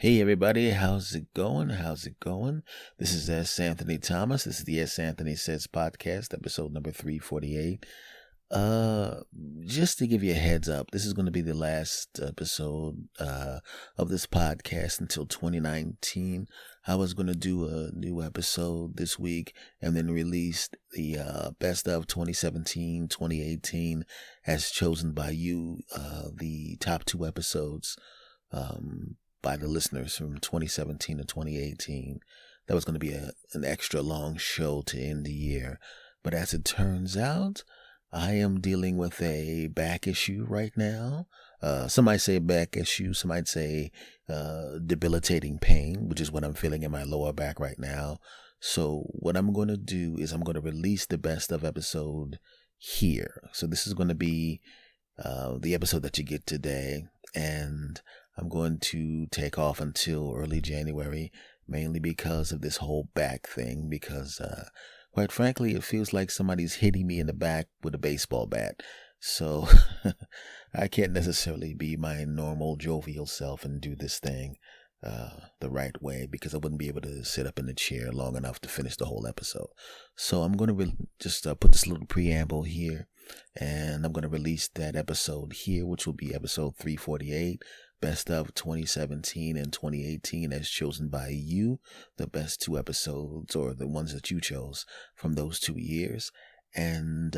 Hey everybody, how's it going? How's it going? This is S. Anthony Thomas. This is the S. Anthony Says podcast, episode number 348. Uh, just to give you a heads up, this is going to be the last episode of this podcast until 2019. I was going to do a new episode this week and then release the best of 2017, 2018 as chosen by you, the top two episodes. By the listeners from 2017 to 2018. That was going to be an extra long show to end the year. But as it turns out, I am dealing with a back issue right now. Some might say back issue, some might say debilitating pain, which is what I'm feeling in my lower back right now. So what I'm going to do is I'm going to release the best of episode here. So this is going to be the episode that you get today. And I'm going to take off until early January, mainly because of this whole back thing, because quite frankly, it feels like somebody's hitting me in the back with a baseball bat. So I can't necessarily be my normal jovial self and do this thing the right way, because I wouldn't be able to sit up in the chair long enough to finish the whole episode. So I'm going to just put this little preamble here, and I'm going to release that episode here, which will be episode 348. Best of 2017 and 2018 as chosen by you, the best two episodes or the ones that you chose from those 2 years. And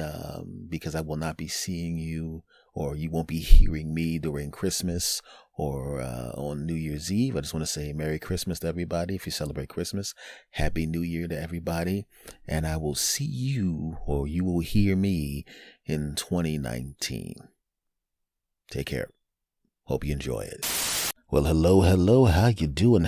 because I will not be seeing you, or you won't be hearing me during Christmas or on New Year's Eve, I just want to say Merry Christmas to everybody. If you celebrate Christmas, Happy New Year to everybody. And I will see you, or you will hear me, in 2019. Take care. Hope you enjoy it. Well, hello. How you doing?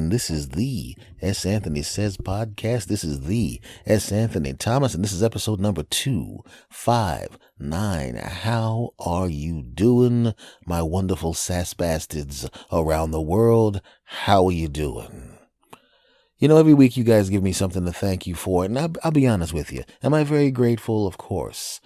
This is the S. Anthony Says podcast. This is the S. Anthony Thomas, and this is episode number 259. How are you doing, my wonderful sass bastards around the world? How are you doing? You know, every week you guys give me something to thank you for, and I'll be honest with you. Am I very grateful? Of course.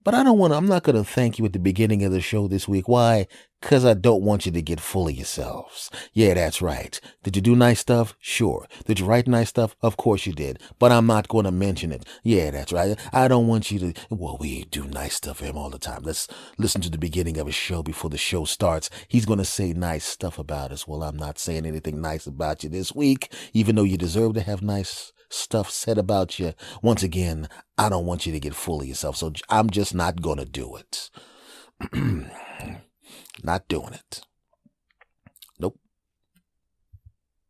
But I'm not going to thank you at the beginning of the show this week. Why? Because I don't want you to get full of yourselves. Yeah, that's right. Did you do nice stuff? Sure. Did you write nice stuff? Of course you did. But I'm not going to mention it. Yeah, that's right. I don't want you to, well, we do nice stuff for him all the time. Let's listen to the beginning of a show before the show starts. He's going to say nice stuff about us. Well, I'm not saying anything nice about you this week, even though you deserve to have nice stuff said about you. Once again, I don't want you to get full of yourself, so I'm just not going to do it. Not doing it. Nope.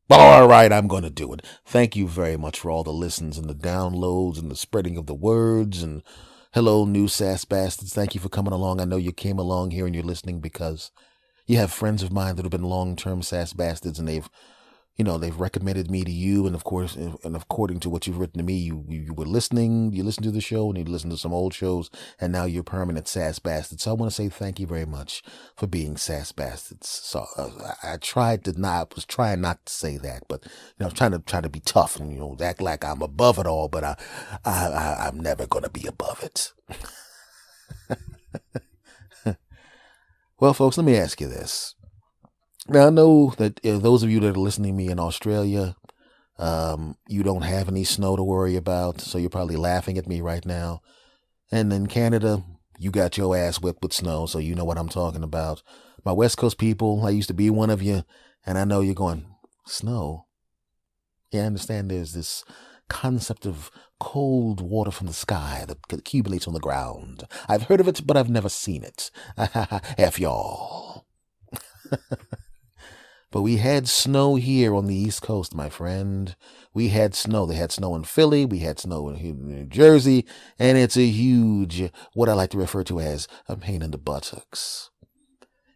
All right, I'm going to do it. Thank you very much for all the listens and the downloads and the spreading of the words. And hello, new sass bastards. Thank you for coming along. I know you came along here and you're listening because you have friends of mine that have been long-term sass bastards, and they've recommended me to you, and of course, and according to what you've written to me, you were listening, you listened to the show, and you listened to some old shows, and now you're permanent sass bastards. So I want to say thank you very much for being sass bastards. So I was trying not to say that, but I was trying to be tough and act like I'm above it all, but I'm never gonna be above it. Well, folks, let me ask you this. Now, I know that those of you that are listening to me in Australia, you don't have any snow to worry about, so you're probably laughing at me right now. And in Canada, you got your ass whipped with snow, so you know what I'm talking about. My West Coast people, I used to be one of you, and I know you're going, snow? Yeah, I understand there's this concept of cold water from the sky that accumulates on the ground. I've heard of it, but I've never seen it. F y'all. But we had snow here on the East Coast, my friend. We had snow. They had snow in Philly. We had snow in New Jersey. And it's a huge, what I like to refer to as a pain in the buttocks.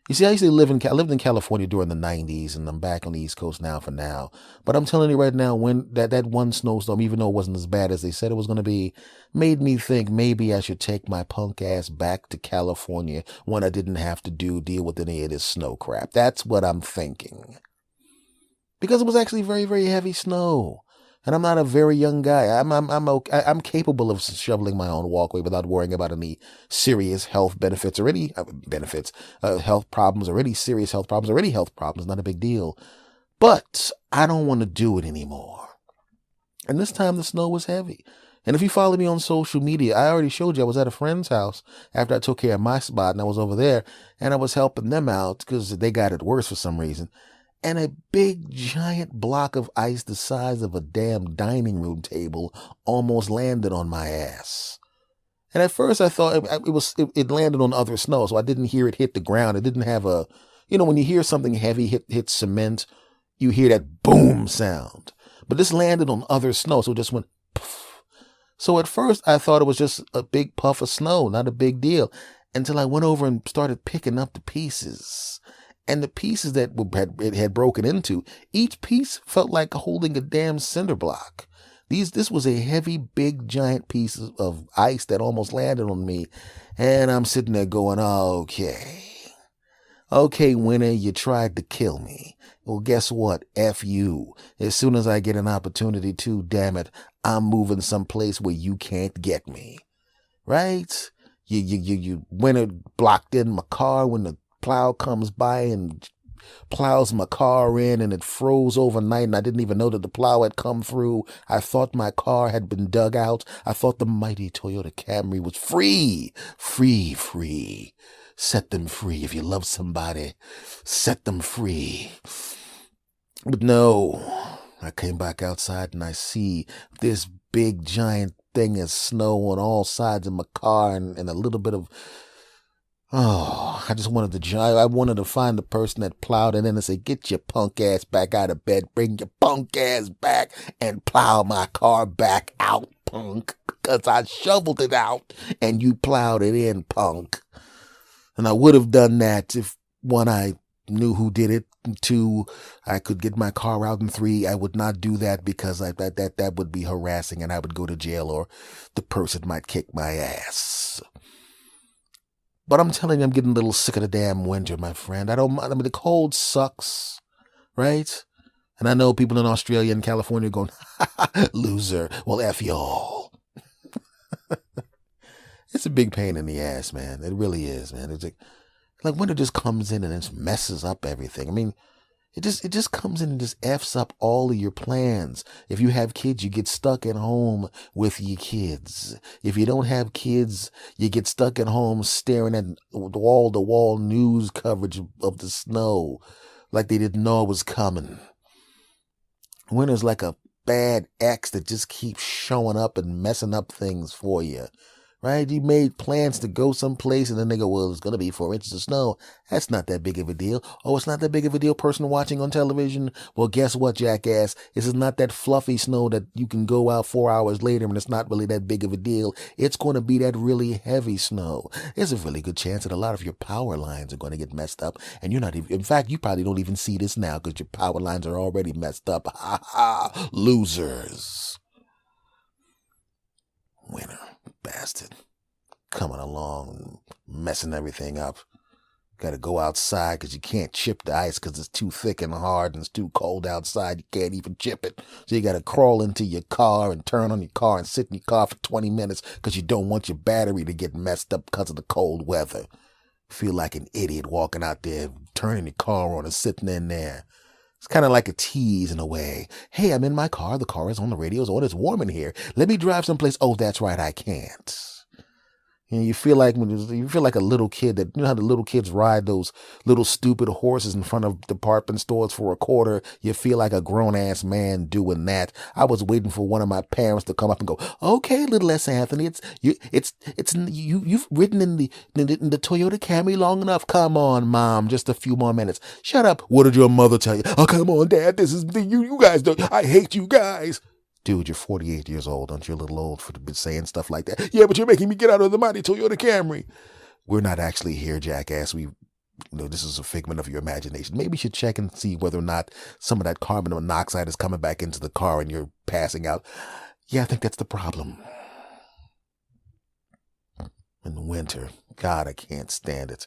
You see, I lived in California during the 90s, and I'm back on the East Coast now for now. But I'm telling you right now, when that one snowstorm, even though it wasn't as bad as they said it was going to be, made me think maybe I should take my punk ass back to California when I didn't have to deal with any of this snow crap. That's what I'm thinking. Because it was actually very, very heavy snow. And I'm not a very young guy. I'm capable of shoveling my own walkway without worrying about any serious health benefits or any health problems or any serious health problems or any health problems. Not a big deal. But I don't want to do it anymore. And this time the snow was heavy. And if you follow me on social media, I already showed you I was at a friend's house after I took care of my spot, and I was over there and I was helping them out because they got it worse for some reason. And a big giant block of ice the size of a damn dining room table almost landed on my ass. And at first I thought it landed on other snow, so I didn't hear it hit the ground. It didn't have a, when you hear something heavy hit cement, you hear that boom sound. But this landed on other snow, so it just went poof. So at first I thought it was just a big puff of snow, not a big deal, until I went over and started picking up the pieces. And the pieces that it had broken into, each piece felt like holding a damn cinder block. This was a heavy, big, giant piece of ice that almost landed on me. And I'm sitting there going, okay, winter, you tried to kill me. Well, guess what? F you. As soon as I get an opportunity to, damn it, I'm moving someplace where you can't get me. Right? You winter blocked in my car when the plow comes by and plows my car in, and it froze overnight, and I didn't even know that the plow had come through. I thought my car had been dug out. I thought the mighty Toyota Camry was free. Set them free. If you love somebody, set them free. But no, I came back outside and I see this big giant thing of snow on all sides of my car, and a little bit of, I just wanted I wanted to find the person that plowed it in and say, get your punk ass back out of bed, bring your punk ass back and plow my car back out, punk, because I shoveled it out and you plowed it in, punk. And I would have done that if, one, I knew who did it, and two, I could get my car out, and three, I would not do that because that would be harassing and I would go to jail, or the person might kick my ass. But I'm telling you, I'm getting a little sick of the damn winter, my friend. I mean, the cold sucks, right? And I know people in Australia and California are going, loser. Well, F y'all. It's a big pain in the ass, man. It really is, man. It's like winter just comes in and it just messes up everything. I mean, it just comes in and just F's up all of your plans. If you have kids, you get stuck at home with your kids. If you don't have kids, you get stuck at home staring at wall-to-wall news coverage of the snow like they didn't know it was coming. Winter's like a bad ex that just keeps showing up and messing up things for you. Right? You made plans to go someplace and then they go, well, it's going to be 4 inches of snow. That's not that big of a deal. Oh, it's not that big of a deal, person watching on television? Well, guess what, jackass? This is not that fluffy snow that you can go out 4 hours later and it's not really that big of a deal. It's going to be that really heavy snow. There's a really good chance that a lot of your power lines are going to get messed up. And you're not even, in fact, you probably don't even see this now because your power lines are already messed up. Ha ha, losers. Winner. Bastard. Coming along, messing everything up. Got to go outside because you can't chip the ice because it's too thick and hard and it's too cold outside. You can't even chip it. So you got to crawl into your car and turn on your car and sit in your car for 20 minutes because you don't want your battery to get messed up because of the cold weather. Feel like an idiot walking out there, turning your car on and sitting in there. It's kind of like a tease in a way. Hey, I'm in my car. The car is on, the radio's on. It's warm in here. Let me drive someplace. Oh, that's right. I can't. You feel like a little kid that, you know how the little kids ride those little stupid horses in front of department stores for a quarter. You feel like a grown ass man doing that. I was waiting for one of my parents to come up and go, okay, little S. Anthony, you've ridden in the Toyota Camry long enough. Come on, Mom, just a few more minutes. Shut up. What did your mother tell you? Oh, come on, Dad. This is you guys don't. I hate you guys. Dude, you're 48 years old. Aren't you a little old for saying stuff like that? Yeah, but you're making me get out of the mighty Toyota Camry. We're not actually here, jackass. This is a figment of your imagination. Maybe you should check and see whether or not some of that carbon monoxide is coming back into the car and you're passing out. Yeah, I think that's the problem. In the winter, God, I can't stand it.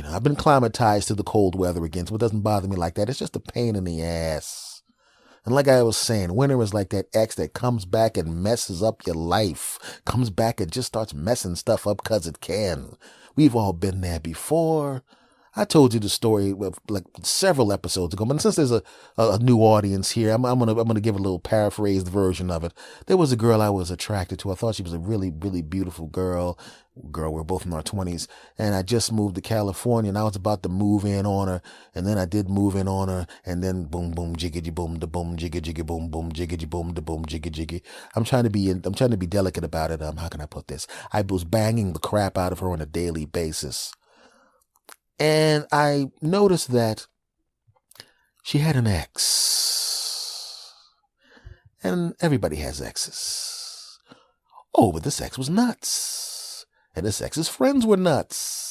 I've been climatized to the cold weather again, so it doesn't bother me like that. It's just a pain in the ass. And like I was saying, winter is like that ex that comes back and messes up your life. Comes back and just starts messing stuff up because it can. We've all been there before. I told you the story like several episodes ago, but since there's a new audience here, I'm gonna give a little paraphrased version of it. There was a girl I was attracted to. I thought she was a really, really beautiful girl. We're both in our 20s, and I just moved to California, and I was about to move in on her, and then I did move in on her, and then boom, boom, jiggity, boom, da boom, jiggy, boom, boom, jiggity, boom, da boom, jiggy. I'm trying to be delicate about it. How can I put this? I was banging the crap out of her on a daily basis. And I noticed that she had an ex. And everybody has exes. Oh, but this ex was nuts. And this ex's friends were nuts.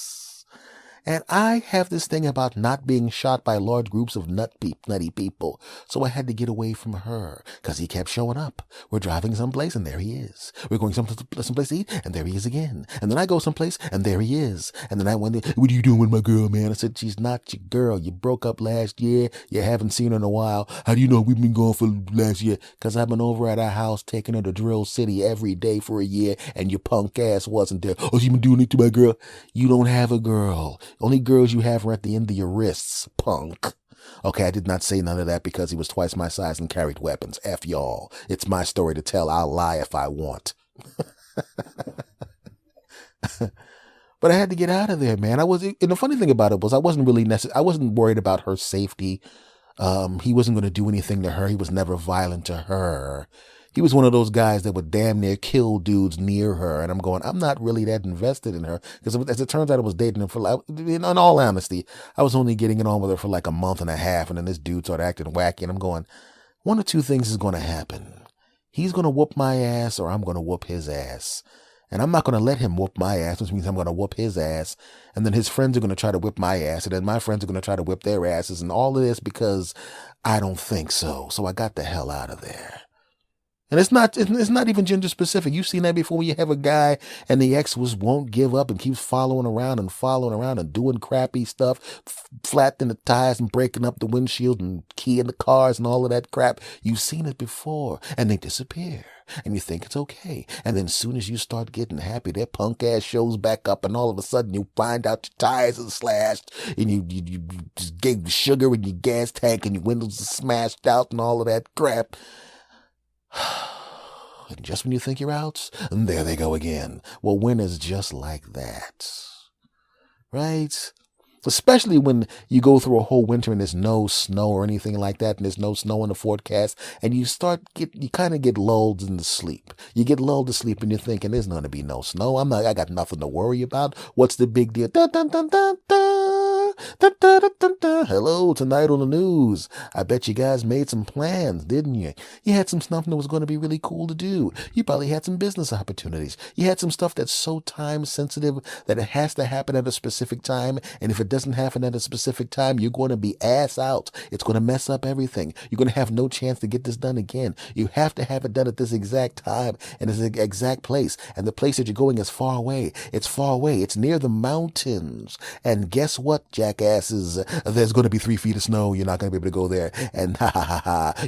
And I have this thing about not being shot by large groups of nutty people. So I had to get away from her because he kept showing up. We're driving someplace and there he is. We're going someplace to eat and there he is again. And then I go someplace and there he is. And then I went, what are you doing with my girl, man? I said, she's not your girl. You broke up last year. You haven't seen her in a while. How do you know we've been gone for last year? Because I've been over at our house taking her to Drill City every day for a year and your punk ass wasn't there. Oh, she been doing it to my girl? You don't have a girl. Only girls you have are at the end of your wrists, punk. Okay, I did not say none of that because he was twice my size and carried weapons. F y'all. It's my story to tell. I'll lie if I want. But I had to get out of there, man. And the funny thing about it was I wasn't worried about her safety. He wasn't going to do anything to her. He was never violent to her. He was one of those guys that would damn near kill dudes near her. And I'm not really that invested in her. Because as it turns out, I was dating her in all honesty, I was only getting it on with her for like a month and a half. And then this dude started acting wacky. And I'm going, one of two things is going to happen. He's going to whoop my ass or I'm going to whoop his ass. And I'm not going to let him whoop my ass, which means I'm going to whoop his ass. And then his friends are going to try to whip my ass. And then my friends are going to try to whip their asses. And all of this because I don't think so. So I got the hell out of there. And it's not even gender specific. You've seen that before when you have a guy and the ex won't give up and keeps following around and doing crappy stuff, flattening the tires and breaking up the windshield and keying the cars and all of that crap. You've seen it before and they disappear and you think it's okay. And then as soon as you start getting happy, their punk ass shows back up and all of a sudden you find out your tires are slashed and you just gave sugar in your gas tank and your windows are smashed out and all of that crap. And just when you think you're out, and there they go again. Well, winter's just like that. Right? Especially when you go through a whole winter and there's no snow or anything like that, and there's no snow in the forecast, and you kind of get lulled into sleep. You get lulled to sleep and you're thinking, there's going to be no snow. I got nothing to worry about. What's the big deal? Dun, dun, dun, dun, dun. Dun, dun, dun, dun, dun. Hello, tonight on the news. I bet you guys made some plans, didn't you? You had some stuff that was going to be really cool to do. You probably had some business opportunities. You had some stuff that's so time sensitive that it has to happen at a specific time. And if it doesn't happen at a specific time, you're going to be ass out. It's going to mess up everything. You're going to have no chance to get this done again. You have to have it done at this exact time and this exact place. And the place that you're going is far away. It's far away. It's near the mountains. And guess what, jackasses? There's going to be 3 feet of snow. You're not going to be able to go there. And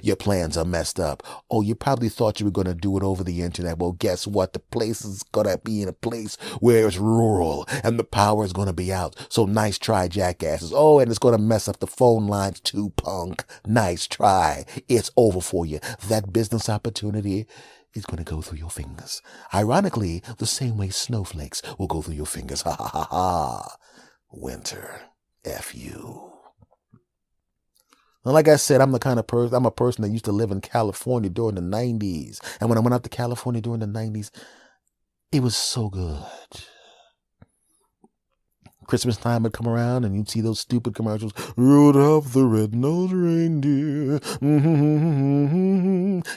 your plans are messed up. Oh, you probably thought you were going to do it over the internet. Well, guess what? The place is going to be in a place where it's rural and the power is going to be out. So nice try, jackasses. Oh, and it's going to mess up the phone lines too, punk. Nice try. It's over for you. That business opportunity is going to go through your fingers. Ironically, the same way snowflakes will go through your fingers. Ha ha ha ha. Winter. F you. And like I said, I'm a person that used to live in California during the 90s. And when I went out to California during the 90s, it was so good. Christmas time would come around and you'd see those stupid commercials. Rudolph the Red-Nosed Reindeer.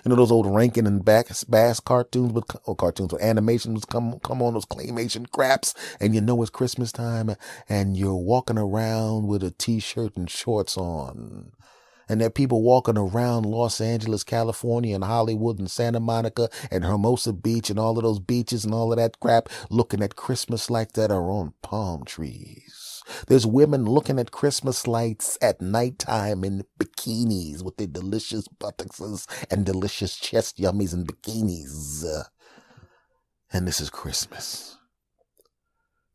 Those old Rankin and Bass cartoons with animation would come on, those claymation craps. And you know it's Christmas time and you're walking around with a t-shirt and shorts on. And there are people walking around Los Angeles, California, and Hollywood, and Santa Monica, and Hermosa Beach, and all of those beaches and all of that crap, looking at Christmas lights that are on palm trees. There's women looking at Christmas lights at nighttime in bikinis with their delicious buttocks and delicious chest yummies and bikinis. And this is Christmas.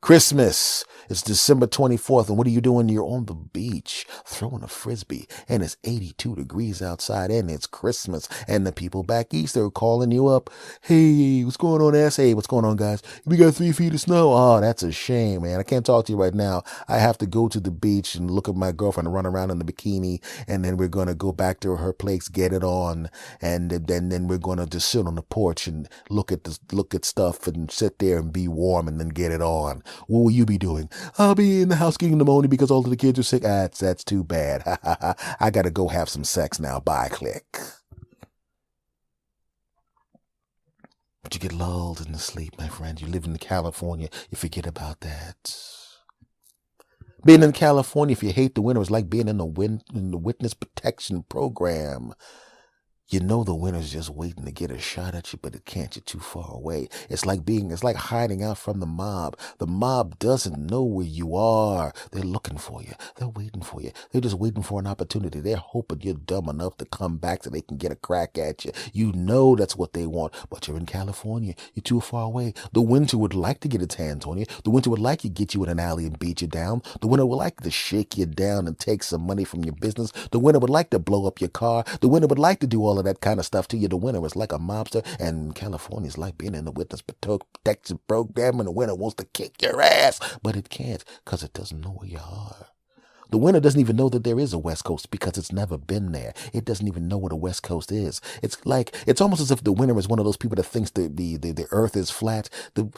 Christmas. It's December 24th, and what are you doing? You're on the beach throwing a frisbee, and it's 82 degrees outside, and it's Christmas, and the people back east are calling you up. Hey, what's going on, ass? Hey, what's going on, guys? We got 3 feet of snow. Oh, that's a shame, man. I can't talk to you right now. I have to go to the beach and look at my girlfriend and run around in the bikini, and then we're going to go back to her place, get it on, and then we're going to just sit on the porch and look at stuff and sit there and be warm and then get it on. What will you be doing? I'll be in the house getting pneumonia because all of the kids are sick. That's too bad. I gotta go have some sex now. Bye, click. But you get lulled into sleep, my friend. You live in California. You forget about that. Being in California, if you hate the winter, is like being in the witness protection program. You know the winter's just waiting to get a shot at you, but it can't. You're too far away. It's like hiding out from the mob. The mob doesn't know where you are. They're looking for you. They're waiting for you. They're just waiting for an opportunity. They're hoping you're dumb enough to come back so they can get a crack at you. You know that's what they want, but you're in California. You're too far away. The winter would like to get its hands on you. The winter would like to get you in an alley and beat you down. The winter would like to shake you down and take some money from your business. The winter would like to blow up your car. The winter would like to do all of that kind of stuff to you. The winter is like a mobster, and California is like being in the witness protection program, and the winter wants to kick your ass, but it can't because it doesn't know where you are. The winter doesn't even know that there is a West Coast because it's never been there. It doesn't even know what a West Coast is. It's almost as if the winter is one of those people that thinks the earth is flat. The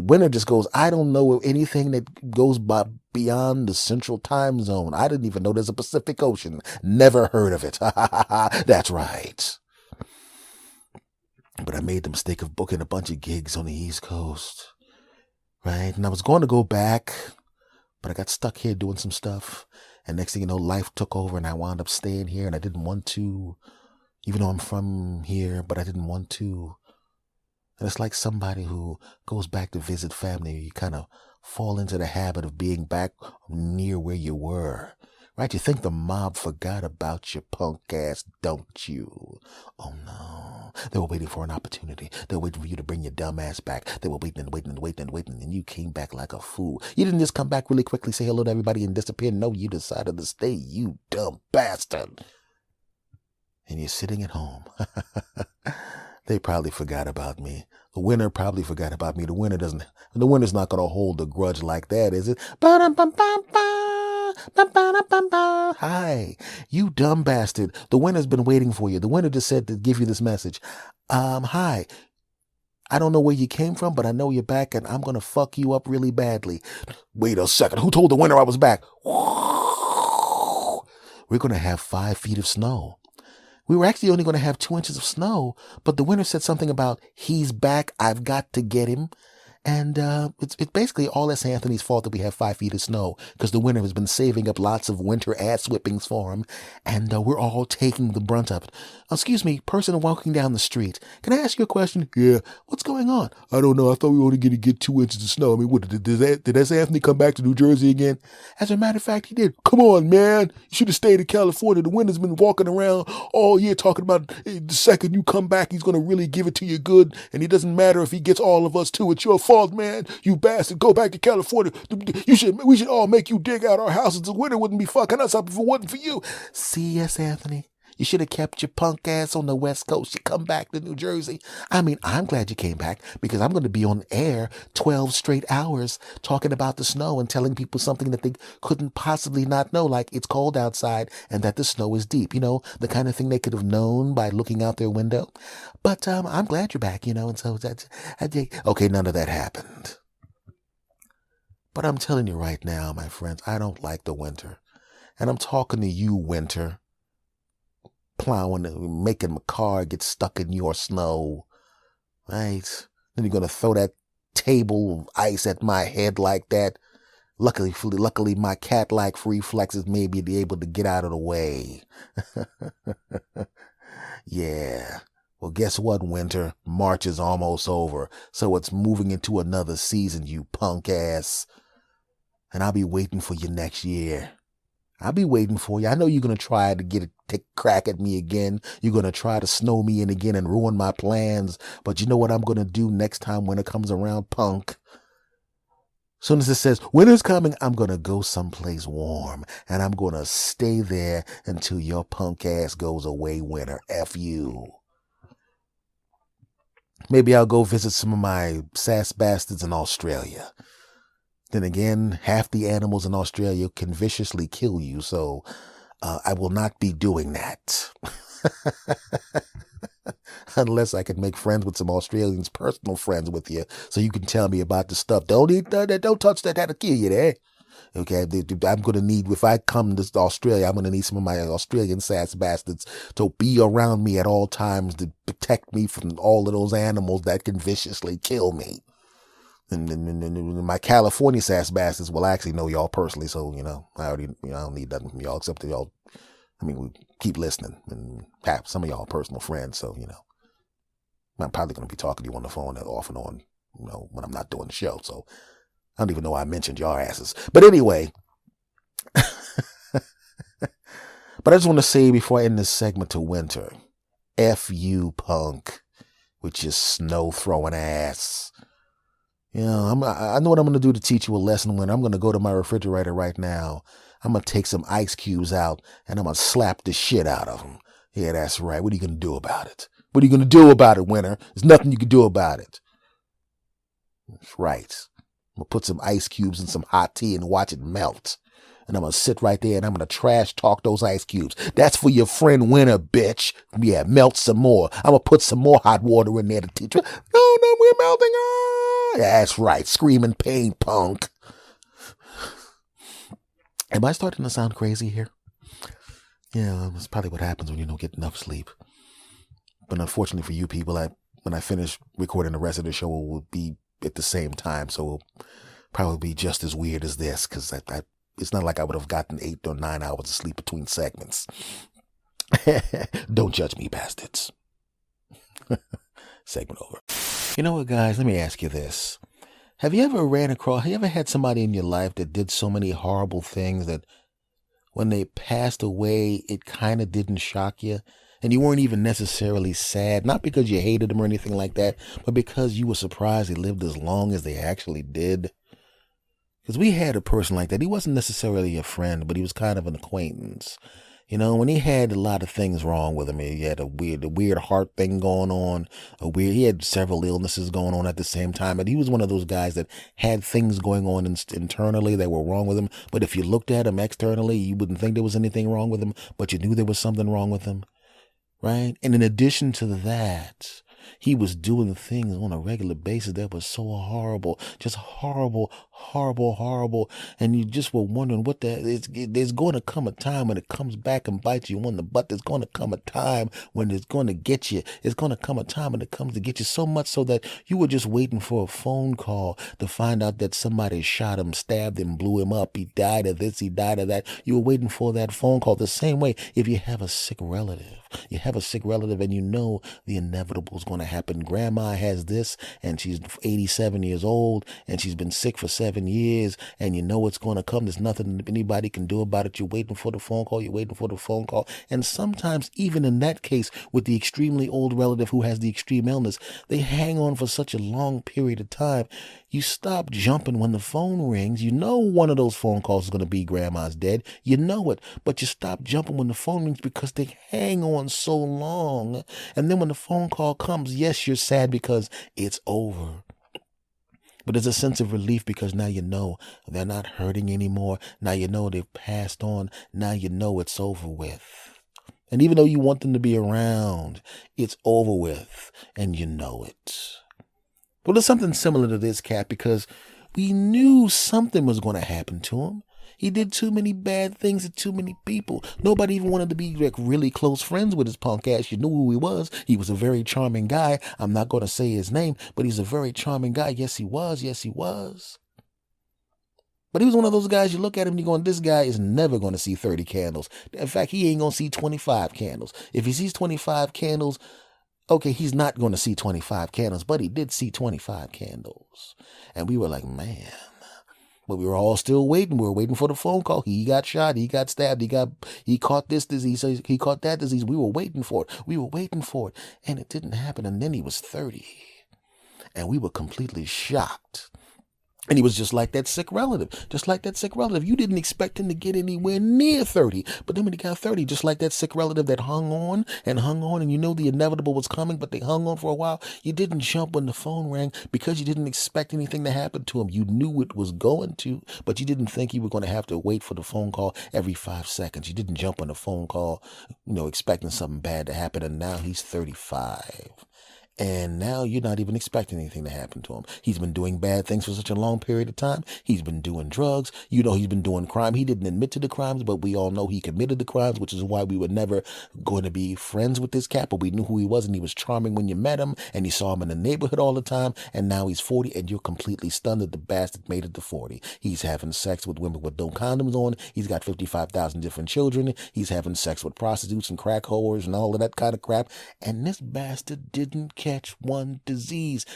winter just goes, I don't know anything that goes beyond the central time zone. I didn't even know there's a Pacific Ocean. Never heard of it. That's right. But I made the mistake of booking a bunch of gigs on the East Coast. Right? And I was going to go back, but I got stuck here doing some stuff. And next thing you know, life took over and I wound up staying here, and I didn't want to, even though I'm from here, but I didn't want to. And it's like somebody who goes back to visit family. You kind of fall into the habit of being back near where you were. Right? You think the mob forgot about your punk ass, don't you? Oh no. They were waiting for an opportunity. They were waiting for you to bring your dumb ass back. They were waiting, and you came back like a fool. You didn't just come back really quickly, say hello to everybody and disappear. No, you decided to stay, you dumb bastard. And you're sitting at home. They probably forgot about me. The winter probably forgot about me. The winter's not going to hold a grudge like that, is it? Hi, you dumb bastard. The winter's been waiting for you. The winter just said to give you this message. Hi. I don't know where you came from, but I know you're back, and I'm going to fuck you up really badly. Wait a second. Who told the winter I was back? We're going to have 5 feet of snow. We were actually only going to have 2 inches of snow, but the winter said something about, he's back, I've got to get him. And it's basically all S. Anthony's fault that we have 5 feet of snow, because the winter has been saving up lots of winter ass whippings for him, and we're all taking the brunt of it. Excuse me, person walking down the street, can I ask you a question? Yeah, what's going on? I don't know, I thought we were only going to get 2 inches of snow. I mean, what, did S. Anthony come back to New Jersey again? As a matter of fact, he did. Come on, man, you should have stayed in California. The winter's been walking around all year talking about the second you come back, he's going to really give it to you good, and it doesn't matter if he gets all of us too. It's your fault, man. You bastard. Go back to California. We should all make you dig out our houses. The winter wouldn't be fucking us up if it wasn't for you. See, S. Anthony, you should have kept your punk ass on the West Coast. You come back to New Jersey. I mean, I'm glad you came back, because I'm going to be on air 12 straight hours talking about the snow and telling people something that they couldn't possibly not know, like it's cold outside and that the snow is deep. You know, the kind of thing they could have known by looking out their window. But I'm glad you're back, you know, and so okay, none of that happened. But I'm telling you right now, my friends, I don't like the winter. And I'm talking to you, winter. Plowing, making my car get stuck in your snow. Right? Then you're going to throw that table of ice at my head like that. Luckily, my cat-like reflexes may be able to get out of the way. Yeah. Well, guess what, winter? March is almost over, so it's moving into another season, you punk ass. And I'll be waiting for you next year. I'll be waiting for you. I know you're going to try to take a crack at me again. You're going to try to snow me in again and ruin my plans. But you know what I'm going to do next time winter comes around, punk? Soon as it says winter's coming, I'm going to go someplace warm and I'm going to stay there until your punk ass goes away, winter. F you. Maybe I'll go visit some of my sass bastards in Australia. Then again, half the animals in Australia can viciously kill you, so I will not be doing that. Unless I can make friends with some Australians, personal friends with you, so you can tell me about the stuff. Don't eat that. Don't touch that. That'll kill you there. Okay, I'm going to need, if I come to Australia, I'm going to need some of my Australian sass bastards to be around me at all times to protect me from all of those animals that can viciously kill me. And my California sass bastards will actually know y'all personally, so, I don't need nothing from y'all except that y'all, we keep listening and have some of y'all personal friends, so, I'm probably going to be talking to you on the phone off and on, when I'm not doing the show. So I don't even know why I mentioned your asses. But anyway, but I just want to say before I end this segment to winter, F you, punk, with your snow throwing ass. I know what I'm going to do to teach you a lesson, when I'm going to go to my refrigerator right now. I'm going to take some ice cubes out and I'm going to slap the shit out of them. Yeah, that's right. What are you going to do about it? What are you going to do about it, winter? There's nothing you can do about it. That's right. I'm going to put some ice cubes in some hot tea and watch it melt. And I'm going to sit right there and I'm going to trash talk those ice cubes. That's for your friend winter, bitch. Yeah, melt some more. I'm going to put some more hot water in there to teach you. No, we're melting. Ah! Yeah, that's right. Screaming pain, punk. Am I starting to sound crazy here? Yeah, that's probably what happens when you don't get enough sleep. But unfortunately for you people, when I finish recording the rest of the show, it will be at the same time. So it'll probably be just as weird as this, because it's not like I would have gotten 8 or 9 hours of sleep between segments. Don't judge me, bastards. Segment over. You know what, guys? Let me ask you this. Have you ever had somebody in your life that did so many horrible things that when they passed away, it kind of didn't shock you? And you weren't even necessarily sad, not because you hated them or anything like that, but because you were surprised they lived as long as they actually did. Because we had a person like that. He wasn't necessarily a friend, but he was kind of an acquaintance. When he had a lot of things wrong with him, he had a weird heart thing going on, he had several illnesses going on at the same time. And he was one of those guys that had things going on internally that were wrong with him. But if you looked at him externally, you wouldn't think there was anything wrong with him, but you knew there was something wrong with him. Right? And in addition to that, he was doing things on a regular basis that was so horrible, just horrible. And you just were wondering there's going to come a time when it comes back and bites you on the butt. There's going to come a time when it's going to get you. It's going to come a time when it comes to get you, so much so that you were just waiting for a phone call to find out that somebody shot him, stabbed him, blew him up. He died of this, he died of that. You were waiting for that phone call. The same way, if you have a sick relative, and you know the inevitable is going to happen. Grandma has this and she's 87 years old and she's been sick for 7 years, and you know it's going to come. There's nothing anybody can do about it. You're waiting for the phone call. And sometimes, even in that case, with the extremely old relative who has the extreme illness, they hang on for such a long period of time. You stop jumping when the phone rings. You know one of those phone calls is going to be grandma's dead. You know it. But you stop jumping when the phone rings because they hang on so long. And then when the phone call comes, yes, you're sad because it's over. But there's a sense of relief because now you know they're not hurting anymore. Now you know they've passed on. Now you know it's over with. And even though you want them to be around, it's over with. And you know it. Well, there's something similar to this cat because we knew something was going to happen to him. He did too many bad things to too many people. Nobody even wanted to be really close friends with his punk ass. You knew who he was. He was a very charming guy. I'm not going to say his name, but he's a very charming guy. Yes, he was. But he was one of those guys, you look at him and you're going, this guy is never going to see 30 candles. In fact, he ain't going to see 25 candles. If he sees 25 candles, okay, he's not going to see 25 candles, but he did see 25 candles. And we were like, man. But we were all still waiting. We were waiting for the phone call. He got shot. He got stabbed. He caught this disease. He caught that disease. We were waiting for it. And it didn't happen. And then he was 30. And we were completely shocked. And he was just like that sick relative. Just like that sick relative. You didn't expect him to get anywhere near 30. But then when he got 30, just like that sick relative that hung on, and you know the inevitable was coming, but they hung on for a while. You didn't jump when the phone rang because you didn't expect anything to happen to him. You knew it was going to, but you didn't think you were going to have to wait for the phone call every 5 seconds. You didn't jump on the phone call, expecting something bad to happen. And now he's 35. And now you're not even expecting anything to happen to him. He's been doing bad things for such a long period of time. He's been doing drugs. He's been doing crime. He didn't admit to the crimes, but we all know he committed the crimes, which is why we were never going to be friends with this cat. But we knew who he was, and he was charming when you met him, and you saw him in the neighborhood all the time. And now he's 40, and you're completely stunned that the bastard made it to 40. He's having sex with women with no condoms on. He's got 55,000 different children. He's having sex with prostitutes and crack whores and all of that kind of crap. And this bastard didn't catch one disease.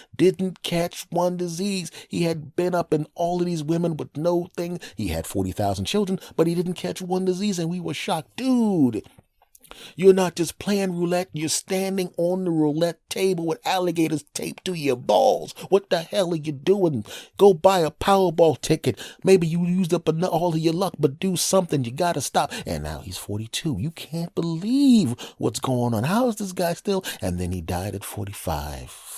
He had been up in all of these women with no thing. He had 40,000 children, but he didn't catch one disease, and we were shocked. Dude, you're not just playing roulette. You're standing on the roulette table with alligators taped to your balls. What the hell are you doing? Go buy a Powerball ticket. Maybe you used up all of your luck, but do something. You got to stop. And now he's 42. You can't believe what's going on. How is this guy still? And then he died at 45.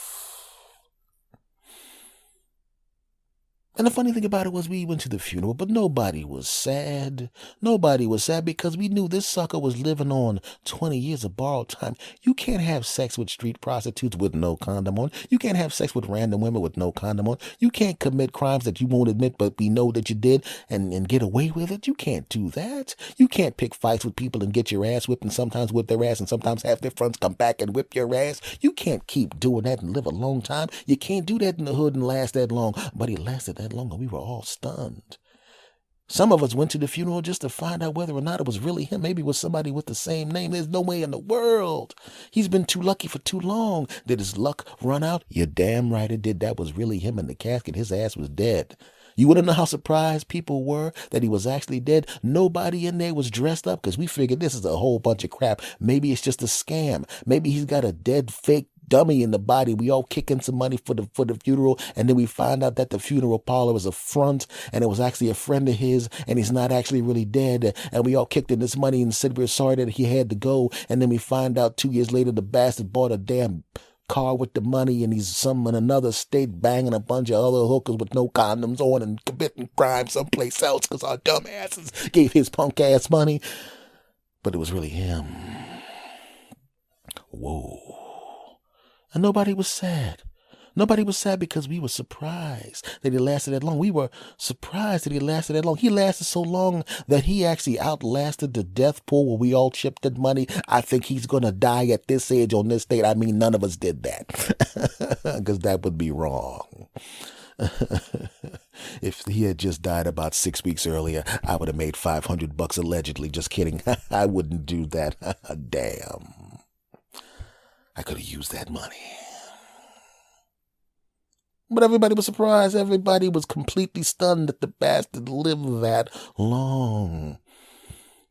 And the funny thing about it was we went to the funeral, but nobody was sad. Nobody was sad because we knew this sucker was living on 20 years of borrowed time. You can't have sex with street prostitutes with no condom on. You can't have sex with random women with no condom on. You can't commit crimes that you won't admit, but we know that you did and get away with it. You can't do that. You can't pick fights with people and get your ass whipped and sometimes whip their ass and sometimes have their friends come back and whip your ass. You can't keep doing that and live a long time. You can't do that in the hood and last that long. But he lasted that long, and we were all stunned. Some of us went to the funeral just to find out whether or not it was really him. Maybe it was somebody with the same name. There's no way in the world. He's been too lucky for too long. Did his luck run out? You're damn right it did. That was really him in the casket. His ass was dead. You want to know how surprised people were that he was actually dead? Nobody in there was dressed up because we figured this is a whole bunch of crap. Maybe it's just a scam. Maybe he's got a dead fake dummy in the body. We all kick in some money for the funeral, and then we find out that the funeral parlor was a front, and it was actually a friend of his, and he's not actually really dead. And we all kicked in this money and said we were sorry that he had to go. And then we find out 2 years later the bastard bought a damn car with the money, and he's some in another state banging a bunch of other hookers with no condoms on and committing crime someplace else because our dumb asses gave his punk ass money. But it was really him. Whoa. And nobody was sad. Nobody was sad because we were surprised that he lasted that long. We were surprised that he lasted that long. He lasted so long that he actually outlasted the death pool where we all chipped in money. I think he's going to die at this age on this date. I mean, none of us did that because that would be wrong. If he had just died about 6 weeks earlier, I would have made $500 allegedly. Just kidding. I wouldn't do that. Damn. I could have used that money. But everybody was surprised. Everybody was completely stunned that the bastard lived that long.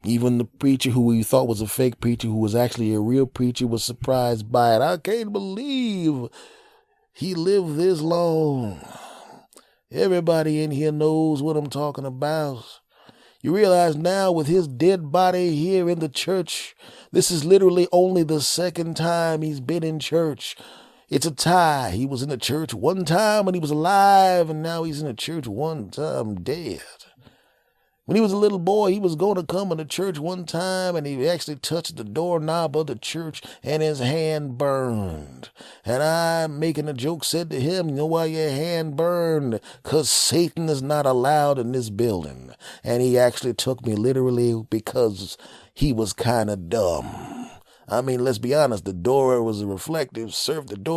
Even the preacher who we thought was a fake preacher, who was actually a real preacher, was surprised by it. I can't believe he lived this long. Everybody in here knows what I'm talking about. You realize now with his dead body here in the church, this is literally only the second time he's been in church. It's a tie. He was in the church one time when he was alive, and now he's in the church one time dead. When he was a little boy, he was going to come into church one time, and he actually touched the doorknob of the church, and his hand burned. And I, making a joke, said to him, you know why your hand burned? 'Cause Satan is not allowed in this building. And he actually took me literally because he was kind of dumb. I mean, let's be honest, the door was a reflective surface.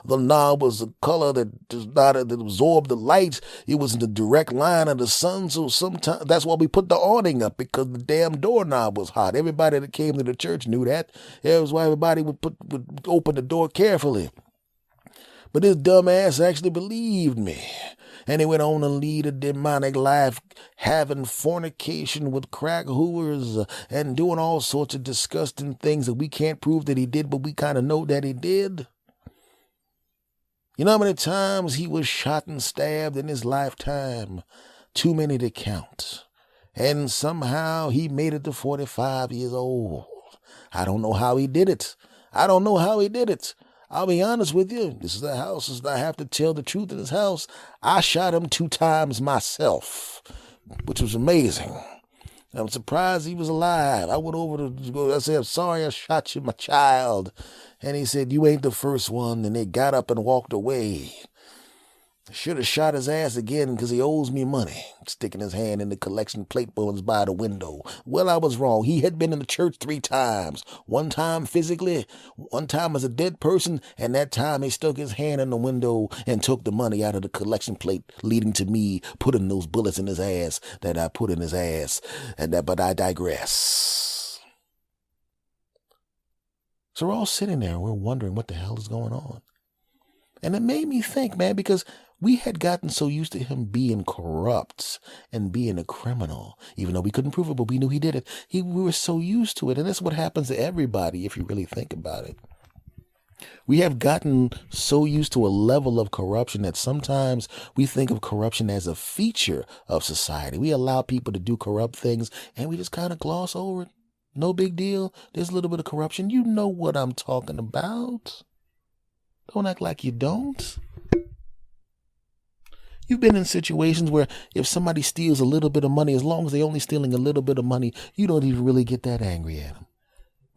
The knob was a color that does not absorb the light. It was in the direct line of the sun, so sometimes that's why we put the awning up, because the damn doorknob was hot. Everybody that came to the church knew that. That was why everybody would open the door carefully. But this dumbass actually believed me. And he went on to lead a demonic life, having fornication with crack whores and doing all sorts of disgusting things that we can't prove that he did, but we kind of know that he did. You know how many times he was shot and stabbed in his lifetime? Too many to count. And somehow he made it to 45 years old. I don't know how he did it. I'll be honest with you. This is the house. I have to tell the truth in this house. I shot him 2 times myself, which was amazing. I'm surprised he was alive. I went over to I said, I'm sorry I shot you, my child. And he said, you ain't the first one. And they got up and walked away. Should have shot his ass again because he owes me money. Sticking his hand in the collection plate bones by the window. Well, I was wrong. He had been in the church 3 times. 1 time physically, 1 time as a dead person, and that time he stuck his hand in the window and took the money out of the collection plate, leading to me putting those bullets in his ass that I put in his ass. But I digress. So we're all sitting there and we're wondering what the hell is going on. And it made me think, man, because we had gotten so used to him being corrupt and being a criminal, even though we couldn't prove it, but we knew he did it. We were so used to it. And that's what happens to everybody if you really think about it. We have gotten so used to a level of corruption that sometimes we think of corruption as a feature of society. We allow people to do corrupt things and we just kind of gloss over it. No big deal. There's a little bit of corruption. You know what I'm talking about. Don't act like you don't. You've been in situations where if somebody steals a little bit of money, as long as they're only stealing a little bit of money, you don't even really get that angry at them,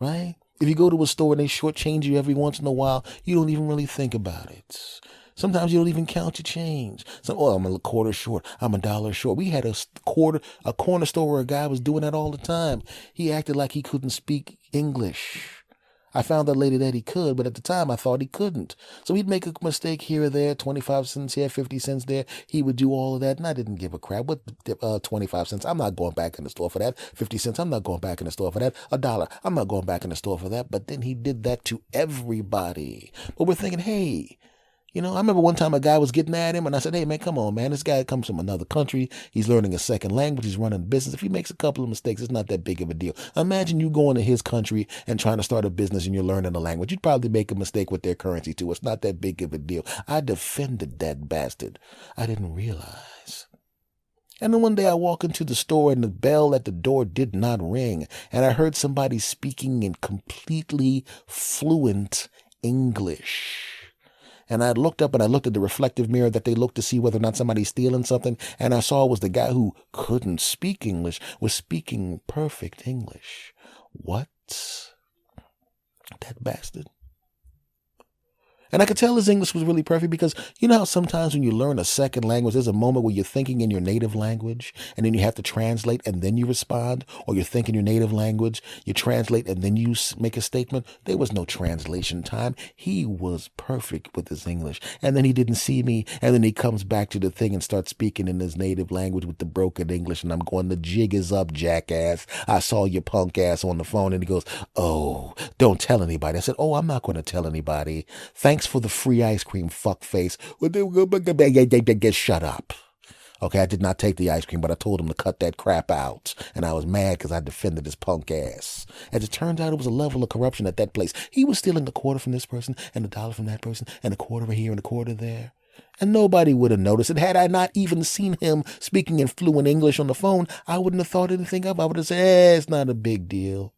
right? If you go to a store and they shortchange you every once in a while, you don't even really think about it. Sometimes you don't even count your change. I'm a quarter short. I'm $1 short. We had a corner store where a guy was doing that all the time. He acted like he couldn't speak English. I found out later that he could, but at the time I thought he couldn't. So he'd make a mistake here or there, 25 cents here, 50 cents there. He would do all of that, and I didn't give a crap. What, 25 cents? I'm not going back in the store for that. 50 cents? I'm not going back in the store for that. $1? I'm not going back in the store for that. But then he did that to everybody. But we're thinking, hey, you know, I remember one time a guy was getting at him, and I said, hey, man, come on, man. This guy comes from another country. He's learning a second language. He's running a business. If he makes a couple of mistakes, it's not that big of a deal. Imagine you going to his country and trying to start a business and you're learning a language. You'd probably make a mistake with their currency, too. It's not that big of a deal. I defended that bastard. I didn't realize. And then one day I walk into the store and the bell at the door did not ring. And I heard somebody speaking in completely fluent English. And I looked up and I looked at the reflective mirror that they looked to see whether or not somebody's stealing something. And I saw it was the guy who couldn't speak English was speaking perfect English. What? That bastard. And I could tell his English was really perfect because you know how sometimes when you learn a second language, there's a moment where you're thinking in your native language and then you have to translate and then you respond, or you're thinking your native language, you translate and then you make a statement. There was no translation time. He was perfect with his English. And then he didn't see me. And then he comes back to the thing and starts speaking in his native language with the broken English. And I'm going, the jig is up, jackass. I saw your punk ass on the phone. And he goes, oh, don't tell anybody. I said, oh, I'm not going to tell anybody. Thanks for the free ice cream, fuckface. Shut up. Okay, I did not take the ice cream, but I told him to cut that crap out. And I was mad because I defended his punk ass. As it turned out, it was a level of corruption at that place. He was stealing a quarter from this person and $1 from that person and a quarter here and a quarter there. And nobody would have noticed it. Had I not even seen him speaking in fluent English on the phone, I wouldn't have thought anything of it. I would have said, it's not a big deal.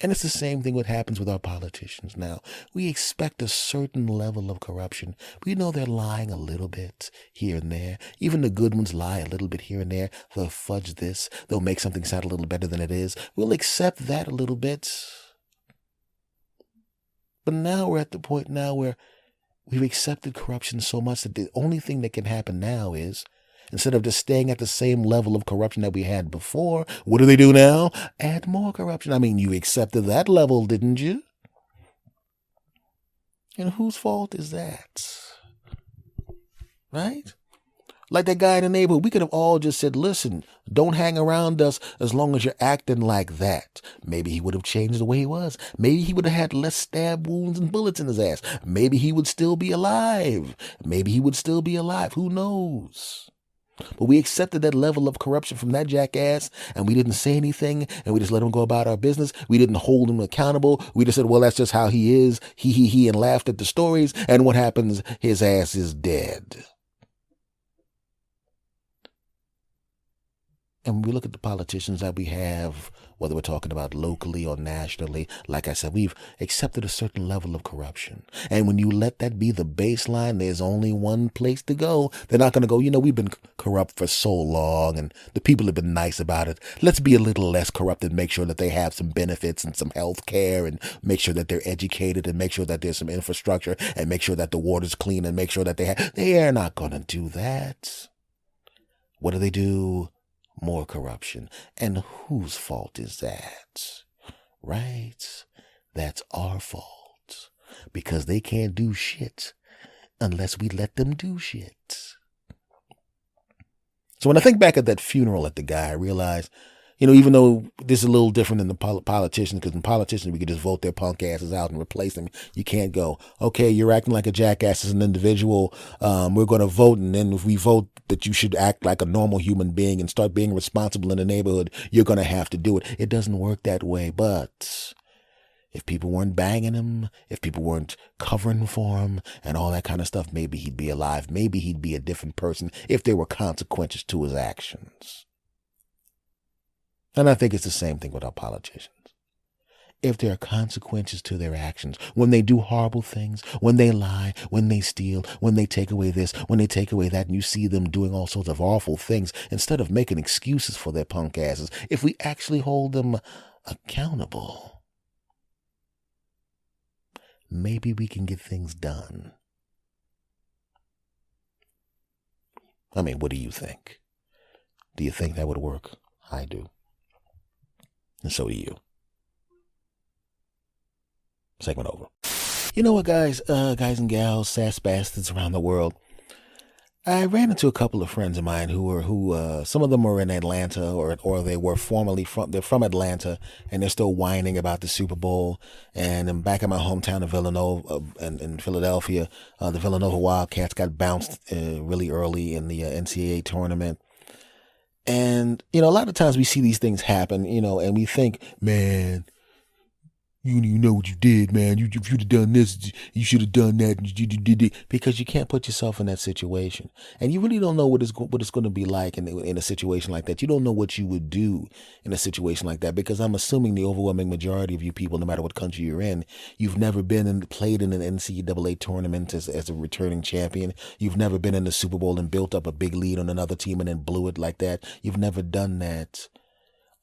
And it's the same thing what happens with our politicians now. We expect a certain level of corruption. We know they're lying a little bit here and there. Even the good ones lie a little bit here and there. They'll fudge this. They'll make something sound a little better than it is. We'll accept that a little bit. But now we're at the point now where we've accepted corruption so much that the only thing that can happen now is, instead of just staying at the same level of corruption that we had before, what do they do now? Add more corruption. I mean, you accepted that level, didn't you? And whose fault is that? Right? Like that guy in the neighborhood, we could have all just said, listen, don't hang around us as long as you're acting like that. Maybe he would have changed the way he was. Maybe he would have had less stab wounds and bullets in his ass. Maybe he would still be alive. Who knows? But we accepted that level of corruption from that jackass, and we didn't say anything, and we just let him go about our business. We didn't hold him accountable. We just said, well, that's just how he is. He, and laughed at the stories. And what happens? His ass is dead. And when we look at the politicians that we have, whether we're talking about locally or nationally, like I said, we've accepted a certain level of corruption. And when you let that be the baseline, there's only one place to go. They're not going to go, we've been corrupt for so long and the people have been nice about it. Let's be a little less corrupt and make sure that they have some benefits and some health care and make sure that they're educated and make sure that there's some infrastructure and make sure that the water's clean and make sure that they're not going to do that. What do? More corruption. And whose fault is that? Right? That's our fault. Because they can't do shit unless we let them do shit. So when I think back at that funeral at the guy, I realize, even though this is a little different than the politicians, because in politicians, we could just vote their punk asses out and replace them. You can't go, okay, you're acting like a jackass as an individual. We're going to vote. And then if we vote that you should act like a normal human being and start being responsible in the neighborhood, you're going to have to do it. It doesn't work that way. But if people weren't banging him, if people weren't covering for him and all that kind of stuff, maybe he'd be alive. Maybe he'd be a different person if there were consequences to his actions. And I think it's the same thing with our politicians. If there are consequences to their actions, when they do horrible things, when they lie, when they steal, when they take away this, when they take away that, and you see them doing all sorts of awful things, instead of making excuses for their punk asses, if we actually hold them accountable, maybe we can get things done. I mean, what do you think? Do you think that would work? I do. And so do you. Segment over. You know what, guys and gals, sass bastards around the world. I ran into a couple of friends of mine who some of them were in Atlanta or they were formerly they're from Atlanta and they're still whining about the Super Bowl. And I'm back in my hometown of Villanova, in Philadelphia. The Villanova Wildcats got bounced really early in the NCAA tournament. And, a lot of times we see these things happen, and we think, man, you know what you did, man. If you'd have done this, you should have done that. Because you can't put yourself in that situation. And you really don't know what it's going to be like in a situation like that. You don't know what you would do in a situation like that. Because I'm assuming the overwhelming majority of you people, no matter what country you're in, you've never played in an NCAA tournament as a returning champion. You've never been in the Super Bowl and built up a big lead on another team and then blew it like that. You've never done that.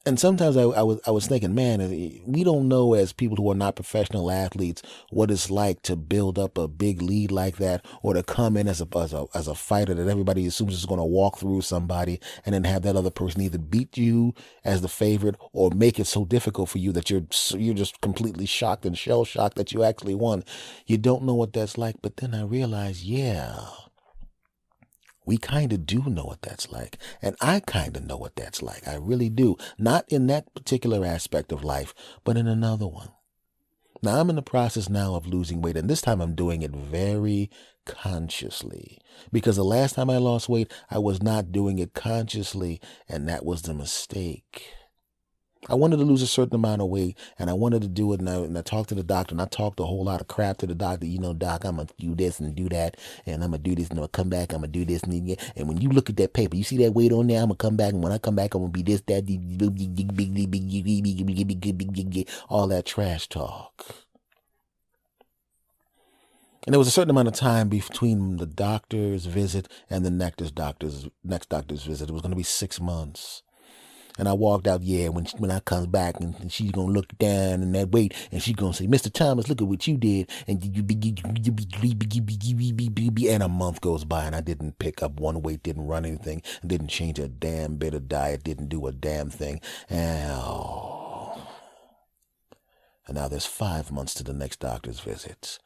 And sometimes I was thinking, man, we don't know as people who are not professional athletes what it's like to build up a big lead like that, or to come in as a fighter that everybody assumes is going to walk through somebody, and then have that other person either beat you as the favorite or make it so difficult for you that you're just completely shocked and shell shocked that you actually won. You don't know what that's like. But then I realized, yeah, we kind of do know what that's like. And I kind of know what that's like. I really do. Not in that particular aspect of life, but in another one. Now, I'm in the process now of losing weight, and this time I'm doing it very consciously. Because the last time I lost weight, I was not doing it consciously, and that was the mistake. I wanted to lose a certain amount of weight, and I wanted to do it, and I talked to the doctor, and I talked a whole lot of crap to the doctor. Doc, I'm going to do this and do that, and I'm going to do this, and I'm going to come back, I'm going to do this, and when you look at that paper, you see that weight on there, I'm going to come back, and when I come back, I'm going to be this, that, all that trash talk. And there was a certain amount of time between the doctor's visit and the next doctor's visit. It was going to be 6 months. And I walked out, when I come back, and she's going to look down in that weight, and she's going to say, Mr. Thomas, look at what you did. And a month goes by, and I didn't pick up one weight, didn't run anything, didn't change a damn bit of diet, didn't do a damn thing. And now there's 5 months to the next doctor's visit.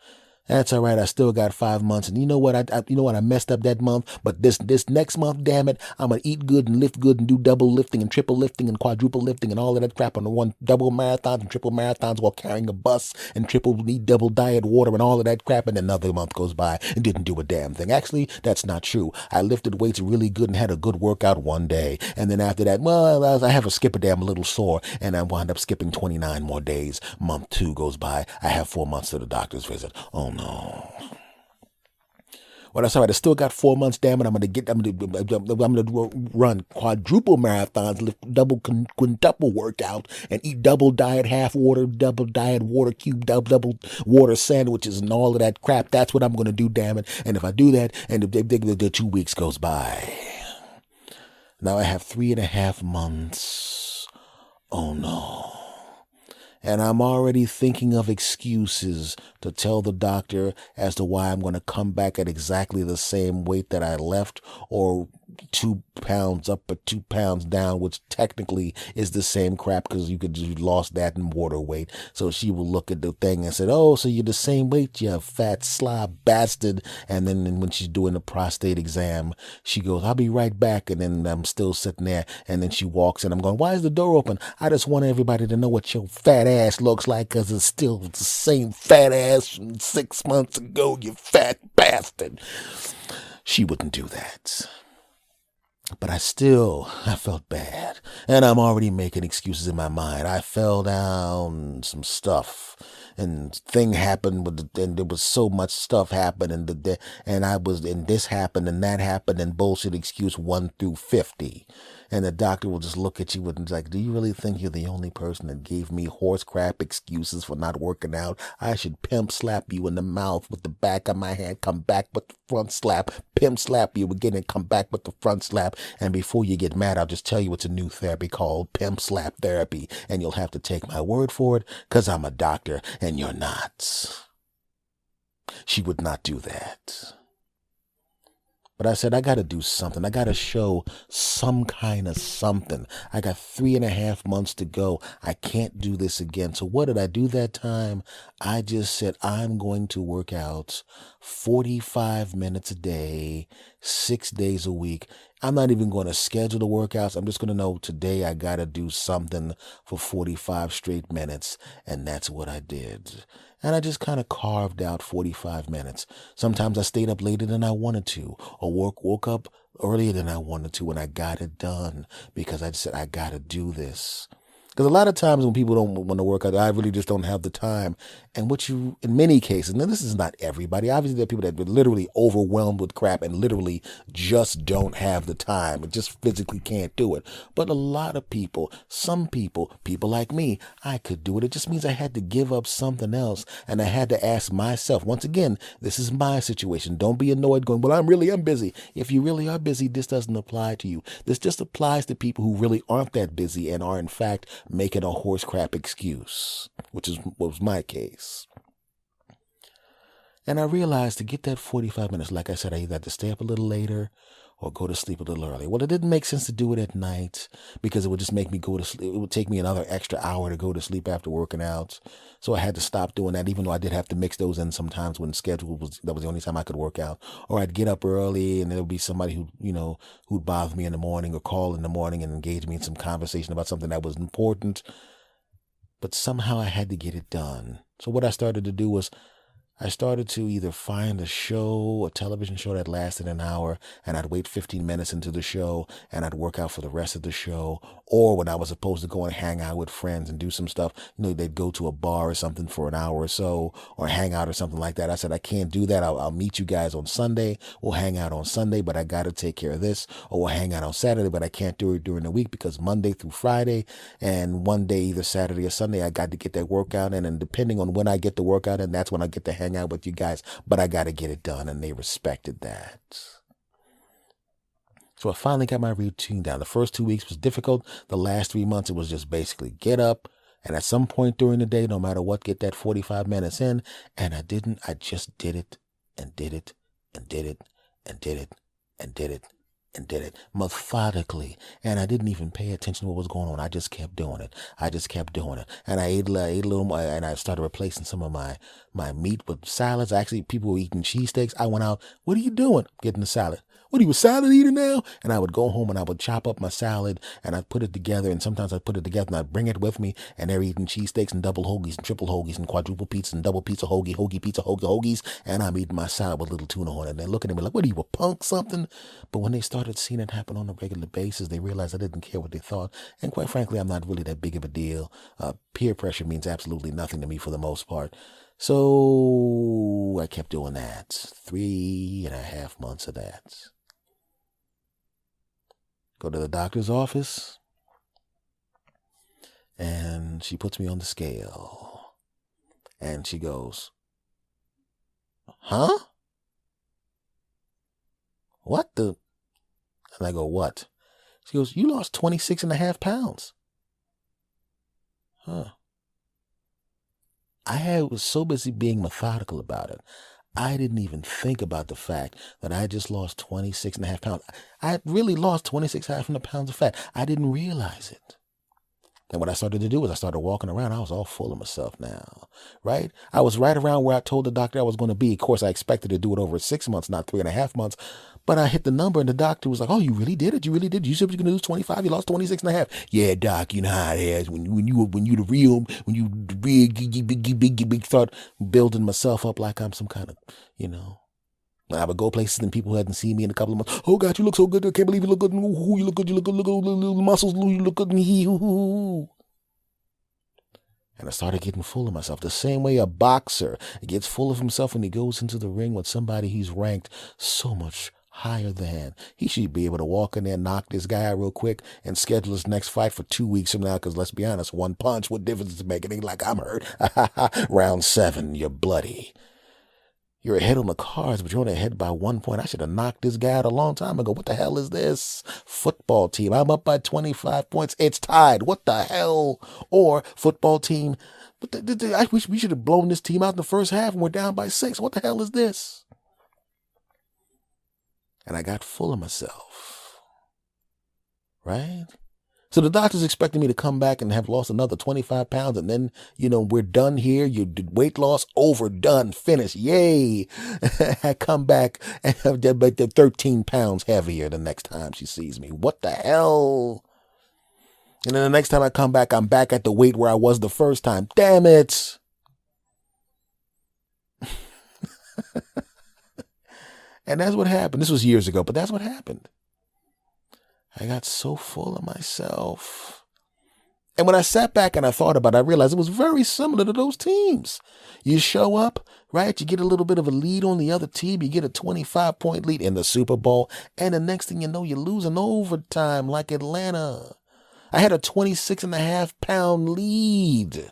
That's all right. I still got 5 months, and you know what? You know what? I messed up that month, but this next month, damn it, I'm gonna eat good and lift good and do double lifting and triple lifting and quadruple lifting and all of that crap on the one double marathons and triple marathons while carrying a bus and double diet water and all of that crap. And another month goes by and didn't do a damn thing. Actually, that's not true. I lifted weights really good and had a good workout one day, and then after that, well, I have a skip a damn little sore, and I wound up skipping 29 more days. Month 2 goes by. I have 4 months to the doctor's visit. Oh no. Well, that's all right. I still got 4 months. Damn it! I'm gonna run quadruple marathons, lift double, quintuple workout, and eat double diet half water, double diet water cube, double water sandwiches, and all of that crap. That's what I'm gonna do. Damn it! And if I do that, and the 2 weeks goes by, now I have 3.5 months. Oh no. And I'm already thinking of excuses to tell the doctor as to why I'm going to come back at exactly the same weight that I left, or 2 pounds up or 2 pounds down, which technically is the same crap because you lost that in water weight. So she will look at the thing and say, oh, so you're the same weight, you fat slob bastard. And then when she's doing the prostate exam, she goes, I'll be right back. And then I'm still sitting there. And then she walks in. I'm going, why is the door open? I just want everybody to know what your fat ass looks like, because it's still the same fat ass from 6 months ago, you fat bastard. She wouldn't do that. But I felt bad. And I'm already making excuses in my mind. I fell down some stuff, and thing happened and there was so much stuff happened, and this happened and that happened, and bullshit excuse 1 through 50. And the doctor will just look at you and like, do you really think you're the only person that gave me horse crap excuses for not working out? I should pimp slap you in the mouth with the back of my hand, come back with the front slap, pimp slap you again and come back with the front slap. And before you get mad, I'll just tell you it's a new therapy called pimp slap therapy. And you'll have to take my word for it, because I'm a doctor and you're not. She would not do that. But I said, I got to do something. I got to show some kind of something. I got 3.5 months to go. I can't do this again. So what did I do that time? I just said, I'm going to work out 45 minutes a day, 6 days a week. I'm not even going to schedule the workouts. I'm just going to know today I got to do something for 45 straight minutes. And that's what I did. And I just kind of carved out 45 minutes. Sometimes I stayed up later than I wanted to, or woke up earlier than I wanted to, and I got it done because I just said, I got to do this. Because a lot of times when people don't want to work out, I really just don't have the time. And in many cases, and this is not everybody, obviously there are people that are literally overwhelmed with crap and literally just don't have the time and just physically can't do it. But a lot of people, some people like me, I could do it. It just means I had to give up something else. And I had to ask myself, once again, this is my situation. Don't be annoyed going, well, I'm busy. If you really are busy, this doesn't apply to you. This just applies to people who really aren't that busy and are in fact making a horse crap excuse, which was my case. And I realized to get that 45 minutes, like I said, I either had to stay up a little later or go to sleep a little early. Well, it didn't make sense to do it at night because it would just make me go to sleep. It would take me another extra hour to go to sleep after working out. So I had to stop doing that, even though I did have to mix those in sometimes when that was the only time I could work out. Or I'd get up early and there would be somebody who'd bother me in the morning or call in the morning and engage me in some conversation about something that was important. But somehow I had to get it done. So what I started to do was I started to either find a television show that lasted an hour, and I'd wait 15 minutes into the show and I'd work out for the rest of the show. Or when I was supposed to go and hang out with friends and do some stuff, they'd go to a bar or something for an hour or so, or hang out or something like that. I said, I can't do that. I'll meet you guys on Sunday. We'll hang out on Sunday, but I got to take care of this. Or we'll hang out on Saturday, but I can't do it during the week because Monday through Friday and one day, either Saturday or Sunday, I got to get that workout in. And depending on when I get the workout in, that's when I get to hang out with you guys, but I got to get it done. And they respected that. So I finally got my routine down. The first 2 weeks was difficult. The last 3 months, it was just basically get up. And at some point during the day, no matter what, get that 45 minutes in. And I just did it and did it and did it and did it and did it and did it methodically. And I didn't even pay attention to what was going on. I just kept doing it. And I ate a little more, and I started replacing some of my meat with salads. Actually, people were eating cheesesteaks. I went out, what are you doing? Getting the salad. What are you, a salad eater now? And I would go home and I would chop up my salad and I'd put it together. And sometimes I'd put it together and I'd bring it with me. And they're eating cheesesteaks and double hoagies and triple hoagies and quadruple pizza and double pizza hoagie pizza hoagies. And I'm eating my salad with little tuna on it. And they're looking at me like, what are you, a punk something? But when they started seeing it happen on a regular basis, they realized I didn't care what they thought. And quite frankly, I'm not really that big of a deal. Peer pressure means absolutely nothing to me for the most part. So I kept doing that. 3.5 months of that. Go to the doctor's office, and she puts me on the scale, and she goes, huh? What the? And I go, what? She goes, you lost 26.5 pounds. Huh. I was so busy being methodical about it. I didn't even think about the fact that I just lost 26.5 pounds. I really lost 26.5 pounds of fat. I didn't realize it. And what I started to do was I started walking around. I was all full of myself now, right? I was right around where I told the doctor I was going to be. Of course, I expected to do it over 6 months, not 3.5 months. But I hit the number and the doctor was like, oh, you really did it? You really did? You said you were going to lose 25. You lost 26.5. Yeah, doc, you know how it is. When you big start building myself up like I'm some kind of, I would go places and people who hadn't seen me in a couple of months. Oh God, you look so good. I can't believe you look good. Ooh, you look good. You look good. Look good. Little muscles. You look good. And I started getting full of myself. The same way a boxer gets full of himself when he goes into the ring with somebody he's ranked so much higher than. He should be able to walk in there, knock this guy out real quick, and schedule his next fight for 2 weeks from now. Because let's be honest, one punch, what difference does it make? It ain't like I'm hurt. Round 7, you're bloody. You're ahead on the cards, but you're only ahead by 1 point. I should have knocked this guy out a long time ago. What the hell is this? Football team. I'm up by 25 points. It's tied. What the hell? Or football team. I wish we should have blown this team out in the first half and we're down by 6. What the hell is this? And I got full of myself. Right? So the doctor's expecting me to come back and have lost another 25 pounds. And then, we're done here. Your weight loss over, done, finished. Yay. I come back and have 13 pounds heavier the next time she sees me. What the hell? And then the next time I come back, I'm back at the weight where I was the first time. Damn it. And that's what happened. This was years ago, but that's what happened. I got so full of myself. And when I sat back and I thought about it, I realized it was very similar to those teams. You show up, right? You get a little bit of a lead on the other team. You get a 25-point lead in the Super Bowl. And the next thing you know, you're losing overtime like Atlanta. I had a 26.5-pound lead.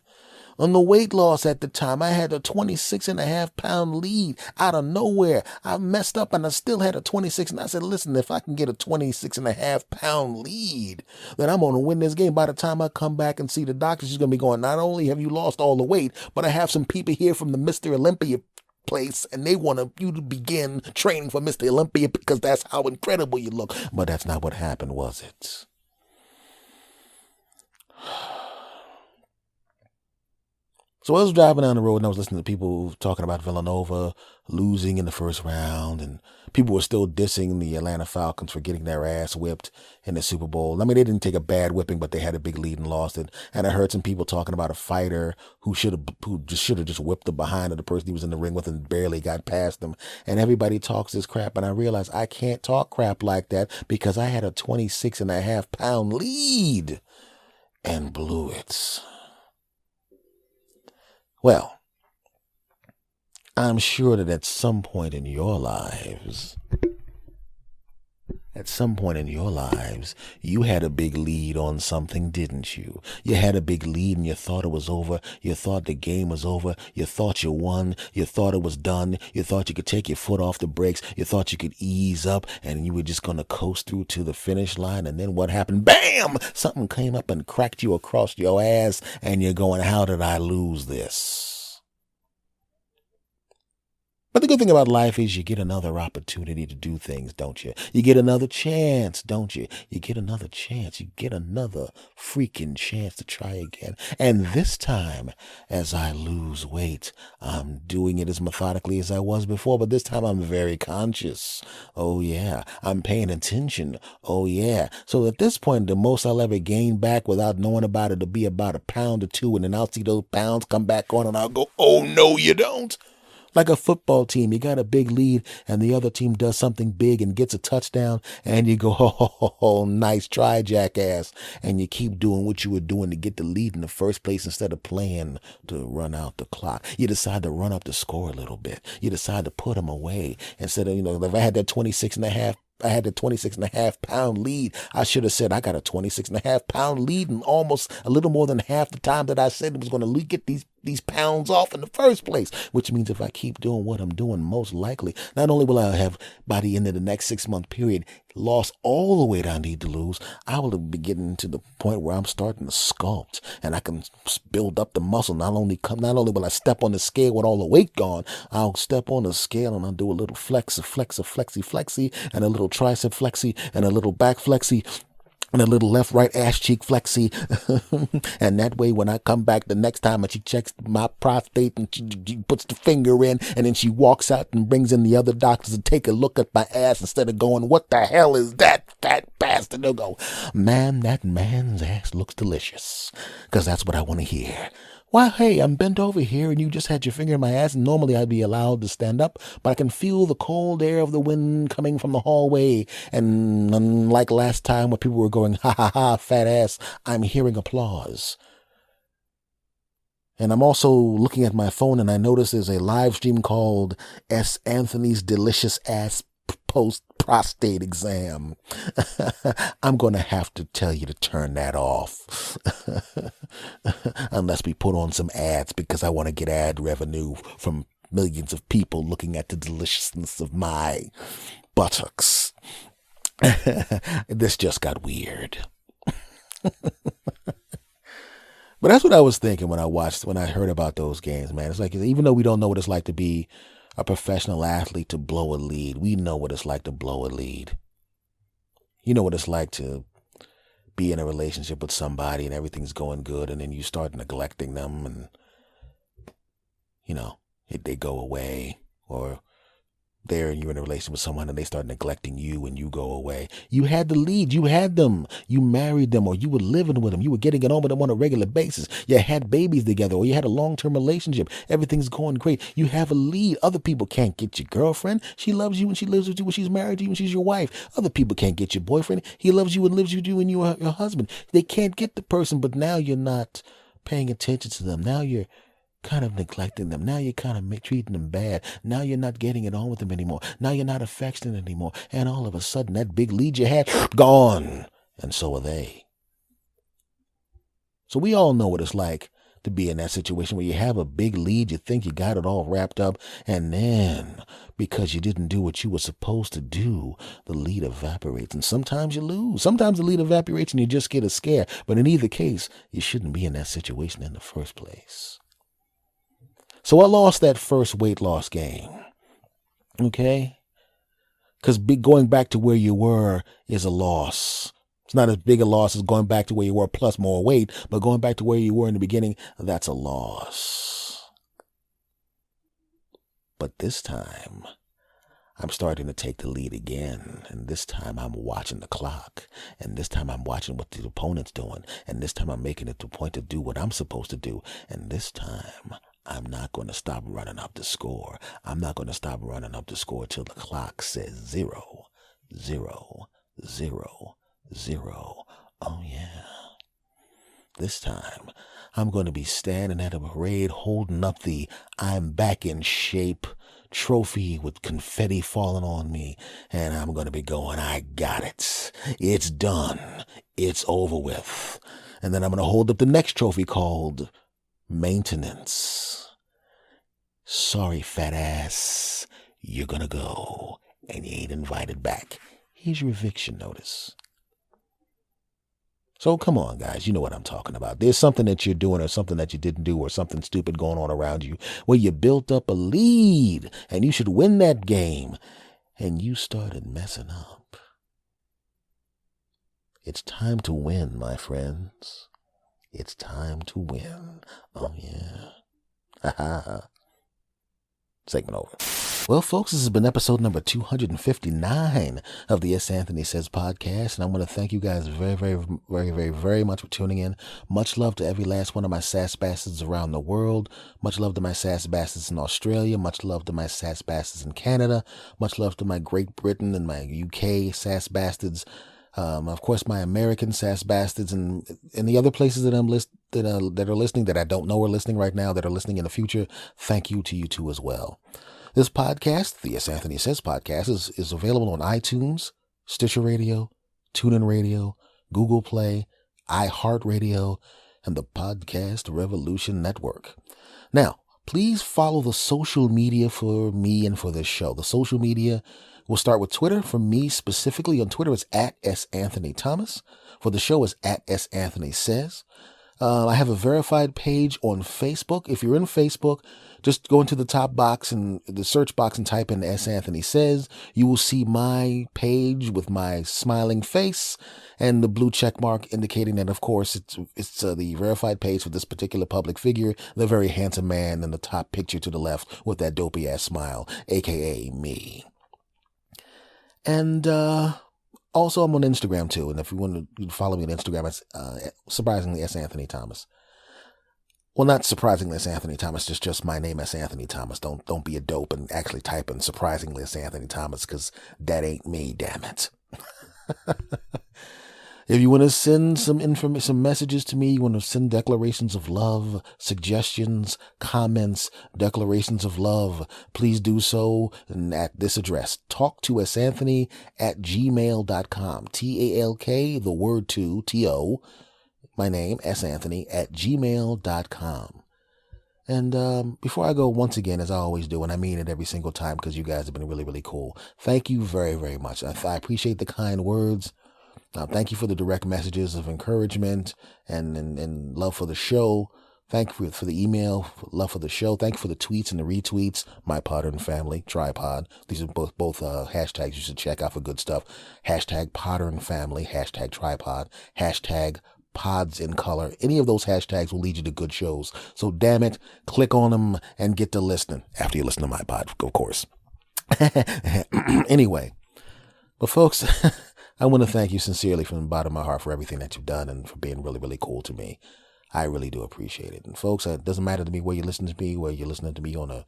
On the weight loss at the time, I had a 26.5-pound lead out of nowhere. I messed up and I still had a 26. And I said, listen, if I can get a 26.5-pound lead, then I'm going to win this game. By the time I come back and see the doctor, she's going to be going, not only have you lost all the weight, but I have some people here from the Mr. Olympia place and they want you to begin training for Mr. Olympia because that's how incredible you look. But that's not what happened, was it? So I was driving down the road and I was listening to people talking about Villanova losing in the first round, and people were still dissing the Atlanta Falcons for getting their ass whipped in the Super Bowl. I mean, they didn't take a bad whipping, but they had a big lead and lost it. And I heard some people talking about a fighter who should have just whipped the behind of the person he was in the ring with and barely got past them. And everybody talks this crap, and I realized I can't talk crap like that because I had a 26.5-pound lead and blew it. Well, I'm sure that at some point in your lives, you had a big lead on something, didn't you? You had a big lead and you thought it was over. You thought the game was over. You thought you won. You thought it was done. You thought you could take your foot off the brakes. You thought you could ease up and you were just going to coast through to the finish line. And then what happened? Bam! Something came up and cracked you across your ass and you're going, how did I lose this? But the good thing about life is you get another opportunity to do things, don't you? You get another chance, don't you? You get another chance. You get another freaking chance to try again. And this time, as I lose weight, I'm doing it as methodically as I was before, but this time I'm very conscious. Oh, yeah. I'm paying attention. Oh, yeah. So at this point, the most I'll ever gain back without knowing about it will be about a pound or two, and then I'll see those pounds come back on, and I'll go, oh, no, you don't. Like a football team, you got a big lead and the other team does something big and gets a touchdown and you go, oh, nice try, jackass. And you keep doing what you were doing to get the lead in the first place instead of playing to run out the clock. You decide to run up the score a little bit. You decide to put them away instead of, if I had that 26.5-pound lead. I should have said I got a 26.5-pound lead, and almost a little more than half the time that I said it was going to get these pounds off in the first place, which means if I keep doing what I'm doing, most likely, not only will I have, by the end of the next 6-month period, lost all the weight I need to lose, I will be getting to the point where I'm starting to sculpt and I can build up the muscle. Not only will I step on the scale with all the weight gone, I'll step on the scale and I'll do a little flexy, and a little tricep flexy, and a little back flexy, and a little left, right ass cheek flexy. And that way, when I come back the next time and she checks my prostate and she puts the finger in, and then she walks out and brings in the other doctors to take a look at my ass instead of going, what the hell is that fat bastard? They'll go, man, that man's ass looks delicious. Because that's what I want to hear. Why, hey, I'm bent over here and you just had your finger in my ass, and normally I'd be allowed to stand up, but I can feel the cold air of the wind coming from the hallway. And unlike last time where people were going, ha ha ha, fat ass, I'm hearing applause. And I'm also looking at my phone and I notice there's a live stream called S. Anthony's Delicious Ass Post-Prostate Exam. I'm going to have to tell you to turn that off. Unless we put on some ads, because I want to get ad revenue from millions of people looking at the deliciousness of my buttocks. This just got weird. But that's what I was thinking when I heard about those games, man. It's like, even though we don't know what it's like to be a professional athlete, to blow a lead, we know what it's like to blow a lead. You know what it's like to be in a relationship with somebody and everything's going good, and then you start neglecting them, and they go away, or you're in a relationship with someone and they start neglecting you and you go away. You had the lead, you had them, you married them, or you were living with them, you were getting it on with them on a regular basis, you had babies together, or you had a long-term relationship, everything's going great, you have a lead. Other people can't get your girlfriend. She loves you and she lives with you when she's married to you and she's your wife. Other people can't get your boyfriend. He loves you and lives with you and you're your husband. They can't get the person, but now you're not paying attention to them. Now you're kind of neglecting them. Now you're kind of treating them bad. Now you're not getting it on with them anymore. Now you're not affectionate anymore. And all of a sudden, that big lead you had, gone. And so are they. So we all know what it's like to be in that situation where you have a big lead, you think you got it all wrapped up, and then because you didn't do what you were supposed to do, the lead evaporates. And sometimes you lose. Sometimes the lead evaporates and you just get a scare. But in either case, you shouldn't be in that situation in the first place. So I lost that first weight loss game, okay? Because going back to where you were is a loss. It's not as big a loss as going back to where you were plus more weight, but going back to where you were in the beginning, that's a loss. But this time, I'm starting to take the lead again, and this time I'm watching the clock, and this time I'm watching what the opponent's doing, and this time I'm making it to a point to do what I'm supposed to do, and this time I'm not going to stop running up the score. I'm not going to stop running up the score till the clock says 0, 0, 0, 0. Oh, yeah. This time, I'm going to be standing at a parade holding up the I'm back in shape trophy with confetti falling on me. And I'm going to be going, I got it. It's done. It's over with. And then I'm going to hold up the next trophy called maintenance. Sorry, fat ass. You're gonna go, and you ain't invited back. Here's your eviction notice. So come on, guys, you know what I'm talking about. There's something that you're doing or something that you didn't do or something stupid going on around you where you built up a lead and you should win that game and you started messing up. It's time to win, my friends. It's time to win. Oh, yeah. Ha Segment over. Well, folks, this has been episode number 259 of the S. Anthony Says podcast, and I want to thank you guys very much for tuning in. Much love to every last one of my sass bastards around the world. Much love to my sass bastards in Australia. Much love to my sass bastards in Canada. Much love to my Great Britain and my UK sass bastards. Of course, my American sass bastards and the other places that that are listening that I don't know are listening right now that are listening in the future. Thank you to you too as well. This podcast, the S. Anthony Says podcast, is available on iTunes, Stitcher Radio, TuneIn Radio, Google Play, iHeartRadio, and the Podcast Revolution Network. Now, please follow the social media for me and for this show. The social media, we'll start with Twitter. For me specifically, on Twitter, it's at S. Anthony Thomas. For the show, it's at S. Anthony Says. I have a verified page on Facebook. If you're in Facebook, just go into the top box and the search box and type in S. Anthony Says. You will see my page with my smiling face and the blue check mark indicating that, of course, it's the verified page for this particular public figure, the very handsome man in the top picture to the left with that dopey ass smile, aka me. And also, I'm on Instagram too, and if you want to follow me on Instagram, it's surprisingly S. Anthony Thomas. Well, not surprisingly S. Anthony Thomas, just my name S. Anthony Thomas. Don't be a dope and actually type in surprisingly S. Anthony Thomas, because that ain't me, damn it. If you want to send some information, some messages to me, you want to send declarations of love, suggestions, comments, declarations of love, please do so at this address. talktossanthony@gmail.com. TALK, the word to, TO, my name, santhony, @gmail.com. And before I go, once again, as I always do, and I mean it every single time because you guys have been really, really cool. Thank you very much. I appreciate the kind words. Thank you for the direct messages of encouragement and love for the show. Thank you for the email, love for the show. Thank you for the tweets and the retweets. My Podder and Family, Tripod. These are both hashtags you should check out for good stuff. Hashtag Podder and Family, hashtag Tripod, hashtag Pods in Color. Any of those hashtags will lead you to good shows. So damn it, click on them and get to listening after you listen to my pod, of course. Anyway, but folks, I want to thank you sincerely from the bottom of my heart for everything that you've done and for being really, really cool to me. I really do appreciate it. And folks, it doesn't matter to me where you listen to me, where you're listening to me on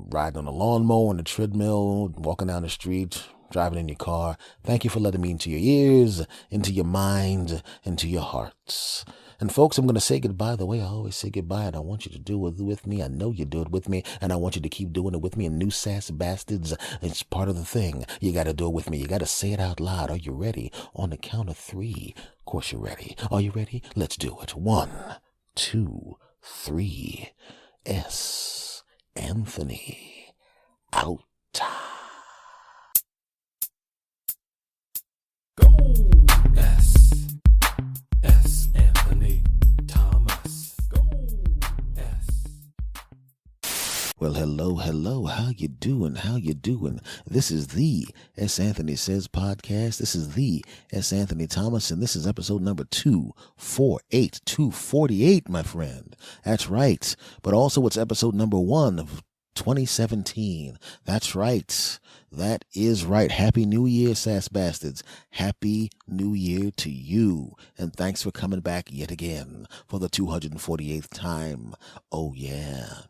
riding on a lawnmower, on the treadmill, walking down the street, driving in your car. Thank you for letting me into your ears, into your mind, into your hearts. And folks, I'm going to say goodbye the way I always say goodbye, and I want you to do it with me. I know you do it with me, and I want you to keep doing it with me. And new sass bastards, it's part of the thing. You got to do it with me. You got to say it out loud. Are you ready? On the count of 3. Of course you're ready. Are you ready? Let's do it. 1, 2, 3. S. Anthony. Out. Go! S. Anthony Thomas. Go! S. Well, hello. How you doing? This is the S. Anthony Says podcast. This is the S. Anthony Thomas, and this is episode number 248, my friend. That's right. But also it's episode number 1 of 2017. That's right. That is right. Happy New Year, sass bastards. Happy New Year to you. And thanks for coming back yet again for the 248th time. Oh, yeah.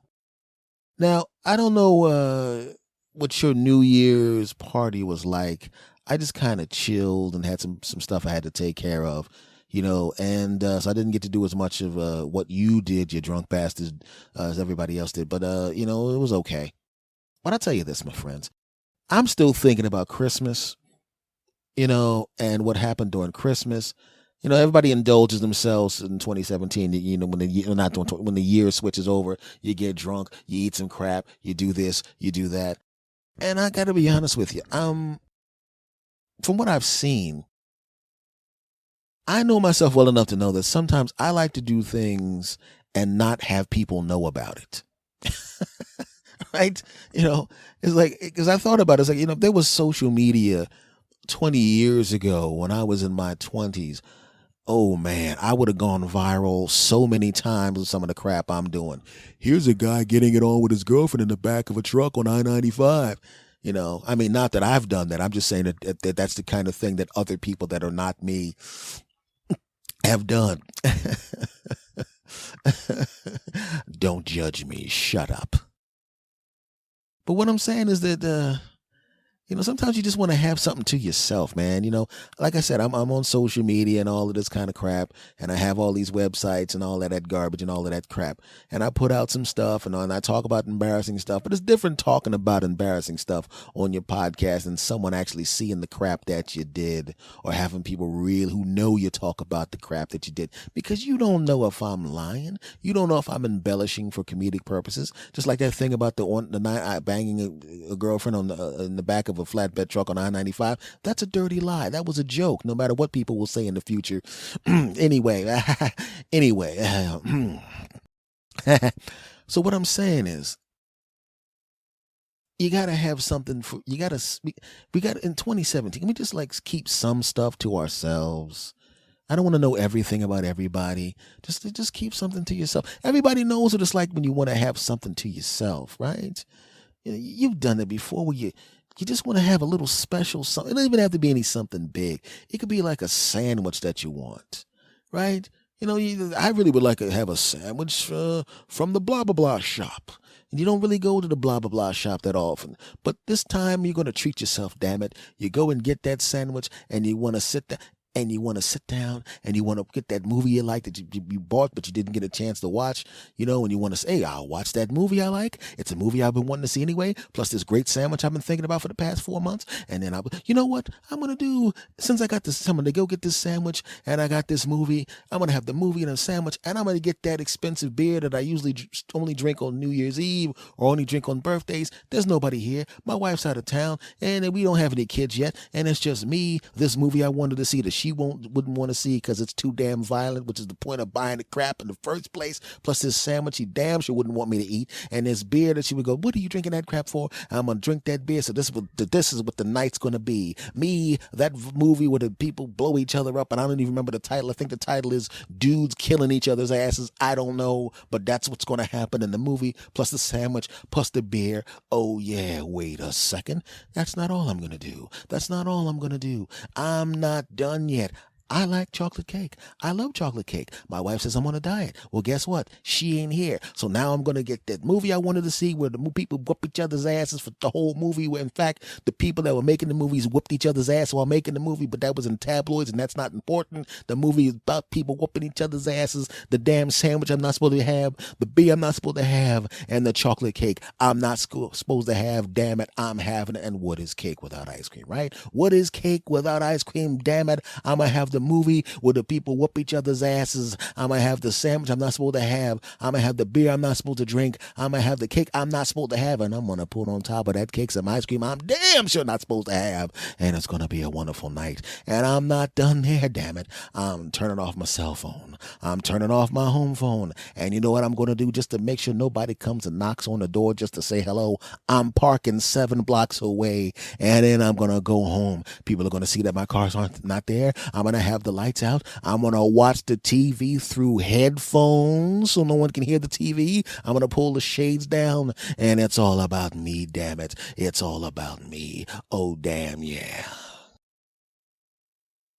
Now, I don't know what your New Year's party was like. I just kind of chilled and had some stuff I had to take care of, and so I didn't get to do as much of what you did, you drunk bastards, as everybody else did. But, it was okay. But I'll tell you this, my friends. I'm still thinking about Christmas, and what happened during Christmas. Everybody indulges themselves in 2017. When the year switches over, you get drunk, you eat some crap, you do this, you do that. And I got to be honest with you. From what I've seen, I know myself well enough to know that sometimes I like to do things and not have people know about it. Right? It's like, because I thought about it, it's like, if there was social media 20 years ago when I was in my 20s, oh man, I would have gone viral so many times with some of the crap I'm doing. Here's a guy getting it on with his girlfriend in the back of a truck on I-95. I mean, not that I've done that. I'm just saying that that's the kind of thing that other people that are not me have done. Don't judge me. Shut up. But what I'm saying is that, sometimes you just want to have something to yourself, man. Like I said, I'm on social media and all of this kind of crap, and I have all these websites and all that garbage and all of that crap. And I put out some stuff and I talk about embarrassing stuff, but it's different talking about embarrassing stuff on your podcast and someone actually seeing the crap that you did, or having people who know you talk about the crap that you did, because you don't know if I'm lying. You don't know if I'm embellishing for comedic purposes. Just like that thing about the night banging a girlfriend in the back of a flatbed truck on I-95. That's a dirty lie. That was a joke, no matter what people will say in the future. Anyway. So what I'm saying is, you got to have something we got in 2017, can we just keep some stuff to ourselves? I don't want to know everything about everybody. Just keep something to yourself. Everybody knows what it's like when you want to have something to yourself, right? You've done it before, where you just want to have a little special something. It doesn't even have to be something big. It could be like a sandwich that you want, right? I really would like to have a sandwich from the blah, blah, blah shop. And you don't really go to the blah, blah, blah shop that often. But this time you're going to treat yourself, damn it. You go and get that sandwich, and you want to sit there. And you want to sit down and you want to get that movie you like that you bought but you didn't get a chance to watch, and you want to say, hey, I'll watch that movie I like. It's a movie I've been wanting to see anyway, plus this great sandwich I've been thinking about for the past 4 months. And then you know what I'm going to do? Since I got this, I'm going to go get this sandwich and I got this movie. I'm going to have the movie and a sandwich, and I'm going to get that expensive beer that I usually only drink on New Year's Eve or only drink on birthdays. There's nobody here. My wife's out of town and we don't have any kids yet. And it's just me, this movie I wanted to see that she wouldn't want to see because it's too damn violent, which is the point of buying the crap in the first place. Plus this sandwich she damn sure wouldn't want me to eat, and this beer that she would go, what are you drinking that crap for? I'm gonna drink that beer. So this is what the night's gonna be. Me, that movie where the people blow each other up, and I don't even remember the title. I think the title is Dudes Killing Each Other's Asses. I don't know, but that's what's gonna happen in the movie. Plus the sandwich, plus the beer. Oh yeah, wait a second. That's not all I'm gonna do. That's not all I'm gonna do. I'm not done yet. I like chocolate cake. I love chocolate cake. My wife says I'm on a diet. Well, guess what? She ain't here. So now I'm going to get that movie I wanted to see where the people whoop each other's asses for the whole movie. Where, in fact, the people that were making the movies whooped each other's ass while making the movie, but that was in tabloids, and that's not important. The movie is about people whooping each other's asses, the damn sandwich I'm not supposed to have, the beer I'm not supposed to have, and the chocolate cake I'm not supposed to have. Damn it, I'm having it. And what is cake without ice cream, right? What is cake without ice cream? Damn it, I'm going to have the movie where the people whoop each other's asses. I'm going to have the sandwich I'm not supposed to have. I'm going to have the beer I'm not supposed to drink. I'm going to have the cake I'm not supposed to have. And I'm going to put on top of that cake some ice cream I'm damn sure not supposed to have. And it's going to be a wonderful night. And I'm not done there, damn it. I'm turning off my cell phone. I'm turning off my home phone. And you know what I'm going to do just to make sure nobody comes and knocks on the door just to say hello? I'm parking 7 blocks away. And then I'm going to go home. People are going to see that my car's not there. I'm going to have the lights out. I'm going to watch the TV through headphones so no one can hear the TV. I'm going to pull the shades down, and it's all about me, damn it. It's all about me. Oh, damn, yeah.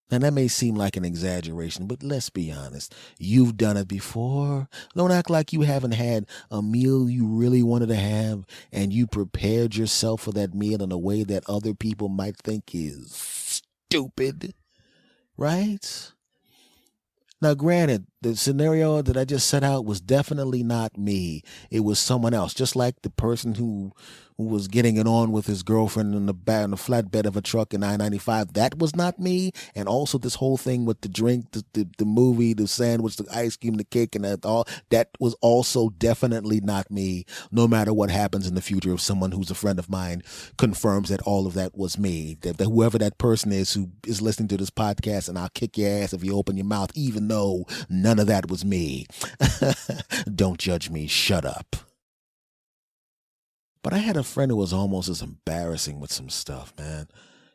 And that may seem like an exaggeration, but let's be honest. You've done it before. Don't act like you haven't had a meal you really wanted to have and you prepared yourself for that meal in a way that other people might think is stupid. Right? Now, granted, the scenario that I just set out was definitely not me. It was someone else, just like the person who was getting it on with his girlfriend in the flatbed of a truck in I-95. That was not me. And also this whole thing with the drink, the movie, the sandwich, the ice cream, the cake, and that was also definitely not me. No matter what happens in the future, if someone who's a friend of mine confirms that all of that was me, that whoever that person is who is listening to this podcast, and I'll kick your ass if you open your mouth, even though none of that was me. Don't judge me. Shut up. But I had a friend who was almost as embarrassing with some stuff, man.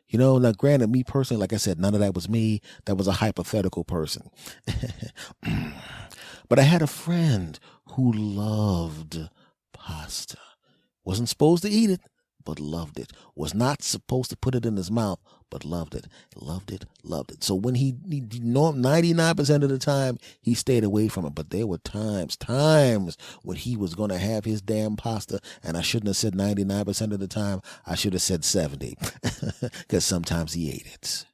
You know, now granted, me personally, like I said, none of that was me. That was a hypothetical person. But I had a friend who loved pasta. Wasn't supposed to eat it, but loved it. Was not supposed to put it in his mouth, but loved it. Loved it, loved it. So when he 99% of the time, he stayed away from it. But there were times when he was going to have his damn pasta, and I shouldn't have said 99% of the time. I should have said 70, because sometimes he ate it.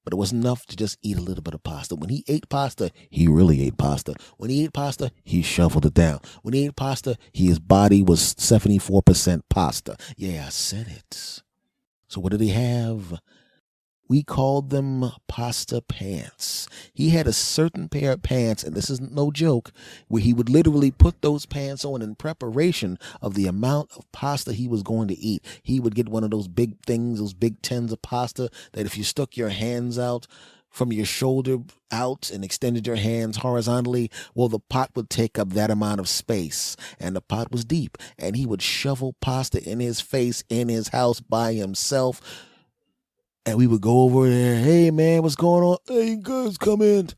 But it was enough to just eat a little bit of pasta. When he ate pasta, he really ate pasta. When he ate pasta, he shoveled it down. When he ate pasta, his body was 74% pasta. Yeah, I said it. So what did he have? We called them pasta pants. He had a certain pair of pants, and this is no joke, where he would literally put those pants on in preparation of the amount of pasta he was going to eat. He would get one of those big things, those big tins of pasta, that if you stuck your hands out from your shoulder out and extended your hands horizontally, well, the pot would take up that amount of space, and the pot was deep, and he would shovel pasta in his face in his house by himself. And we would go over there. Hey, man, what's going on? Hey, guys, come in.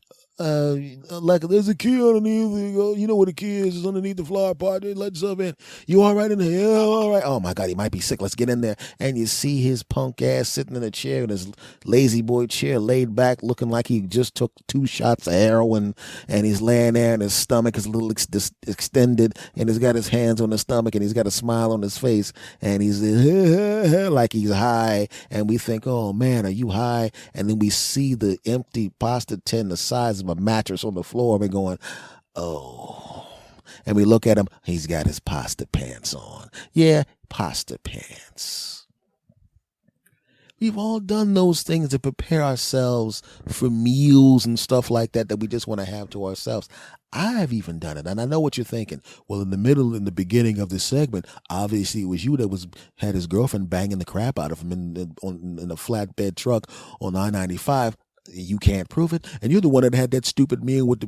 Like there's a key underneath. You know where the key is? It's underneath the flower pot. Let yourself in. You all right in there? Yeah, all right. Oh my God, he might be sick. Let's get in there. And you see his punk ass sitting in a chair, in his lazy boy chair, laid back, looking like he just took 2 shots of heroin, and he's laying there, and his stomach is a little extended, and he's got his hands on his stomach, and he's got a smile on his face, and he's like he's high. And we think, oh man, are you high? And then we see the empty pasta tin the size of a mattress on the floor, and we're going, oh. And we look at him, he's got his pasta pants on. Yeah, pasta pants. We've all done those things to prepare ourselves for meals and stuff like that we just want to have to ourselves. I've even done it, and I know what you're thinking. Well, in the beginning of this segment, obviously it was you that had his girlfriend banging the crap out of him in a flatbed truck on I-95. You can't prove it, and you're the one that had that stupid meal with the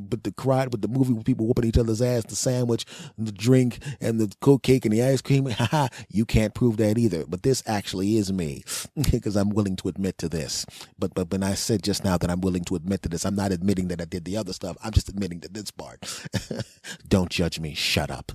movie with people whooping each other's ass, the sandwich, the drink, and the coke cake and the ice cream. Haha, you can't prove that either. But this actually is me, because I'm willing to admit to this. But when I said just now that I'm willing to admit to this, I'm not admitting that I did the other stuff. I'm just admitting to this part. Don't judge me. Shut up.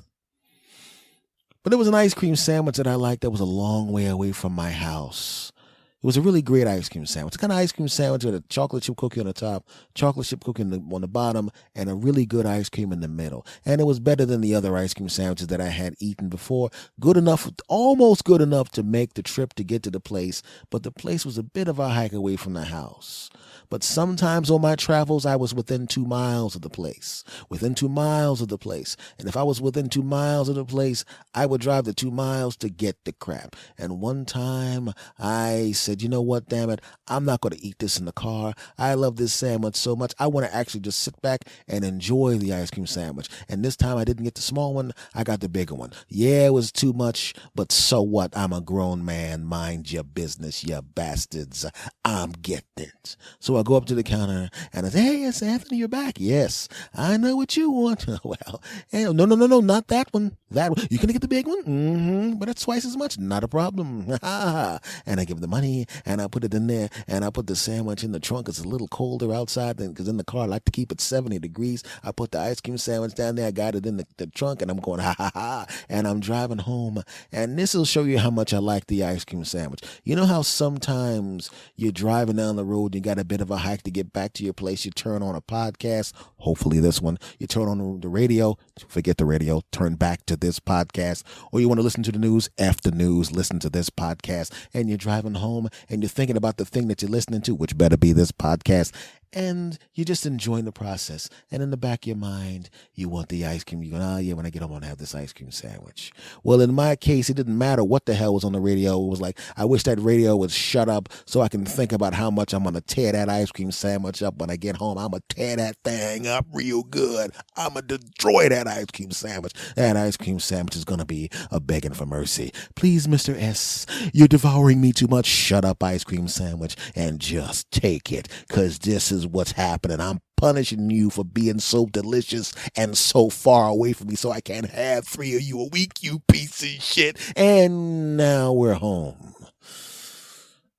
But there was an ice cream sandwich that I liked that was a long way away from my house. It was a really great ice cream sandwich. It's kind of ice cream sandwich with a chocolate chip cookie on the top, chocolate chip cookie on the bottom, and a really good ice cream in the middle. And it was better than the other ice cream sandwiches that I had eaten before. Good enough, almost good enough to make the trip to get to the place, but the place was a bit of a hike away from the house. But sometimes on my travels, I was within 2 miles of the place. Within 2 miles of the place. And if I was within 2 miles of the place, I would drive the 2 miles to get the crap. And one time I said, you know what, damn it, I'm not going to eat this in the car. I love this sandwich so much. I want to actually just sit back and enjoy the ice cream sandwich. And this time I didn't get the small one. I got the bigger one. Yeah, it was too much, but so what? I'm a grown man. Mind your business, you bastards. I'm getting it. So I go up to the counter and I say, hey, it's Anthony, you're back. Yes, I know what you want. Well, hey, no, not that one. That one. You can get the big one? Mm-hmm. But it's twice as much. Not a problem. And I give the money and I put it in there and I put the sandwich in the trunk. It's a little colder outside because in the car I like to keep it 70 degrees. I put the ice cream sandwich down there. I got it in the trunk and I'm going, ha, ha, ha. And I'm driving home. And this will show you how much I like the ice cream sandwich. You know how sometimes you're driving down the road, you got a bit of a hike to get back to your place. You turn on a podcast, hopefully this one. You turn on the radio, forget the radio, turn back to this podcast. Or you want to listen to the news, F the news, listen to this podcast. And you're driving home and you're thinking about the thing that you're listening to, which better be this podcast. and you're just enjoying the process. And in the back of your mind, you want the ice cream. You go, oh yeah, when I get home, I'm gonna have this ice cream sandwich. Well, in my case, it didn't matter what the hell was on the radio. It was like, I wish that radio would shut up so I can think about how much I'm gonna tear that ice cream sandwich up when I get home. I'm gonna tear that thing up real good. I'm gonna destroy that ice cream sandwich. That ice cream sandwich is gonna be a begging for mercy. Please, Mr. S, you're devouring me too much. Shut up, ice cream sandwich, and just take it, because this is what's happening. I'm punishing you for being so delicious and so far away from me, so I can't have 3 of you a week, you piece of shit. And now we're home.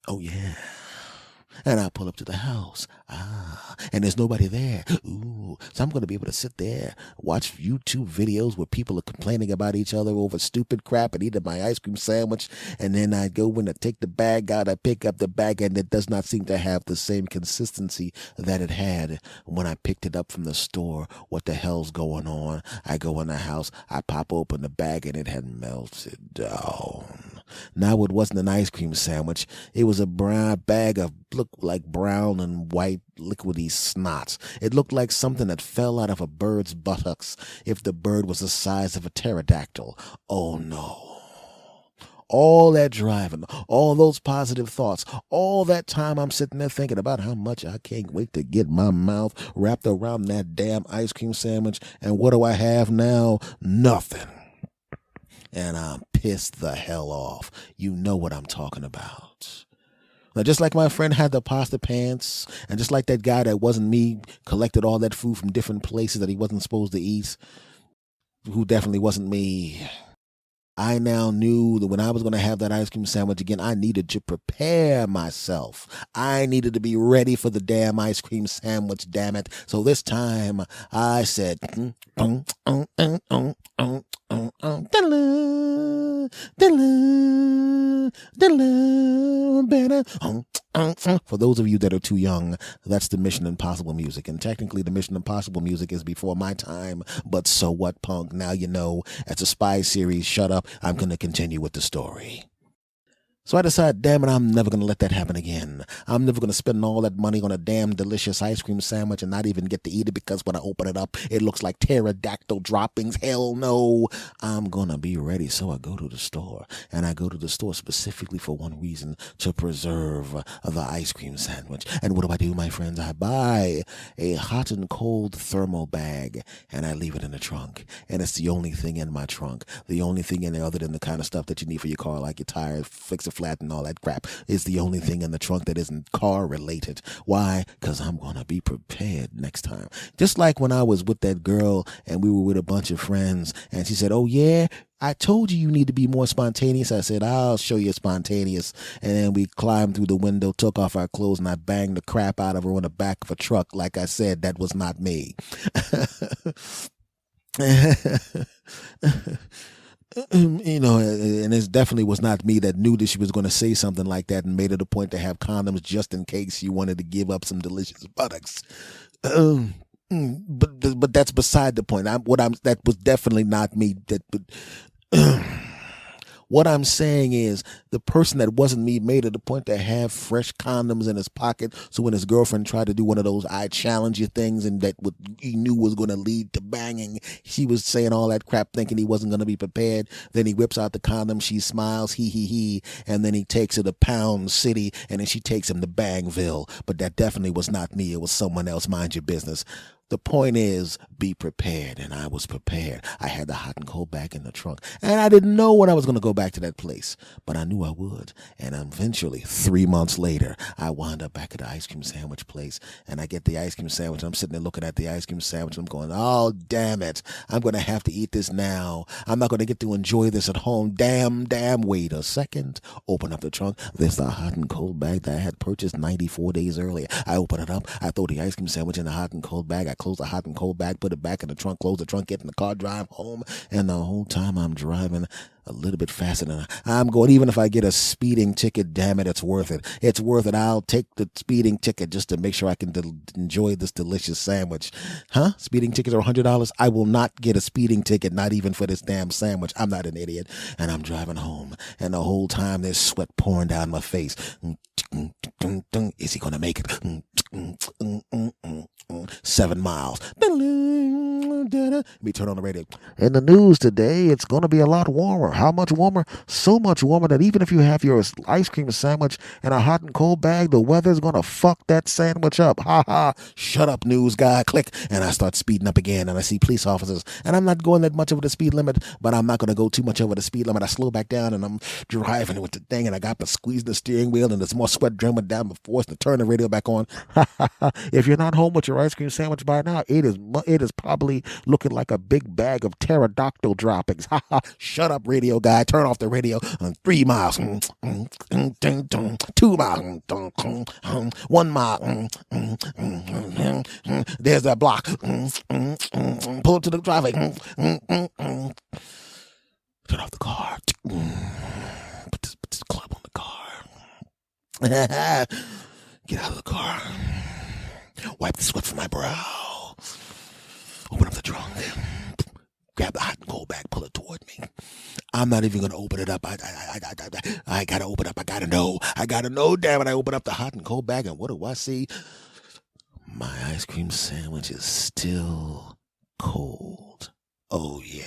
Oh, yeah. And I pull up to the house. And there's nobody there. Ooh. So I'm going to be able to sit there, watch YouTube videos where people are complaining about each other over stupid crap and eating my ice cream sandwich. And then I go in to take the bag out. I pick up the bag, and it does not seem to have the same consistency that it had when I picked it up from the store. What the hell's going on? I go in the house. I pop open the bag, and it had melted down. Now it wasn't an ice cream sandwich. It was a brown bag of looked like brown and white liquidy snots. It looked like something that fell out of a bird's buttocks if the bird was the size of a pterodactyl. Oh no. All that driving, all those positive thoughts, all that time I'm sitting there thinking about how much I can't wait to get my mouth wrapped around that damn ice cream sandwich. And what do I have now? Nothing. And I'm pissed the hell off. You know what I'm talking about. Now, just like my friend had the pasta pants, and just like that guy that wasn't me collected all that food from different places that he wasn't supposed to eat, who definitely wasn't me, I now knew that when I was going to have that ice cream sandwich again, I needed to prepare myself. I needed to be ready for the damn ice cream sandwich, damn it. So this time I said, for those of you that are too young, that's the Mission Impossible music. And technically the Mission Impossible music is before my time, but so what, punk? Now you know. It's a spy series. Shut up. I'm going to continue with the story. So I decided, damn it, I'm never going to let that happen again. I'm never going to spend all that money on a damn delicious ice cream sandwich and not even get to eat it, because when I open it up, it looks like pterodactyl droppings. Hell no. I'm going to be ready. So I go to the store, and I go to the store specifically for one reason: to preserve the ice cream sandwich. And what do, my friends? I buy a hot and cold thermal bag, and I leave it in the trunk. And it's the only thing in my trunk. The only thing in there other than the kind of stuff that you need for your car, like your tires, fix a flat and all that crap, is the only thing in the trunk that isn't car related. Why? Because I'm going to be prepared next time. Just like when I was with that girl and we were with a bunch of friends, and she said, oh yeah, I told you need to be more spontaneous. I said, I'll show you spontaneous. And then we climbed through the window, took off our clothes, and I banged the crap out of her on the back of a truck. Like I said, that was not me. You know, and it definitely was not me that knew that she was going to say something like that and made it a point to have condoms just in case she wanted to give up some delicious buttocks. But that's beside the point. That was definitely not me. What I'm saying is, the person that wasn't me made it a point to have fresh condoms in his pocket. So when his girlfriend tried to do one of those I challenge you things, and that what he knew was going to lead to banging, she was saying all that crap thinking he wasn't going to be prepared. Then he whips out the condom. She smiles, he. And then he takes her to Pound City, and then she takes him to Bangville. But that definitely was not me. It was someone else. Mind your business. The point is, be prepared, and I was prepared. I had the hot and cold bag in the trunk, and I didn't know when I was going to go back to that place, but I knew I would. And eventually, 3 months later, I wound up back at the ice cream sandwich place, and I get the ice cream sandwich. I'm sitting there looking at the ice cream sandwich. I'm going, oh, damn it. I'm going to have to eat this now. I'm not going to get to enjoy this at home. Damn, wait a second. Open up the trunk. There's the hot and cold bag that I had purchased 94 days earlier. I open it up. I throw the ice cream sandwich in the hot and cold bag. I close the hot and cold bag, put it back in the trunk, close the trunk, get in the car, drive home. And the whole time I'm driving, a little bit faster than I'm going. Even if I get a speeding ticket, damn it, it's worth it. It's worth it. I'll take the speeding ticket just to make sure I can enjoy this delicious sandwich. Huh? Speeding tickets are $100. I will not get a speeding ticket, not even for this damn sandwich. I'm not an idiot. And I'm driving home, and the whole time there's sweat pouring down my face. Is he going to make it? 7 miles. Let me turn on the radio. In the news today, it's going to be a lot warmer. How much warmer? So much warmer that even if you have your ice cream sandwich in a hot and cold bag, the weather's going to fuck that sandwich up. Ha ha. Shut up, news guy. Click. And I start speeding up again, and I see police officers. And I'm not going that much over the speed limit, but I'm not going to go too much over the speed limit. I slow back down, and I'm driving with the thing, and I got to squeeze the steering wheel, and there's more sweat dripping down my force to turn the radio back on. If you're not home with your ice cream sandwich by now, it is probably looking like a big bag of pterodactyl droppings. Shut up, radio guy. Turn off the radio. 3 miles. 2 miles. 1 mile. There's that block. Pull up to the driveway. Turn off the car. Put this club on the car. Get out of the car. Wipe the sweat from my brow. Open up the trunk. Grab the hot and cold bag. Pull it toward me. I'm not even going to open it up. I got to open up. I got to know. Damn it. I open up the hot and cold bag, and what do I see? My ice cream sandwich is still cold. Oh, yeah.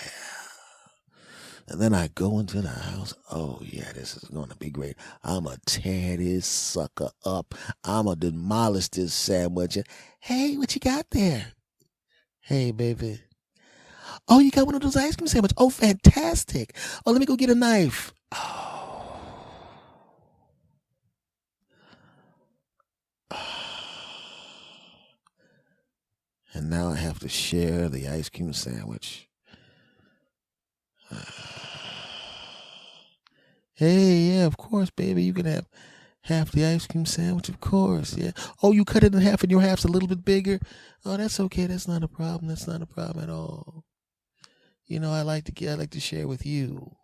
And then I go into the house. Oh, yeah, this is going to be great. I'm going to tear this sucker up. I'm going to demolish this sandwich. Hey, what you got there? Hey, baby. Oh, you got one of those ice cream sandwiches. Oh, fantastic. Oh, let me go get a knife. Oh. And now I have to share the ice cream sandwich. Hey, yeah, of course, baby. You can have half the ice cream sandwich, of course. Yeah. Oh, you cut it in half and your half's a little bit bigger. Oh, that's okay. That's not a problem. That's not a problem at all. You know, I like to share with you.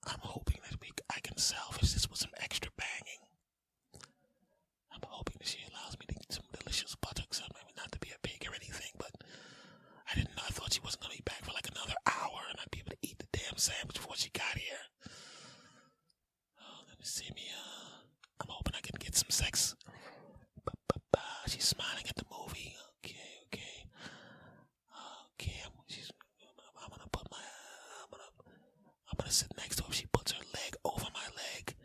I'm hoping that I can salvage this with some extra banging. I'm hoping that she allows me to get some delicious buttocks. I mean, not to be a pig or anything, but I didn't know. I thought she wasn't going to be back for like another hour, and I'd be able to eat the damn sandwich before she got here. Oh, let me see me. I'm hoping I can get some sex. She's smiling at the movie. Okay. I'm gonna sit next to her. She puts her leg over my leg.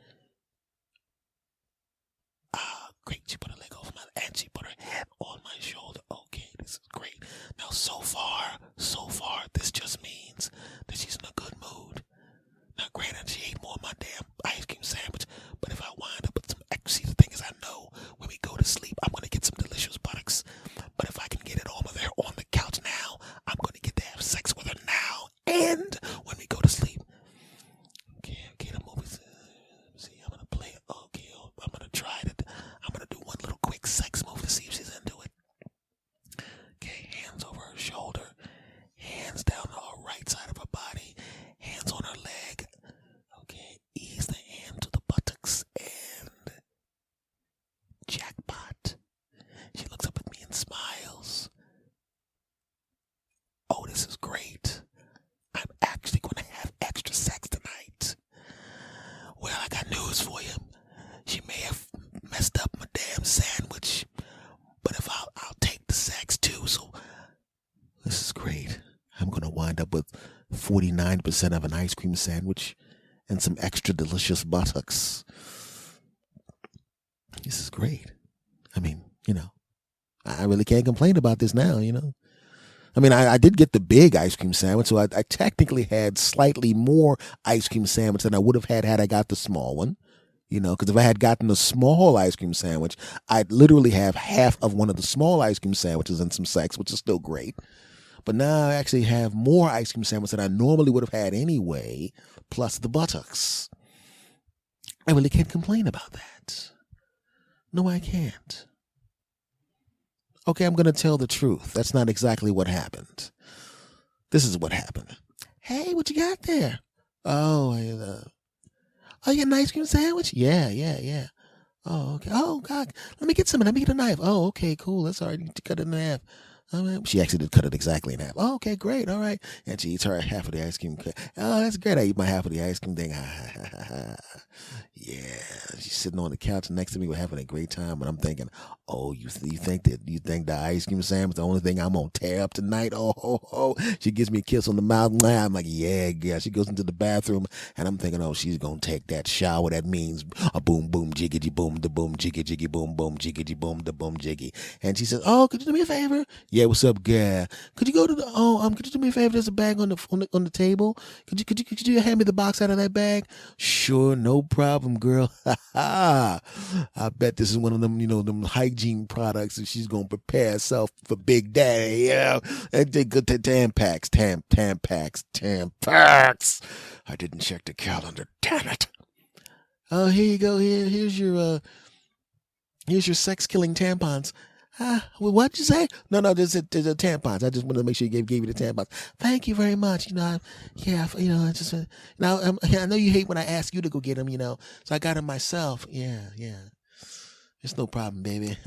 Great. She put her leg over my leg, and she put her head on my shoulder. Okay, this is great. Now, so far, this just means that she's in a good mood. Now, granted, she ate more of my damn ice cream sandwich, but if I wind up with some extra, see, the thing is, I know when we go to sleep, I'm going to get some delicious buttocks. But if I can get it on with her on the couch now, I'm going to get to have sex with her now and when we go to sleep. Okay, the movie's, see, I'm going to play it. Okay, I'm going to try it. I'm going to do one little quick sex move to see if she's into it. Okay, hands over her shoulder, hands down her right side of her body, hands on her leg. Okay, ease the hand to the buttocks and jackpot. She looks up at me and smiles. Oh, this is great. I'm actually going to have extra sex tonight. Well, I got news for you. She may have messed up my damn sandwich, but if I'll take the sex too. So this is great. I'm going to wind up with 49% of an ice cream sandwich and some extra delicious buttocks. This is great. I mean, you know, I really can't complain about this now, you know. I mean, I did get the big ice cream sandwich, so I technically had slightly more ice cream sandwich than I would have had I got the small one, you know, because if I had gotten the small ice cream sandwich, I'd literally have half of one of the small ice cream sandwiches and some sex, which is still great. But now I actually have more ice cream sandwich than I normally would have had anyway, plus the buttocks. I really can't complain about that. No, I can't. Okay, I'm going to tell the truth. That's not exactly what happened. This is what happened. Hey, what you got there? Oh, you got an ice cream sandwich? Yeah. Oh, okay. Oh, God. Let me get some. Let me get a knife. Oh, okay, cool. That's all right. You need to cut it in half. She actually did cut it exactly in half. Oh, okay, great. All right. And she eats her half of the ice cream. Oh, that's great. I eat my half of the ice cream thing. Yeah. She's sitting on the couch next to me. We're having a great time. And I'm thinking, oh, you think the ice cream sandwich is the only thing I'm going to tear up tonight? Oh. She gives me a kiss on the mouth. I'm like, yeah. She goes into the bathroom and I'm thinking, oh, she's going to take that shower. That means a boom, boom, jiggity, boom, da boom, jiggy, boom, boom, jiggity, boom, da boom, jiggy. And she says, oh, could you do me a favor? Yeah, what's up, girl? Could you go to could you do me a favor? There's a bag on the table. Could you hand me the box out of that bag? Sure, no problem, girl. I bet this is one of them, them hygiene products, and she's gonna prepare herself for Big Daddy. And they go to Tampax. I didn't check the calendar. Damn it. Oh, here you go. Here's your sex killing tampons. What'd you say? No, there's a tampons. I just wanted to make sure you gave you the tampons. Thank you very much. I know you hate when I ask you to go get them, so I got them myself. Yeah. It's no problem, baby.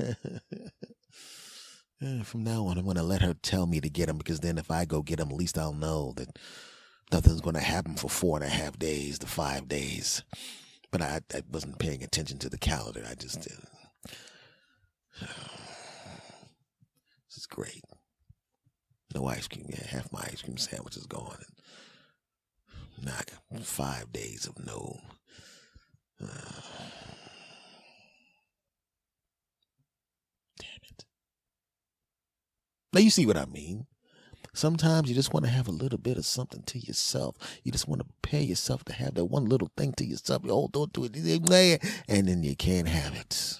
From now on, I'm going to let her tell me to get them, because then if I go get them, at least I'll know that nothing's going to happen for 4.5 days to 5 days. But I wasn't paying attention to the calendar. I just did. This is great. No ice cream. Yeah, half my ice cream sandwich is gone. And now I got 5 days of no. Damn it. Now you see what I mean. Sometimes you just want to have a little bit of something to yourself. You just want to prepare yourself to have that one little thing to yourself. You hold on to it, and then you can't have it.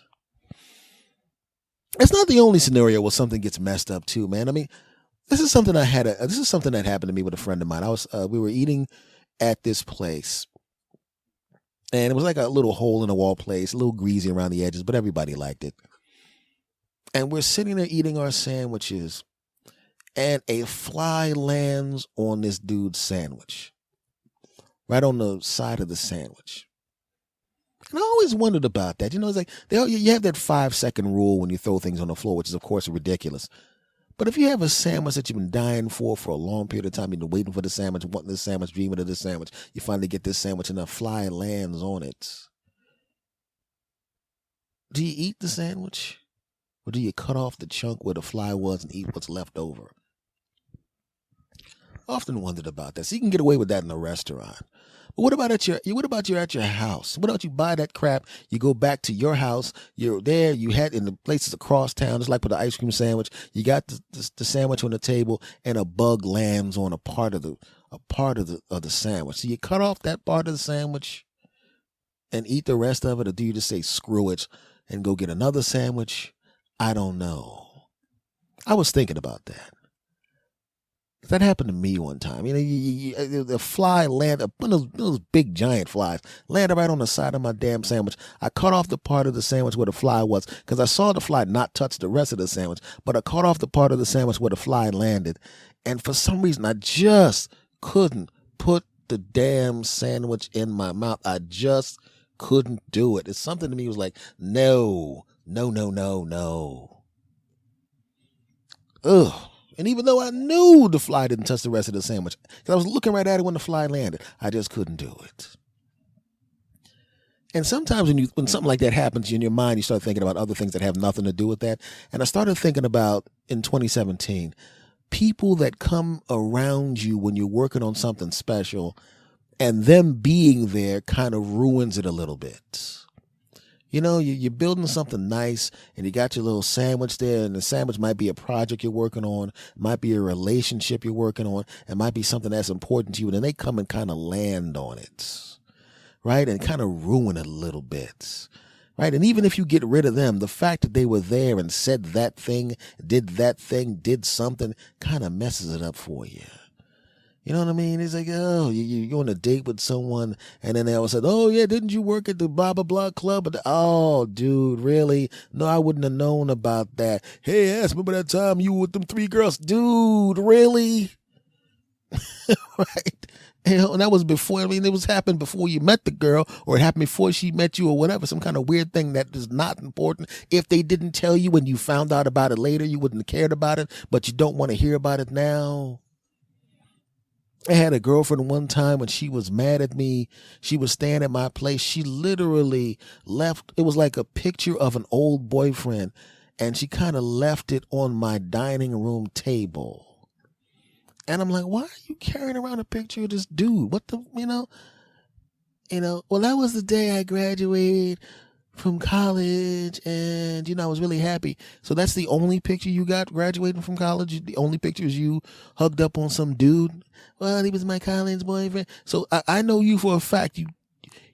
It's not the only scenario where something gets messed up too, man. I mean, this is something that happened to me with a friend of mine. We were eating at this place, and it was like a little hole in the wall place, a little greasy around the edges, but everybody liked it. And we're sitting there eating our sandwiches, and a fly lands on this dude's sandwich, right on the side of the sandwich. And I always wondered about that. It's like you have that 5-second rule when you throw things on the floor, which is, of course, ridiculous. But if you have a sandwich that you've been dying for a long period of time, you've been waiting for the sandwich, wanting this sandwich, dreaming of this sandwich, you finally get this sandwich and a fly lands on it. Do you eat the sandwich? Or do you cut off the chunk where the fly was and eat what's left over? I often wondered about that. So you can get away with that in a restaurant. But what about you're at your house? What about you buy that crap, you go back to your house, you're there, you had in the places across town, just like with the ice cream sandwich, you got the sandwich on the table and a bug lands on a part of the sandwich. So you cut off that part of the sandwich and eat the rest of it, or do you just say screw it and go get another sandwich? I don't know. I was thinking about that. That happened to me one time. The fly landed, one of those big giant flies, landed right on the side of my damn sandwich. I cut off the part of the sandwich where the fly was, because I saw the fly not touch the rest of the sandwich, but I cut off the part of the sandwich where the fly landed. And for some reason, I just couldn't put the damn sandwich in my mouth. I just couldn't do it. It's something to me was like, no. Ugh. And even though I knew the fly didn't touch the rest of the sandwich, because I was looking right at it when the fly landed, I just couldn't do it. And sometimes when something like that happens in your mind, you start thinking about other things that have nothing to do with that. And I started thinking about, in 2017, people that come around you when you're working on something special, and them being there kind of ruins it a little bit. You're building something nice and you got your little sandwich there, and the sandwich might be a project you're working on, might be a relationship you're working on, it might be something that's important to you, and then they come and kind of land on it, right? And kind of ruin it a little bit, right? And even if you get rid of them, the fact that they were there and said that thing, did something, kind of messes it up for you. You know what I mean? It's like, oh, you're on a date with someone, and then they all said, oh, yeah, didn't you work at the blah, blah, blah club? Oh, dude, really? No, I wouldn't have known about that. Hey, ass, remember that time you were with them 3 girls? Dude, really? Right? And that was before, I mean, it was happened before you met the girl, or it happened before she met you, or whatever, some kind of weird thing that is not important. If they didn't tell you and you found out about it later, you wouldn't have cared about it, but you don't want to hear about it now. I had a girlfriend one time when she was mad at me. She was staying at my place. She literally left. It was like a picture of an old boyfriend, and she kind of left it on my dining room table. And I'm like, why are you carrying around a picture of this dude? What the, well, that was the day I graduated from college, and I was really happy. So that's the only picture you got graduating from college? The only picture is you hugged up on some dude? Well, he was my college boyfriend. So I know you for a fact.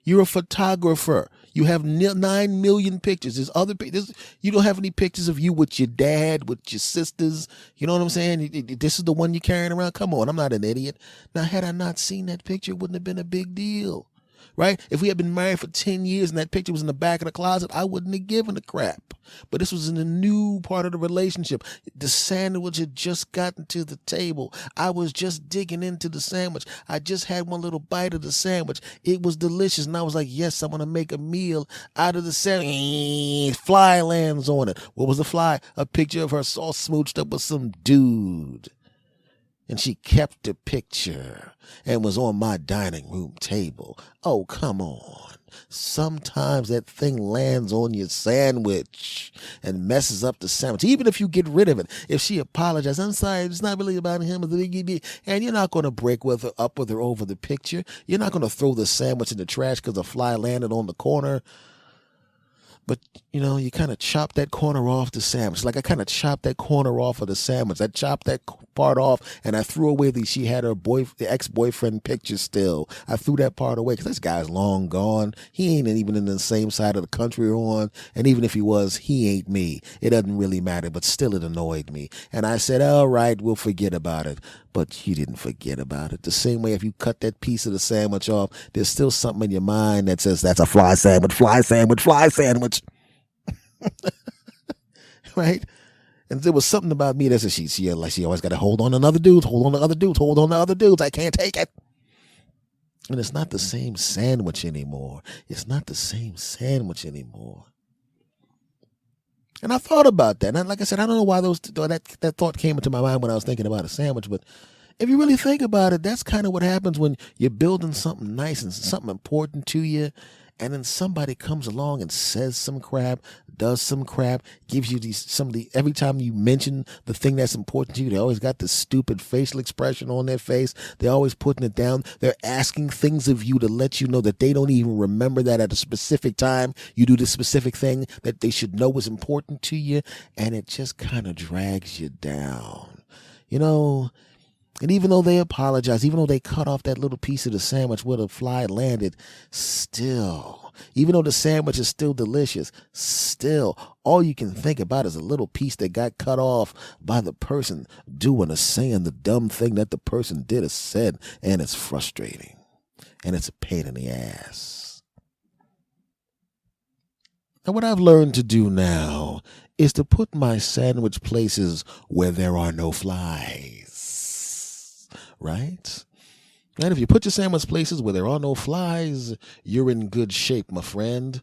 You're a photographer. You have 9 million pictures. There's other pictures. You don't have any pictures of you with your dad, with your sisters. You know what I'm saying? This is the one you're carrying around. Come on, I'm not an idiot. Now, had I not seen that picture, it wouldn't have been a big deal. Right? If we had been married for 10 years and that picture was in the back of the closet, I wouldn't have given a crap. But this was in a new part of the relationship. The sandwich had just gotten to the table. I was just digging into the sandwich. I just had one little bite of the sandwich. It was delicious. And I was like, yes, I'm going to make a meal out of the sandwich. Fly lands on it. What was the fly? A picture of her all smooched up with some dude. And she kept the picture and was on my dining room table. Oh, come on. Sometimes that thing lands on your sandwich and messes up the sandwich. Even if you get rid of it, if she apologizes, I'm sorry, it's not really about him. And you're not going to break up with her over the picture. You're not going to throw the sandwich in the trash because a fly landed on the corner. But, you kind of chop that corner off the sandwich. Like I kind of chopped that corner off of the sandwich. I chopped that part off and I threw away she had her ex-boyfriend picture still. I threw that part away because this guy's long gone. He ain't even in the same side of the country we're on. And even if he was, he ain't me. It doesn't really matter, but still it annoyed me. And I said, all right, we'll forget about it. But you didn't forget about it. The same way if you cut that piece of the sandwich off, there's still something in your mind that says, that's a fly sandwich, fly sandwich, fly sandwich. Right? And there was something about me that said she always got to hold on to other dudes, hold on to other dudes, hold on to other dudes. I can't take it. And it's not the same sandwich anymore. It's not the same sandwich anymore. And I thought about that. And like I said, I don't know why that thought came into my mind when I was thinking about a sandwich. But if you really think about it, that's kind of what happens when you're building something nice and something important to you. And then somebody comes along and says some crap, does some crap, gives you every time you mention the thing that's important to you, they always got this stupid facial expression on their face. They're always putting it down. They're asking things of you to let you know that they don't even remember that at a specific time you do this specific thing that they should know is important to you. And it just kind of drags you down, And even though they apologize, even though they cut off that little piece of the sandwich where the fly landed, still, even though the sandwich is still delicious, still, all you can think about is a little piece that got cut off by the person doing or saying the dumb thing that the person did or said, and it's frustrating, and it's a pain in the ass. And what I've learned to do now is to put my sandwich places where there are no flies. Right? And if you put your sandwich places where there are no flies, you're in good shape, my friend.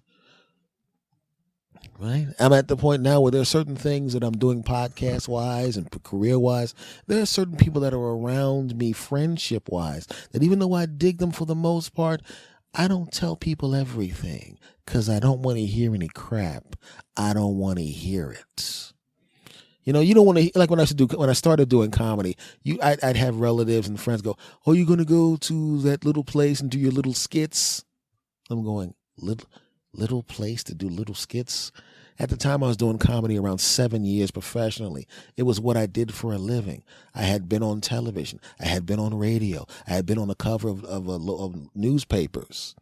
Right? I'm at the point now where there are certain things that I'm doing podcast-wise and career-wise. There are certain people that are around me friendship-wise that even though I dig them for the most part, I don't tell people everything because I don't want to hear any crap. I don't want to hear it. You don't want to, like when I started doing comedy, I'd have relatives and friends go, oh, you're going to go to that little place and do your little skits? I'm going, little place to do little skits? At the time I was doing comedy around 7 years professionally. It was what I did for a living. I had been on television. I had been on radio. I had been on the cover of newspapers.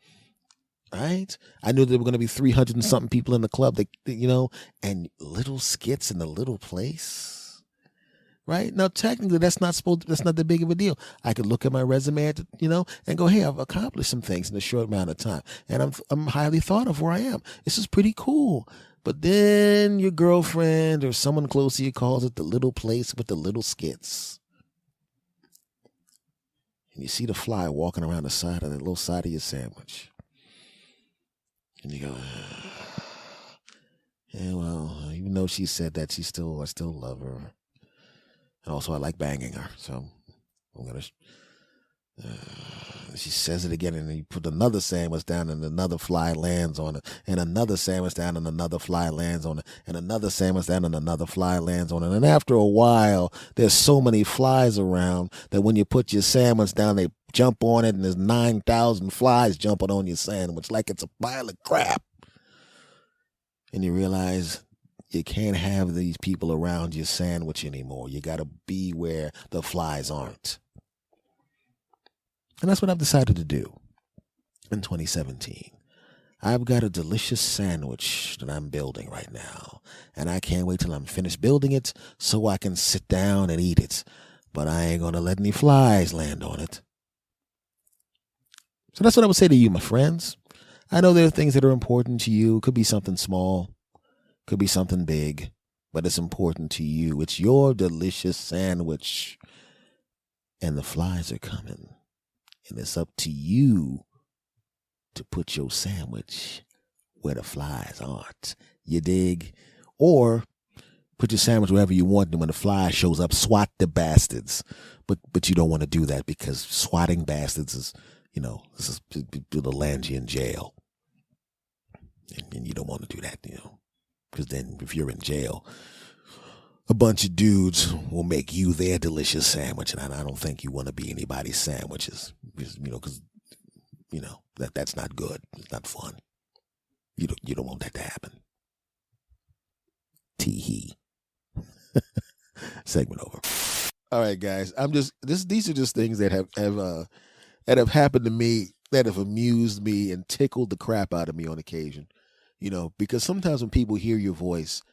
Right? I knew there were going to be 300 and something people in the club, and little skits in the little place. right? Now, technically, that's not that big of a deal. I could look at my resume, and go, hey, I've accomplished some things in a short amount of time, and I'm highly thought of where I am. This is pretty cool. But then your girlfriend or someone close to you calls it the little place with the little skits. And you see the fly walking around the side of the little side of your sandwich. And you go, yeah, well, even though she said that, I still love her. And also I like banging her. So I'm going to, she says it again, and you put another sandwich down and another fly lands on it, and another sandwich down and another fly lands on it, and another sandwich down and another fly lands on it. And after a while, there's so many flies around that when you put your sandwich down, they jump on it, and there's 9,000 flies jumping on your sandwich like it's a pile of crap. And you realize you can't have these people around your sandwich anymore. You got to be where the flies aren't. And that's what I've decided to do in 2017. I've got a delicious sandwich that I'm building right now, and I can't wait till I'm finished building it so I can sit down and eat it. But I ain't going to let any flies land on it. So that's what I would say to you, my friends. I know there are things that are important to you. It could be something small, could be something big, but it's important to you. It's your delicious sandwich, and the flies are coming. And it's up to you to put your sandwich where the flies aren't. You dig? Or put your sandwich wherever you want, and when the fly shows up, swat the bastards. But you don't want to do that, because swatting bastards is, it'll land you in jail. And you don't want to do that, because then if you're in jail, a bunch of dudes will make you their delicious sandwich, and I don't think you want to be anybody's sandwiches, because that's not good. It's not fun. You don't want that to happen. Tee-hee. Segment over. All right, guys. These are just things that have happened to me, that have amused me and tickled the crap out of me on occasion. Because sometimes when people hear your voice,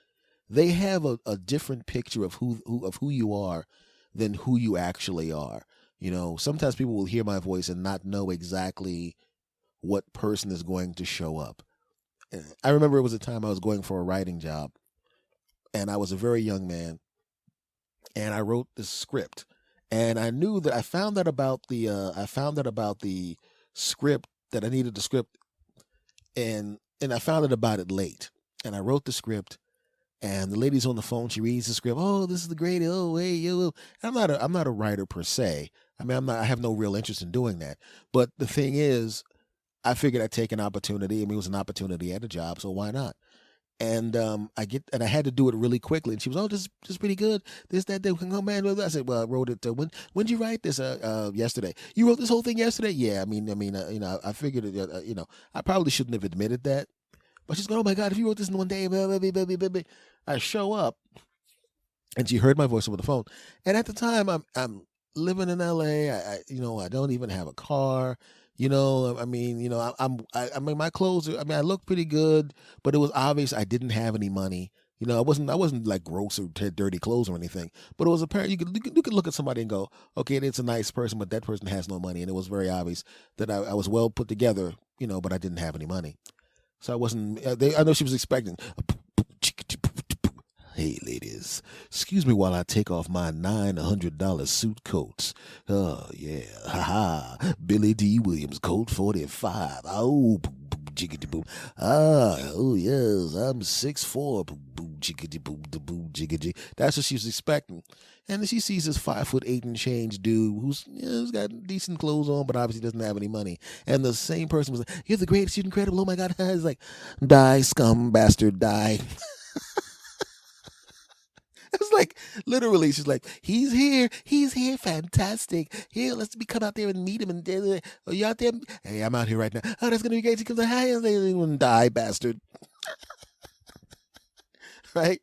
they have a different picture of who you are than who you actually are. Sometimes people will hear my voice and not know exactly what person is going to show up. I remember it was a time I was going for a writing job, and I was a very young man, and I wrote this script, and I knew that I found out about the script, that I needed the script, and I found out about it late, and I wrote the script. And the lady's on the phone. She reads the script. Oh, this is the great. Oh, hey, yo. I'm not a writer per se. I have no real interest in doing that. But the thing is, I figured I'd take an opportunity. It was an opportunity at a job, so why not? And I had to do it really quickly. And she was, oh, this is pretty good. This, that, that. Oh man. I said, well, I wrote it. When did you write this? Yesterday. You wrote this whole thing yesterday? Yeah. I figured it. I probably shouldn't have admitted that. But she's going, oh my God, if you wrote this in one day, blah, blah, blah, blah, blah, blah. I show up, and she heard my voice over the phone. And at the time, I'm living in LA. I don't even have a car. My clothes. I look pretty good, but it was obvious I didn't have any money. I wasn't like gross or dirty clothes or anything. But it was apparent. You could look at somebody and go, okay, it's a nice person, but that person has no money. And it was very obvious that I was well put together. But I didn't have any money. So I wasn't. I know she was expecting. Hey, ladies, excuse me while I take off my $900 suit coats. Oh yeah, ha. Billy D. Williams, Colt 45. Oh, jiggity boom. Oh yes, I'm 6'4". Jiggity boom, da boom, jiggity. That's what she was expecting. And then she sees this 5'8" and change dude who's got decent clothes on, but obviously doesn't have any money. And the same person was like, "You're the greatest, you're incredible. Oh my God!" It's like, die, scum bastard, die. It's like, literally, she's like, he's here, fantastic. Here, let's come out there and meet him. And are you out there? Hey, I'm out here right now. Oh, that's gonna be great. She comes like, hi, and die, bastard. Right?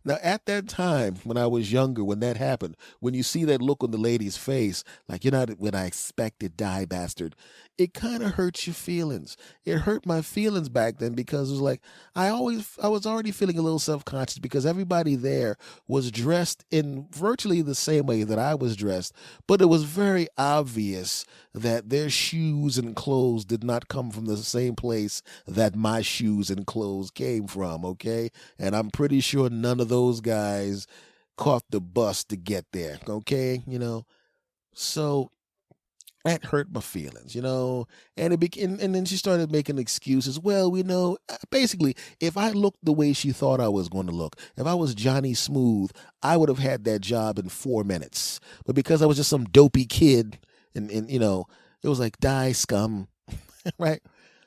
Now, at that time, when I was younger, when that happened, when you see that look on the lady's face, like you're not what I expected, die bastard, it kind of hurts your feelings. It hurt my feelings back then because it was like I was already feeling a little self-conscious because everybody there was dressed in virtually the same way that I was dressed, but it was very obvious that their shoes and clothes did not come from the same place that my shoes and clothes came from, okay? And I'm pretty sure none of those guys caught the bus to get there, okay? So that hurt my feelings, and and then she started making excuses. Well, basically, if I looked the way she thought I was going to look, if I was Johnny Smooth, I would have had that job in 4 minutes. But because I was just some dopey kid, and it was like die scum, right?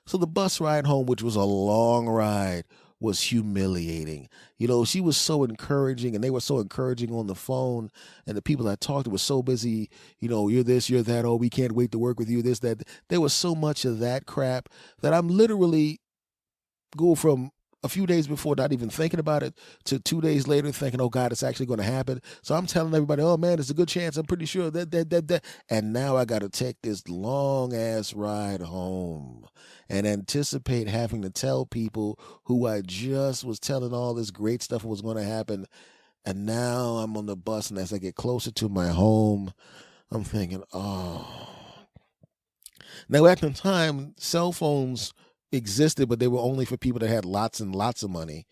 So the bus ride home, which was a long ride, was humiliating. She was so encouraging, and they were so encouraging on the phone, and the people I talked to were so busy, you're this, you're that, oh, we can't wait to work with you, this, that. There was so much of that crap that I'm literally go from a few days before not even thinking about it to 2 days later thinking, oh God, it's actually going to happen. So I'm telling everybody, oh man, it's a good chance. I'm pretty sure that. And now I got to take this long ass ride home and anticipate having to tell people who I just was telling all this great stuff was going to happen. And now I'm on the bus, and as I get closer to my home, I'm thinking, oh. Now at the time, cell phones existed, but they were only for people that had lots and lots of money.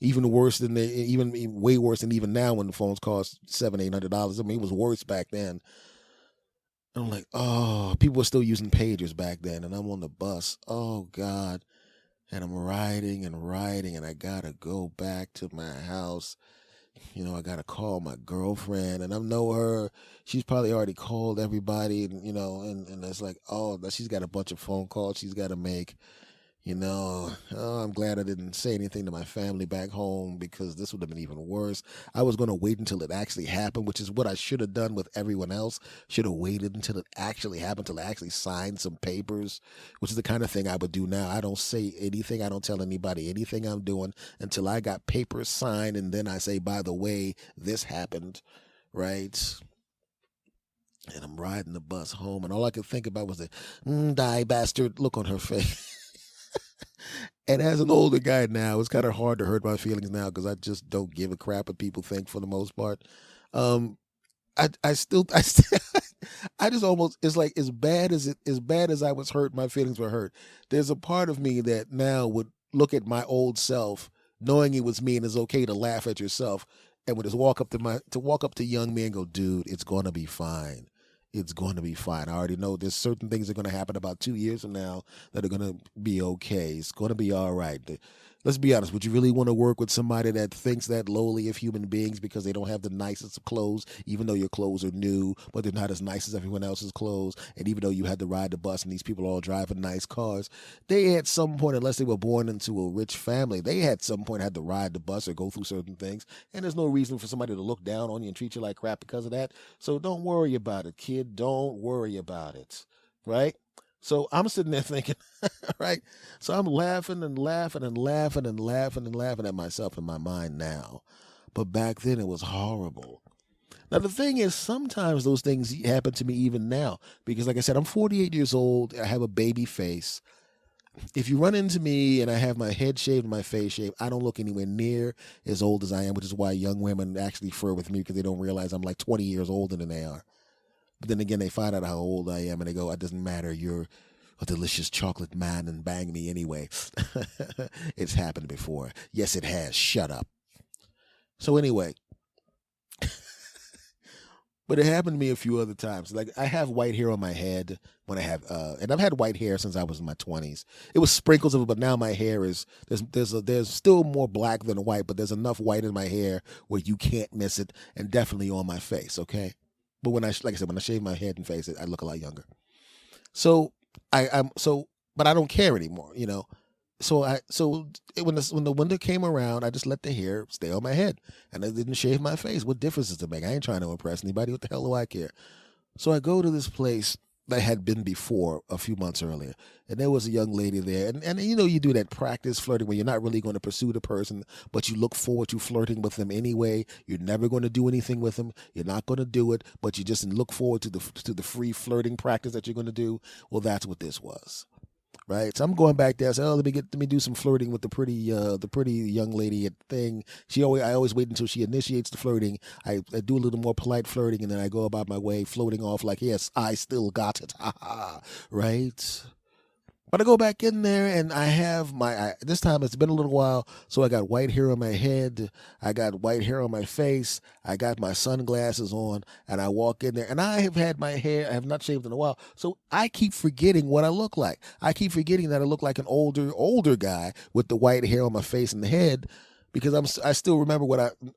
Even worse than way worse than even now when the phones cost $700-800. I mean, it was worse back then. And I'm like, oh, people were still using pagers back then, and I'm on the bus. Oh God. And I'm riding, and I gotta go back to my house. I gotta call my girlfriend, and I know her. She's probably already called everybody, and and it's like, oh, she's got a bunch of phone calls she's got to make. I'm glad I didn't say anything to my family back home because this would have been even worse. I was going to wait until it actually happened, which is what I should have done with everyone else. Should have waited until it actually happened, until I actually signed some papers, which is the kind of thing I would do now. I don't say anything. I don't tell anybody anything I'm doing until I got papers signed, and then I say, by the way, this happened, right? And I'm riding the bus home, and all I could think about was the die bastard look on her face. And as an older guy now, it's kind of hard to hurt my feelings now because I just don't give a crap what people think for the most part. I still, I just almost, it's like as bad as I was hurt, my feelings were hurt. There's a part of me that now would look at my old self, knowing it was me, and it's okay to laugh at yourself, and would just walk up to young me and go, dude, it's going to be fine. It's going to be fine. I already know there's certain things that are going to happen about 2 years from now that are going to be okay. It's going to be all right. Let's be honest. Would you really want to work with somebody that thinks that lowly of human beings because they don't have the nicest of clothes, even though your clothes are new, but they're not as nice as everyone else's clothes? And even though you had to ride the bus and these people all driving nice cars, they at some point, unless they were born into a rich family, they at some point had to ride the bus or go through certain things. And there's no reason for somebody to look down on you and treat you like crap because of that. So don't worry about it, kid. Don't worry about it. Right? So I'm sitting there thinking, right? So I'm laughing and laughing and laughing and laughing and laughing at myself in my mind now. But back then it was horrible. Now, the thing is, sometimes those things happen to me even now. Because like I said, I'm 48 years old. I have a baby face. If you run into me and I have my head shaved and my face shaved, I don't look anywhere near as old as I am, which is why young women actually flirt with me because they don't realize I'm like 20 years older than they are. But then again, they find out how old I am and they go, it doesn't matter. You're a delicious chocolate man and bang me anyway. It's happened before. Yes, it has. Shut up. So anyway, but it happened to me a few other times. Like I have white hair on my head when I have, and I've had white hair since I was in my 20s. It was sprinkles of it, but now my hair is there's still more black than white, but there's enough white in my hair where you can't miss it, and definitely on my face. Okay. But when I shave my head and face, I look a lot younger. So but I don't care anymore, So when the winter came around, I just let the hair stay on my head, and I didn't shave my face. What difference does it make? I ain't trying to impress anybody. What the hell do I care? So I go to this place, I had been before a few months earlier. And there was a young lady there. And you do that practice flirting where you're not really going to pursue the person, but you look forward to flirting with them anyway. You're never going to do anything with them. You're not going to do it, but you just look forward to the free flirting practice that you're going to do. Well, that's what this was. Right, so I'm going back there. I said, "Oh, let me do some flirting with the pretty young lady at thing." I always wait until she initiates the flirting. I do a little more polite flirting, and then I go about my way, floating off like, "Yes, I still got it." Ha ha. Right. But I go back in there and I have this time it's been a little while, so I got white hair on my head, I got white hair on my face, I got my sunglasses on, and I walk in there and I have not shaved in a while, so I keep forgetting what I look like. I keep forgetting that I look like an older guy with the white hair on my face and the head, because I still remember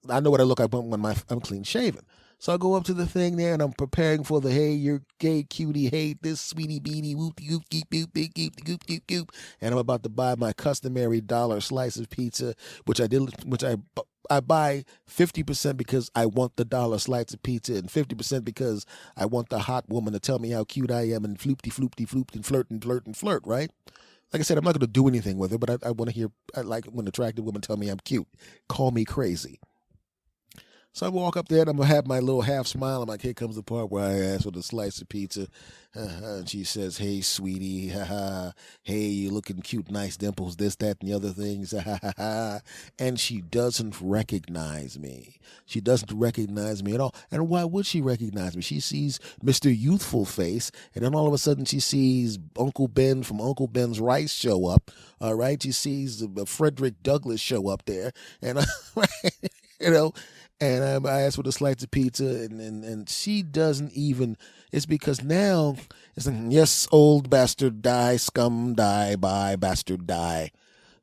I know what I look like when I'm clean shaven. So I go up to the thing there and I'm preparing for the, "Hey, you're gay cutie, hey, this sweetie beanie, whoop goop goop goop goop goop goop goop goop," and I'm about to buy my customary $1 slice of pizza, which I buy 50% because I want the $1 slice of pizza and 50% because I want the hot woman to tell me how cute I am and floopty floopty floop and flirt, right? Like I said, I'm not going to do anything with her, but I want to hear, I like when attractive women tell me I'm cute. Call me crazy. So I walk up there and I'm going to have my little half smile. I'm like, here comes the part where I ask for the slice of pizza. And she says, "Hey, sweetie. Hey, you looking cute, nice dimples, this, that, and the other things. And she doesn't recognize me. She doesn't recognize me at all. And why would she recognize me? She sees Mr. Youthful Face, and then all of a sudden she sees Uncle Ben from Uncle Ben's Rice show up. All right. She sees Frederick Douglass show up there. And, and I asked for the slice of pizza, and she doesn't even. It's because now it's like, "Yes, old bastard, die, scum, die, bye, bastard, die.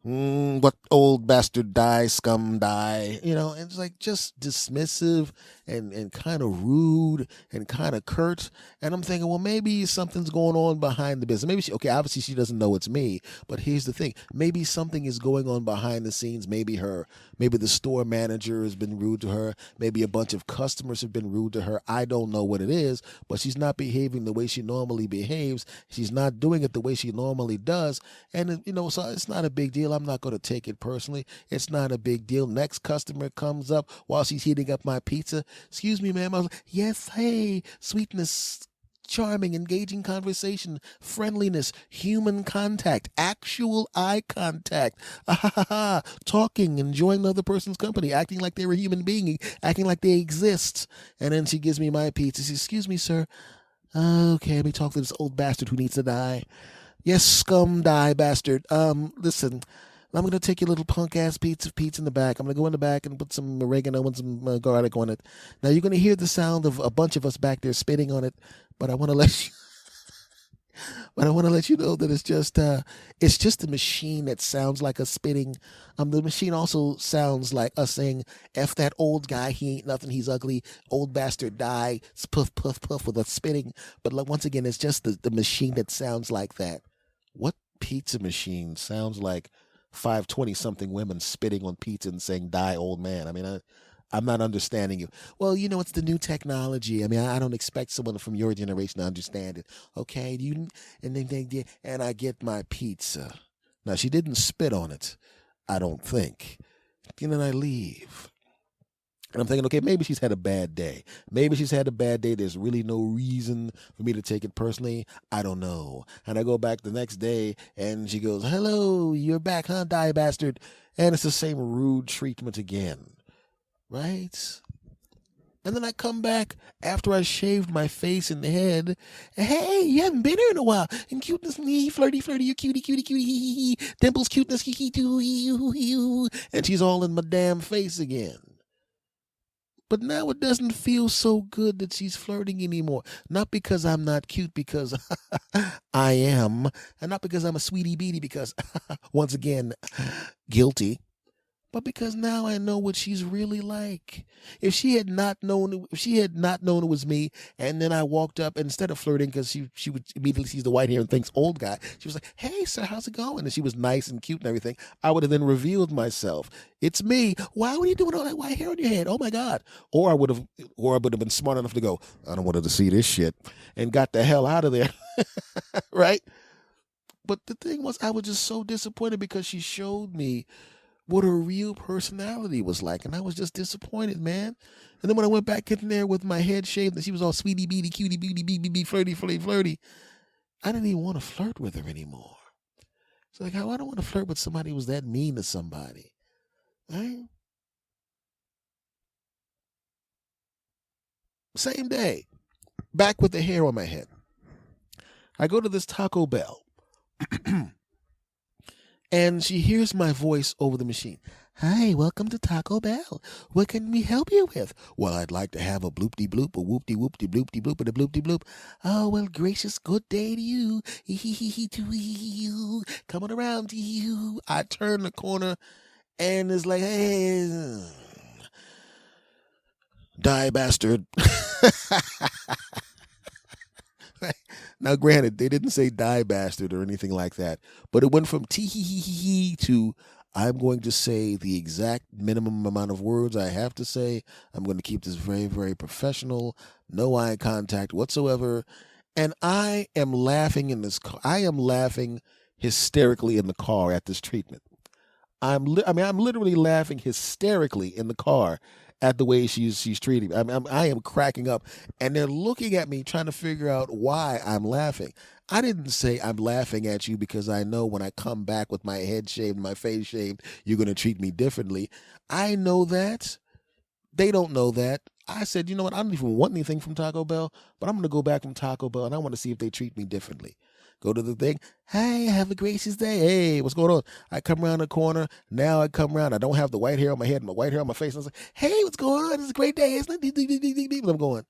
What old bastard, die, scum, die." It's like just dismissive and kind of rude and kind of curt. And I'm thinking, well, maybe something's going on behind the business. Maybe obviously she doesn't know it's me, but here's the thing. Maybe something is going on behind the scenes. Maybe the store manager has been rude to her. Maybe a bunch of customers have been rude to her. I don't know what it is, but she's not behaving the way she normally behaves. She's not doing it the way she normally does. And, so it's not a big deal. I'm not going to take it personally. It's not a big deal. Next customer comes up while she's heating up my pizza. "Excuse me, ma'am." I was like, "Yes, hey, sweetness, charming, engaging conversation, friendliness, human contact, actual eye contact, talking, enjoying the other person's company, acting like they're a human being, acting like they exist." And then she gives me my pizza. She says, "Excuse me, sir. Okay, let me talk to this old bastard who needs to die. Yes, scum, die, bastard. Listen, I'm going to take your little punk-ass pizza in the back. I'm going to go in the back and put some oregano and some garlic on it. Now, you're going to hear the sound of a bunch of us back there spitting on it, but I want to let you know that it's just a machine that sounds like us spitting. The machine also sounds like us saying, 'F that old guy, he ain't nothing, he's ugly, old bastard, die, puff, puff, puff,' with us spitting. But once again, it's just the machine that sounds like that." What pizza machine sounds like 520-something women spitting on pizza and saying, "Die, old man"? I mean, I'm not understanding you. Well, it's the new technology. I mean, I don't expect someone from your generation to understand it. Okay, and I get my pizza. Now, she didn't spit on it, I don't think. And then I leave. And I'm thinking, okay, maybe she's had a bad day. There's really no reason for me to take it personally. I don't know. And I go back the next day, and she goes, "Hello, you're back, huh, die bastard?" And it's the same rude treatment again. Right? And then I come back after I shaved my face and head. "Hey, you haven't been here in a while. And cuteness, flirty, you cutie, dimples, cuteness, hee, and she's all in my damn face again. But now it doesn't feel so good that she's flirting anymore. Not because I'm not cute, because I am. And not because I'm a sweetie beatie, because, once again, guilty. but because now I know what she's really like. If she had not known it was me, and then I walked up, and instead of flirting, because she would immediately sees the white hair and thinks old guy, she was like, "Hey sir, how's it going?" And she was nice and cute and everything. I would have then revealed myself. It's me. Why were you doing all that white hair on your head? Oh my God. Or I would have been smart enough to go, I don't want her to see this shit, and got the hell out of there. Right? But the thing was, I was just so disappointed because she showed me what her real personality was like, and I was just disappointed, man. And then when I went back in there with my head shaved and she was all sweetie beady, cutie beauty, bee, flirty, I didn't even want to flirt with her anymore. It's like, how I don't want to flirt with somebody who was that mean to somebody. Right? Same day, back with the hair on my head. I go to this Taco Bell. And she hears my voice over the machine. Hi, welcome to Taco Bell. What can we help you with? Well, I'd like to have a bloopty bloop, a whoopty whoopty bloopty bloop, and a bloopty bloop. Oh, well, gracious, good day to you. Coming around to you. I turn the corner and it's like, hey, die bastard. Now, granted, they didn't say die bastard or anything like that, but it went from tee to I'm going to say the exact minimum amount of words I have to say. I'm going to keep this very, very professional, no eye contact whatsoever. And I am laughing in this car. I am laughing hysterically in the car at this treatment. I'm literally laughing hysterically in the car at the way she's treating me. I am cracking up, and they're looking at me trying to figure out why I'm laughing. I didn't say I'm laughing at you because I know when I come back with my head shaved, my face shaved, you're going to treat me differently. I know that. They don't know that. I said, you know what? I don't even want anything from Taco Bell, but I'm going to go back from Taco Bell, and I want to see if they treat me differently. Go to the thing. Hey, have a gracious day. Hey, what's going on? I come around the corner. Now I come around. I don't have the white hair on my head and my white hair on my face. I was like, hey, what's going on? It's a great day, isn't it? I'm going.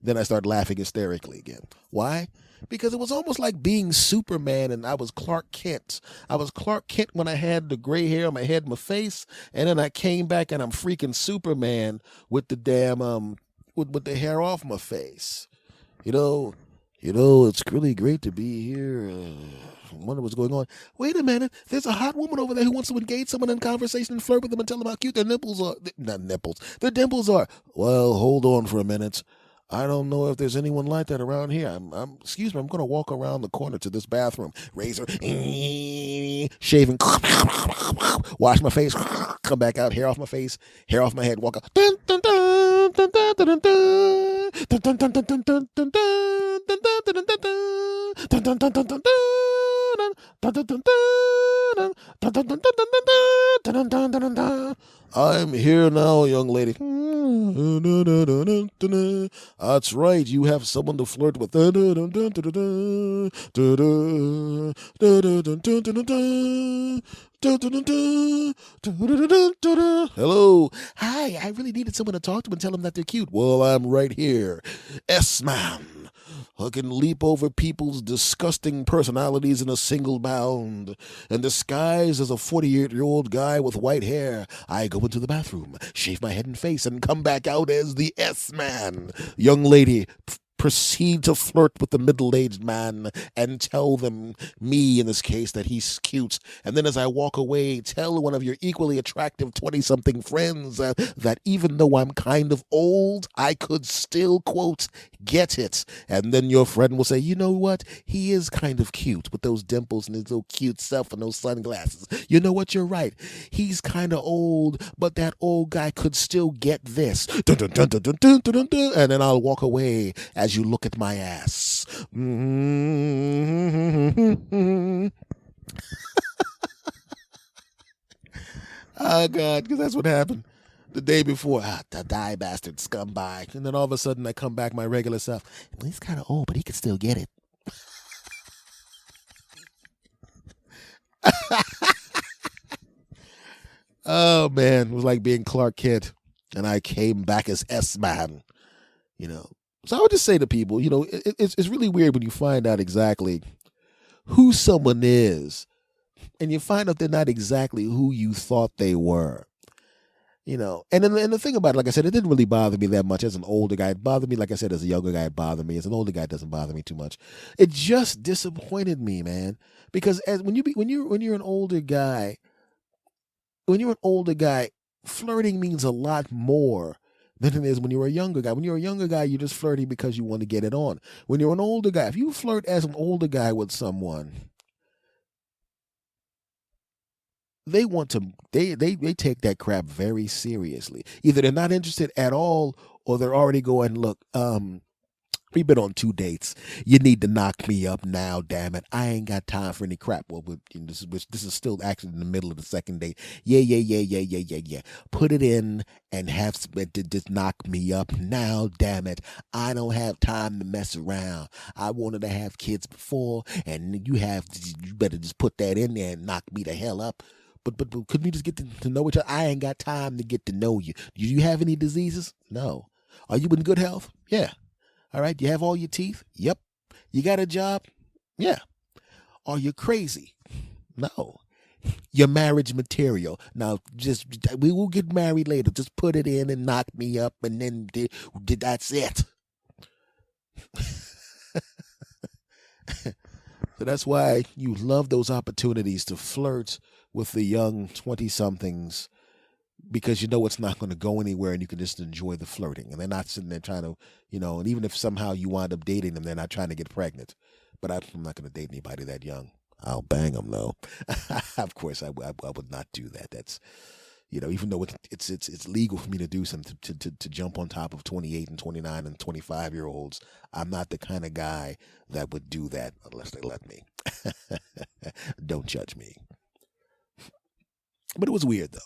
Then I start laughing hysterically again. Why? Because it was almost like being Superman and I was Clark Kent. I was Clark Kent when I had the gray hair on my head and my face. And then I came back and I'm freaking Superman with the damn, with the hair off my face. You know, it's really great to be here. I wonder what's going on. Wait a minute. There's a hot woman over there who wants to engage someone in conversation and flirt with them and tell them how cute their nipples are. Not nipples. Their dimples are. Well, hold on for a minute. I don't know if there's anyone like that around here. Excuse me, I'm going to walk around the corner to this bathroom. Razor, shaving, wash my face, come back out, hair off my face, hair off my head, walk out. Dun, dun, dun, dun, dun, dun, dun, dun, dun, dun, dun, dun, dun, dun, dun, dun, dun, dun. I'm here now, young lady. That's right, you have someone to flirt with. Hello. Hi, I really needed someone to talk to and tell them that they're cute. Well, I'm right here. S-Man. I can leap over people's disgusting personalities in a single bound. And disguised as a 48-year-old guy with white hair, I go into the bathroom, shave my head and face, and come back out as the S-Man. Young lady, proceed to flirt with the middle-aged man and tell them, me in this case, that he's cute. And then as I walk away, tell one of your equally attractive 20-something friends that even though I'm kind of old, I could still, quote, get it. And then your friend will say, you know what? He is kind of cute with those dimples and his little cute self and those sunglasses. You know what? You're right. He's kind of old, but that old guy could still get this. Dun, dun, dun, dun, dun, dun, dun, dun. And then I'll walk away as you look at my ass. Oh, God, because that's what happened the day before. The die bastard scumbag. And then all of a sudden I come back my regular self. Well, he's kind of old, but he could still get it. Oh, man, it was like being Clark Kent. And I came back as S-Man, you know. So I would just say to people, you know, it's really weird when you find out exactly who someone is and you find out they're not exactly who you thought they were. And the thing about it, like I said, it didn't really bother me that much as an older guy. It bothered me, like I said, as a younger guy, it bothered me. As an older guy, it doesn't bother me too much. It just disappointed me, man. Because when you're an older guy, flirting means a lot more than it is when you're a younger guy. When you're a younger guy, you're just flirting because you want to get it on. When you're an older guy, if you flirt as an older guy with someone, they take that crap very seriously. Either they're not interested at all, or they're already going, look, we've been on 2 dates. You need to knock me up now, damn it. I ain't got time for any crap. Well, this is still actually in the middle of the second date. Yeah. Put it in and just knock me up now, damn it. I don't have time to mess around. I wanted to have kids before, and you better just put that in there and knock me the hell up. But couldn't we just get to know each other? I ain't got time to get to know you. Do you have any diseases? No. Are you in good health? Yeah. All right. You have all your teeth? Yep. You got a job? Yeah. Are you crazy? No. Your marriage material. Now, we will get married later. Just put it in and knock me up, and then that's it. So that's why you love those opportunities to flirt with the young 20-somethings, because you know it's not going to go anywhere, and you can just enjoy the flirting. And they're not sitting there trying to, and even if somehow you wind up dating them, they're not trying to get pregnant. But I'm not going to date anybody that young. I'll bang them, though. Of course, I would not do that. That's, even though it's legal for me to do something, to jump on top of 28 and 29 and 25-year-olds, I'm not the kind of guy that would do that unless they let me. Don't judge me. But it was weird, though.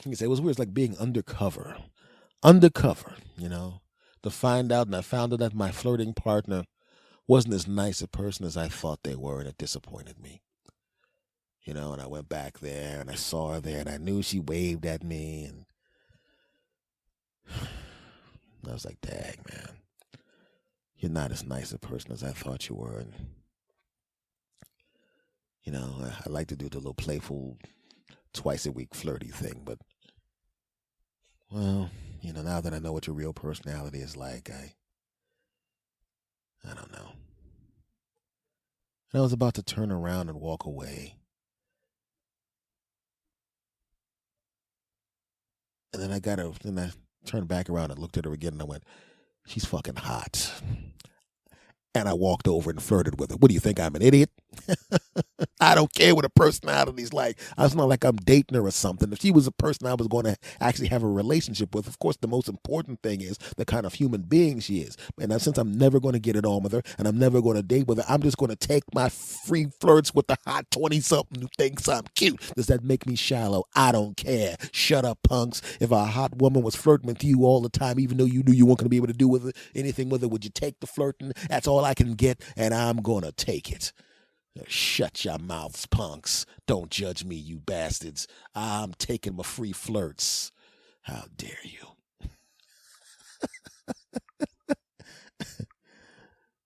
You can say it was weird. It's like being undercover, to find out. And I found out that my flirting partner wasn't as nice a person as I thought they were, and it disappointed me. And I went back there and I saw her there, and I knew she waved at me, and I was like, dang, man, you're not as nice a person as I thought you were. And, I like to do the little playful twice-a-week flirty thing, but, well, now that I know what your real personality is like, I don't know. And I was about to turn around and walk away. And then I turned back around and looked at her again, and I went, she's fucking hot. And I walked over and flirted with her. What do you think? I'm an idiot? I don't care what her personality's like. It's not like I'm dating her or something. If she was a person I was going to actually have a relationship with, of course, the most important thing is the kind of human being she is. And since I'm never going to get it on with her, and I'm never going to date with her, I'm just going to take my free flirts with the hot 20-something who thinks I'm cute. Does that make me shallow? I don't care. Shut up, punks. If a hot woman was flirting with you all the time, even though you knew you weren't going to be able to do anything with her, would you take the flirting? That's all I can get, and I'm going to take it. Shut your mouths, punks. Don't judge me, you bastards. I'm taking my free flirts. How dare you?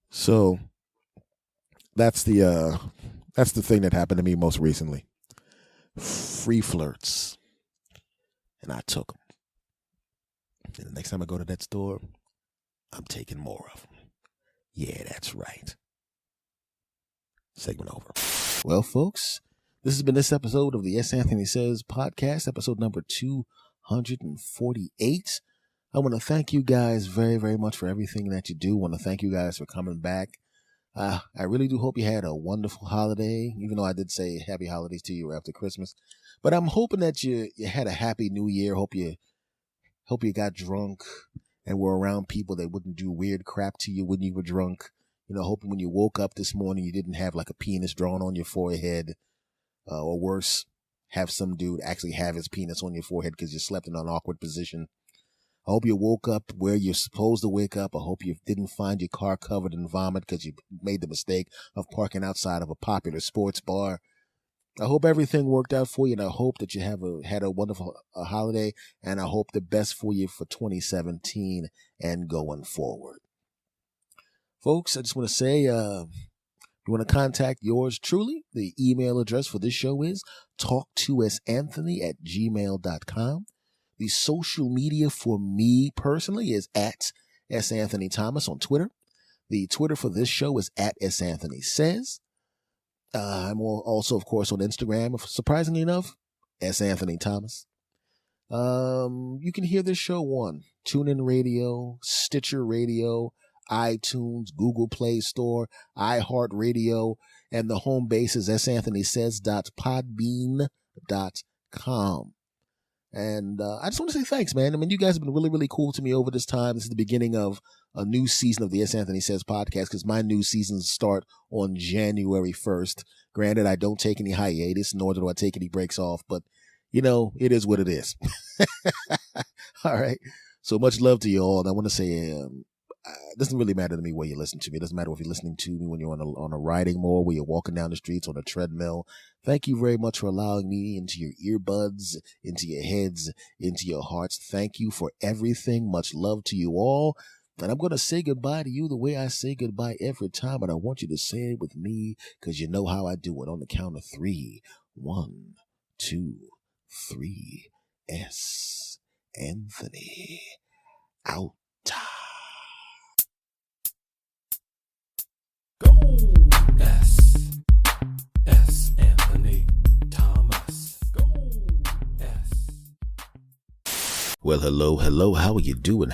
So that's the thing that happened to me most recently. Free flirts. And I took them. And the next time I go to that store, I'm taking more of them. Yeah, that's right. Segment over. Well, folks, this has been this episode of the S. Anthony Says podcast, episode number 248. I want to thank you guys very, very much for everything that you do. I want to thank you guys for coming back. I really do hope you had a wonderful holiday, even though I did say happy holidays to you after Christmas. But I'm hoping that you had a happy new year. Hope you got drunk and were around people that wouldn't do weird crap to you when you were drunk. Hoping when you woke up this morning, you didn't have like a penis drawn on your forehead, or worse, have some dude actually have his penis on your forehead because you slept in an awkward position. I hope you woke up where you're supposed to wake up. I hope you didn't find your car covered in vomit because you made the mistake of parking outside of a popular sports bar. I hope everything worked out for you, and I hope that you had a wonderful holiday, and I hope the best for you for 2017 and going forward. Folks, I just want to say, you want to contact yours truly, the email address for this show is talk2santhony@gmail.com. The social media for me personally is at @SAnthonyThomas on Twitter. The Twitter for this show is @SAnthonySays. I'm also, of course, on Instagram, surprisingly enough, @SAnthonyThomas. You can hear this show on TuneIn Radio, Stitcher Radio, iTunes, Google Play Store, iHeartRadio, and the home base is santhonysays.podbean.com. And I just want to say thanks, man. I mean, you guys have been really, really cool to me over this time. This is the beginning of a new season of the S. Anthony Says podcast, because my new seasons start on January 1st. Granted, I don't take any hiatus, nor do I take any breaks off, but, you know, it is what it is. All right. So much love to you all. And I want to say, it doesn't really matter to me where you listen to me. It doesn't matter if you're listening to me when you're on a riding mower, where you're walking down the streets, on a treadmill. Thank you very much for allowing me into your earbuds, into your heads, into your hearts. Thank you for everything. Much love to you all. And I'm going to say goodbye to you the way I say goodbye every time. And I want you to say it with me, because you know how I do it. On the count of 3. 1, 2, 3. S. Anthony. Out. Go! S. Anthony Thomas. Go! S. Well, hello. How are you doing?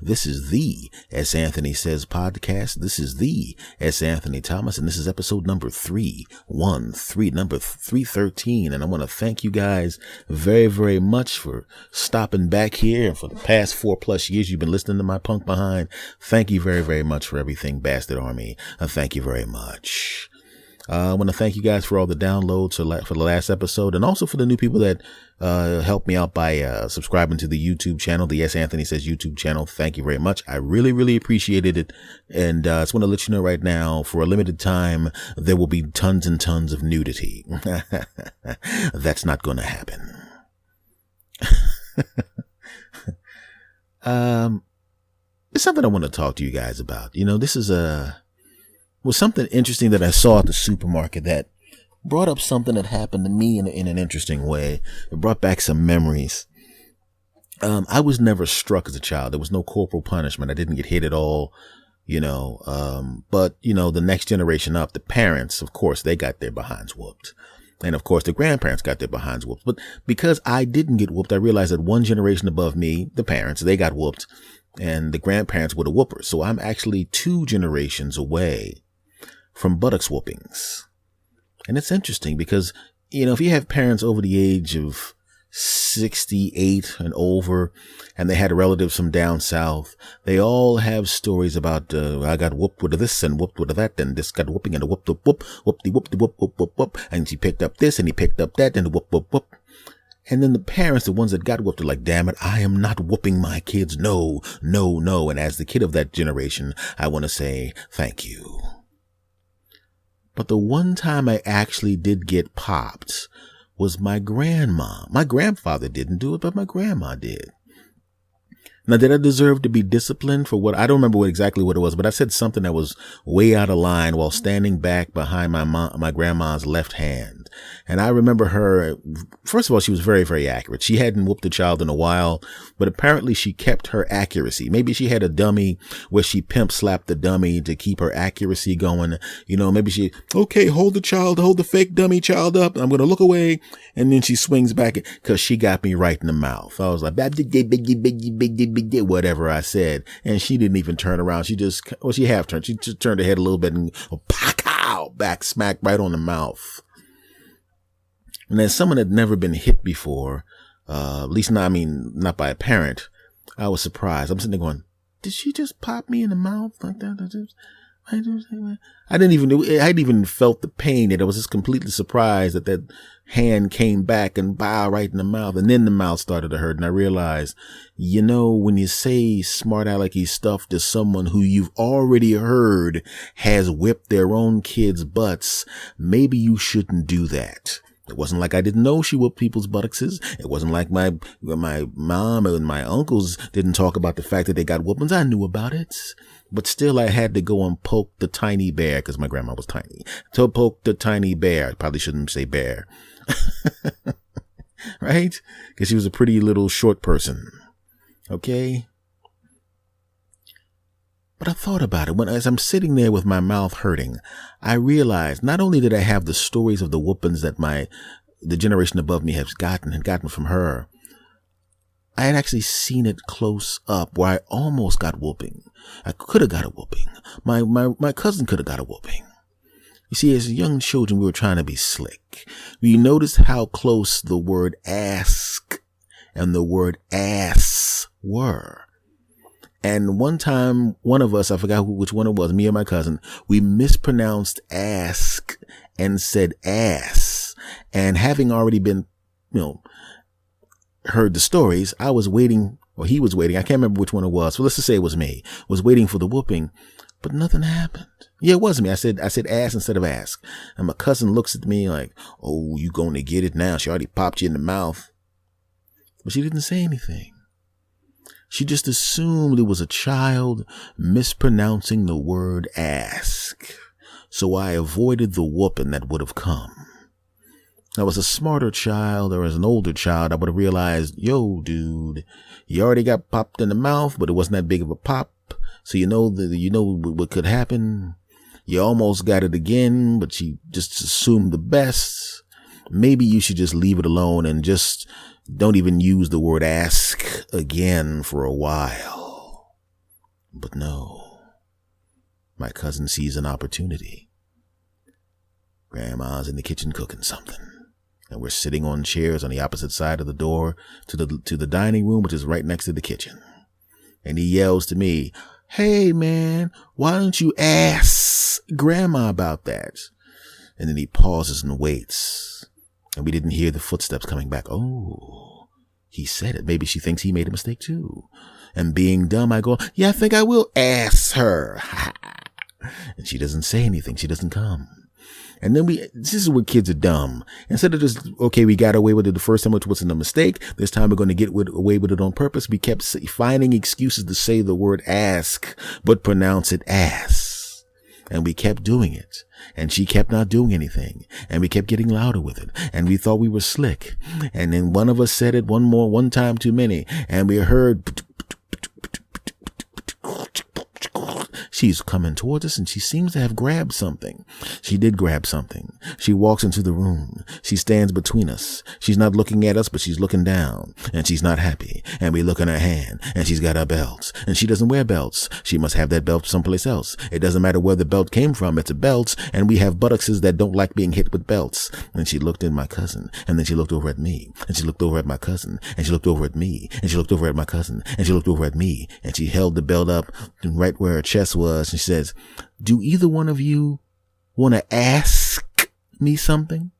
This is the S. Anthony Says podcast. This is the S. Anthony Thomas, and this is episode number 313. And I want to thank you guys very, very much for stopping back here. And for the past 4+ years, you've been listening to my punk behind. Thank you very, very much for everything, Bastard Army. Thank you very much. I want to thank you guys for all the downloads for the last episode, and also for the new people that helped me out by subscribing to the YouTube channel, the S. Anthony Says YouTube channel. Thank you very much. I really, really appreciated it. And I just want to let you know right now, for a limited time, there will be tons and tons of nudity. That's not going to happen. It's something I want to talk to you guys about. You know, this is was something interesting that I saw at the supermarket that brought up something that happened to me in an interesting way. It brought back some memories. I was never struck as a child. There was no corporal punishment. I didn't get hit at all, you know. But, you know, the next generation up, the parents, of course, they got their behinds whooped. And of course, the grandparents got their behinds whooped. But because I didn't get whooped, I realized that one generation above me, the parents, they got whooped, and the grandparents were the whoopers. So I'm actually 2 generations away from buttocks whoopings. And it's interesting because, you know, if you have parents over the age of 68 and over, and they had relatives from down south, they all have stories about, I got whooped with this and whooped with that, and this got whooping and a whoop, whoop, and she picked up this and he picked up that and whoop. And then the parents, the ones that got whooped, are like, damn it, I am not whooping my kids. No. And as the kid of that generation, I want to say thank you. But the one time I actually did get popped was my grandma. My grandfather didn't do it, but my grandma did. Now, did I deserve to be disciplined for what? I don't remember exactly what it was, but I said something that was way out of line while standing back behind my grandma's left hand. And I remember her, first of all, she was very, very accurate. She hadn't whooped a child in a while, but apparently she kept her accuracy. Maybe she had a dummy where she pimp slapped the dummy to keep her accuracy going. You know, maybe okay, hold the fake dummy child up. I'm going to look away. And then she swings back because she got me right in the mouth. I was like, whatever I said. And she didn't even turn around. She half turned. She just turned her head a little bit and back smack right on the mouth. And as someone that had never been hit before, at least not by a parent, I was surprised. I'm sitting there going, did she just pop me in the mouth like that? I hadn't even felt the pain yet. I was just completely surprised that hand came back and right in the mouth. And then the mouth started to hurt. And I realized, you know, when you say smart alecky stuff to someone who you've already heard has whipped their own kids' butts, maybe you shouldn't do that. It wasn't like I didn't know she whooped people's buttocks. It wasn't like my mom and my uncles didn't talk about the fact that they got whoopings. I knew about it. But still, I had to go and poke the tiny bear, because my grandma was tiny. To poke the tiny bear. I probably shouldn't say bear. Right? Because she was a pretty little short person. Okay? But I thought about it. As I'm sitting there with my mouth hurting, I realized not only did I have the stories of the whoopings that the generation above me had gotten from her, I had actually seen it close up where I almost got whooping. I could have got a whooping. My cousin could have got a whooping. You see, as young children, we were trying to be slick. We noticed how close the word ask and the word ass were. And one time, one of us, I forgot which one it was, me or my cousin, we mispronounced ask and said ass. And having already been, heard the stories, I was waiting, or he was waiting. I can't remember which one it was. So let's just say it was me. Was waiting for the whooping, but nothing happened. Yeah, it was me. I said ass instead of ask. And my cousin looks at me like, oh, you going to get it now. She already popped you in the mouth. But she didn't say anything. She just assumed it was a child mispronouncing the word ask. So I avoided the whooping that would have come. I was a smarter child, or as an older child, I would have realized, yo, dude, you already got popped in the mouth, but it wasn't that big of a pop. So you know what could happen. You almost got it again, but you just assumed the best. Maybe you should just leave it alone and just don't even use the word ask again for a while. But no, my cousin sees an opportunity. Grandma's in the kitchen cooking something, and we're sitting on chairs on the opposite side of the door to the dining room, which is right next to the kitchen. And he yells to me, hey man, why don't you ask Grandma about that? And then he pauses and waits. And we didn't hear the footsteps coming back. Oh, he said it. Maybe she thinks he made a mistake too. And being dumb, I go, yeah, I think I will ask her. And she doesn't say anything. She doesn't come. And then this is where kids are dumb. Instead of just, okay, we got away with it the first time, which wasn't a mistake. This time we're going to get away with it on purpose. We kept finding excuses to say the word ask, but pronounce it ass. And we kept doing it. And she kept not doing anything. And we kept getting louder with it. And we thought we were slick. And then one of us said it one time too many. And we heard, she's coming towards us, and she seems to have grabbed something. She did grab something. She walks into the room. She stands between us. She's not looking at us, but she's looking down, and she's not happy. And we look in her hand, and she's got her belts, and she doesn't wear belts. She must have that belt someplace else. It doesn't matter where the belt came from. It's a belt, and we have buttocks that don't like being hit with belts. And she looked at my cousin, and then she looked over at me, and she looked over at my cousin, and she looked over at me, and she looked over at my cousin, and she looked over at me, and she held the belt up right where her chest was. And she says, do either one of you want to ask me something?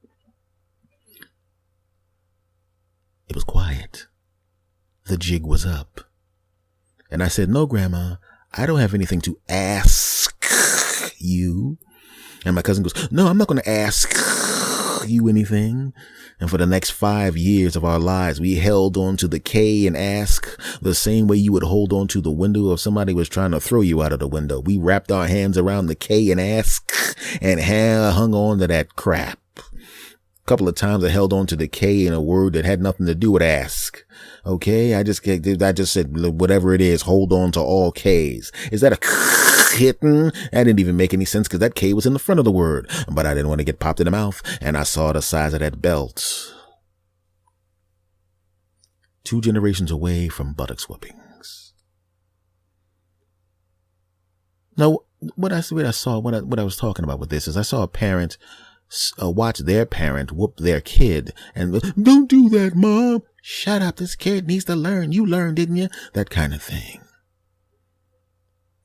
It was quiet. The jig was up. And I said, no, Grandma, I don't have anything to ask you. And my cousin goes, no, I'm not going to ask you anything. And for the next 5 years of our lives, we held on to the K and ask the same way you would hold on to the window if somebody was trying to throw you out of the window. We wrapped our hands around the K and ask and hung on to that crap. A couple of times I held on to the K in a word that had nothing to do with ask. Okay, I just said, whatever it is, hold on to all K's. Is that a hitting? That didn't even make any sense because that K was in the front of the word. But I didn't want to get popped in the mouth, and I saw the size of that belt. 2 generations away from buttocks whoopings. Now, what I was talking about with this is I saw a parent watch their parent whoop their kid and don't do that, Mom. Shut up. This kid needs to learn. You learned, didn't you? That kind of thing.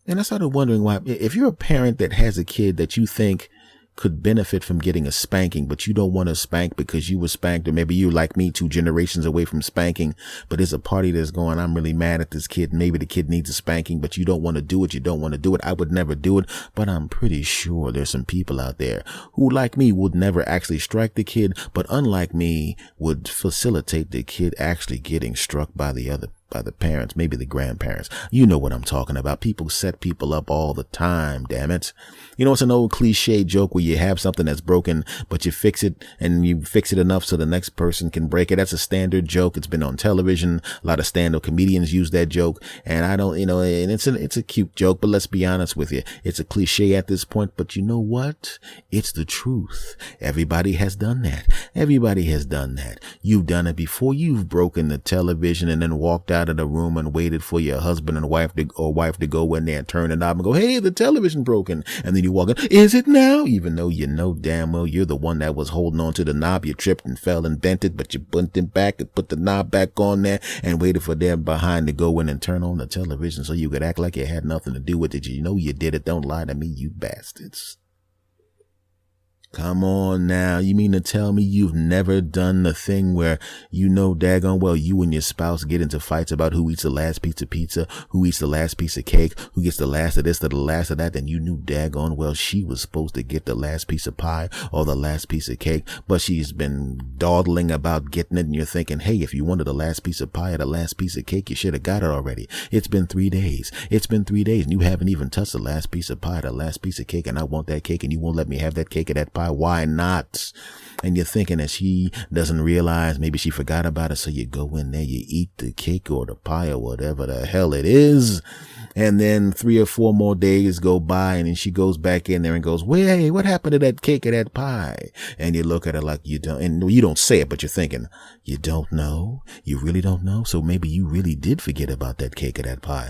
And I started wondering why, if you're a parent that has a kid that you think could benefit from getting a spanking, but you don't want to spank because you were spanked, or maybe you, like me, 2 generations away from spanking, but there's a party that's going, I'm really mad at this kid. Maybe the kid needs a spanking, but you don't want to do it. You don't want to do it. I would never do it, but I'm pretty sure there's some people out there who, like me, would never actually strike the kid, but unlike me, would facilitate the kid actually getting struck by the parents, maybe the grandparents. You know what I'm talking about. People set people up all the time, damn it. You know, it's an old cliche joke where you have something that's broken, but you fix it, and you fix it enough so the next person can break it. That's a standard joke. It's been on television. A lot of stand-up comedians use that joke, and I don't, and it's a cute joke, but let's be honest with you. It's a cliche at this point, but you know what? It's the truth. Everybody has done that. Everybody has done that. You've done it before. You've broken the television and then walked out of the room and waited for your husband and wife to go in there and turn the knob and go, hey, the television broken. And then you walk in, is it now? Even though you know damn well you're the one that was holding on to the knob. You tripped and fell and bent it, but you bent it back and put the knob back on there and waited for them behind to go in and turn on the television so you could act like it had nothing to do with it. You know you did it. Don't lie to me, you bastards. Come on now. You mean to tell me you've never done the thing where you know daggone well you and your spouse get into fights about who eats the last piece of pizza, who eats the last piece of cake, who gets the last of this or the last of that, and you knew daggone well she was supposed to get the last piece of pie or the last piece of cake, but she's been dawdling about getting it, and you're thinking, hey, if you wanted the last piece of pie or the last piece of cake, you should have got it already. It's been 3 days. It's been 3 days, and you haven't even touched the last piece of pie, the last piece of cake, and I want that cake, and you won't let me have that cake or that pie. Why not? And you're thinking that she doesn't realize, maybe she forgot about it, so you go in there, you eat the cake or the pie or whatever the hell it is, and then 3 or 4 more days go by, and then she goes back in there and goes, well, hey, what happened to that cake or that pie? And you look at her like you don't, and you don't say it, but you're thinking, you don't know? You really don't know? So maybe you really did forget about that cake or that pie.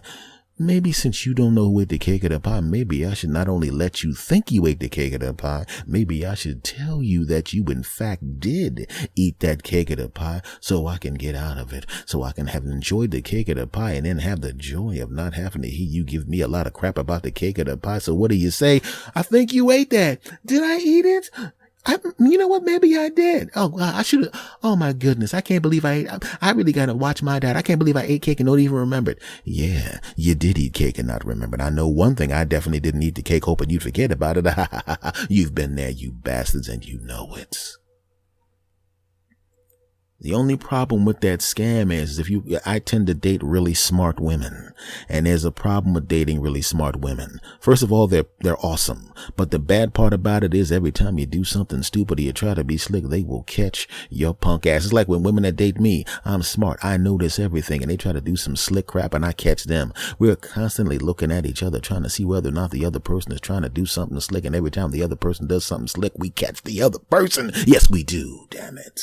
Maybe since you don't know who ate the cake or the pie, maybe I should not only let you think you ate the cake or the pie, maybe I should tell you that you in fact did eat that cake or the pie, so I can get out of it, so I can have enjoyed the cake or the pie and then have the joy of not having to hear you give me a lot of crap about the cake or the pie. So what do you say? I think you ate that. Did I eat it? You know what? Maybe I did. Oh, I should have. Oh my goodness. I can't believe I ate. I really got to watch my diet. I can't believe I ate cake and don't even remember it. Yeah, you did eat cake and not remember it. I know one thing. I definitely didn't eat the cake hoping you'd forget about it. You've been there, you bastards, and you know it. The only problem with that scam is I tend to date really smart women, and there's a problem with dating really smart women. First of all, they're awesome, but the bad part about it is every time you do something stupid or you try to be slick, they will catch your punk ass. It's like when women that date me, I'm smart, I notice everything, and they try to do some slick crap and I catch them. We're constantly looking at each other trying to see whether or not the other person is trying to do something slick, and every time the other person does something slick, we catch the other person. Yes, we do, damn it.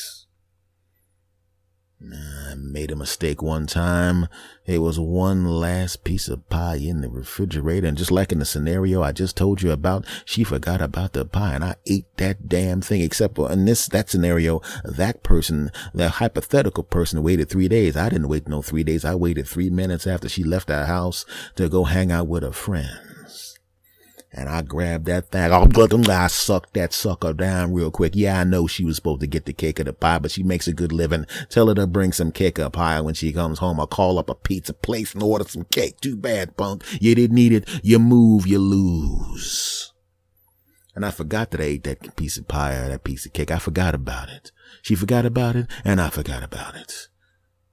I made a mistake one time. There was one last piece of pie in the refrigerator, and just like in the scenario I just told you about, she forgot about the pie, and I ate that damn thing. Except for in that scenario, that person, the hypothetical person, waited 3 days. I didn't wait no 3 days. I waited 3 minutes after she left our house to go hang out with her friends. And I grabbed that thing. I sucked that sucker down real quick. Yeah, I know she was supposed to get the cake or the pie, but she makes a good living. Tell her to bring some cake or pie when she comes home. I'll call up a pizza place and order some cake. Too bad, punk. You didn't eat it. You move, you lose. And I forgot that I ate that piece of pie or that piece of cake. I forgot about it. She forgot about it, and I forgot about it.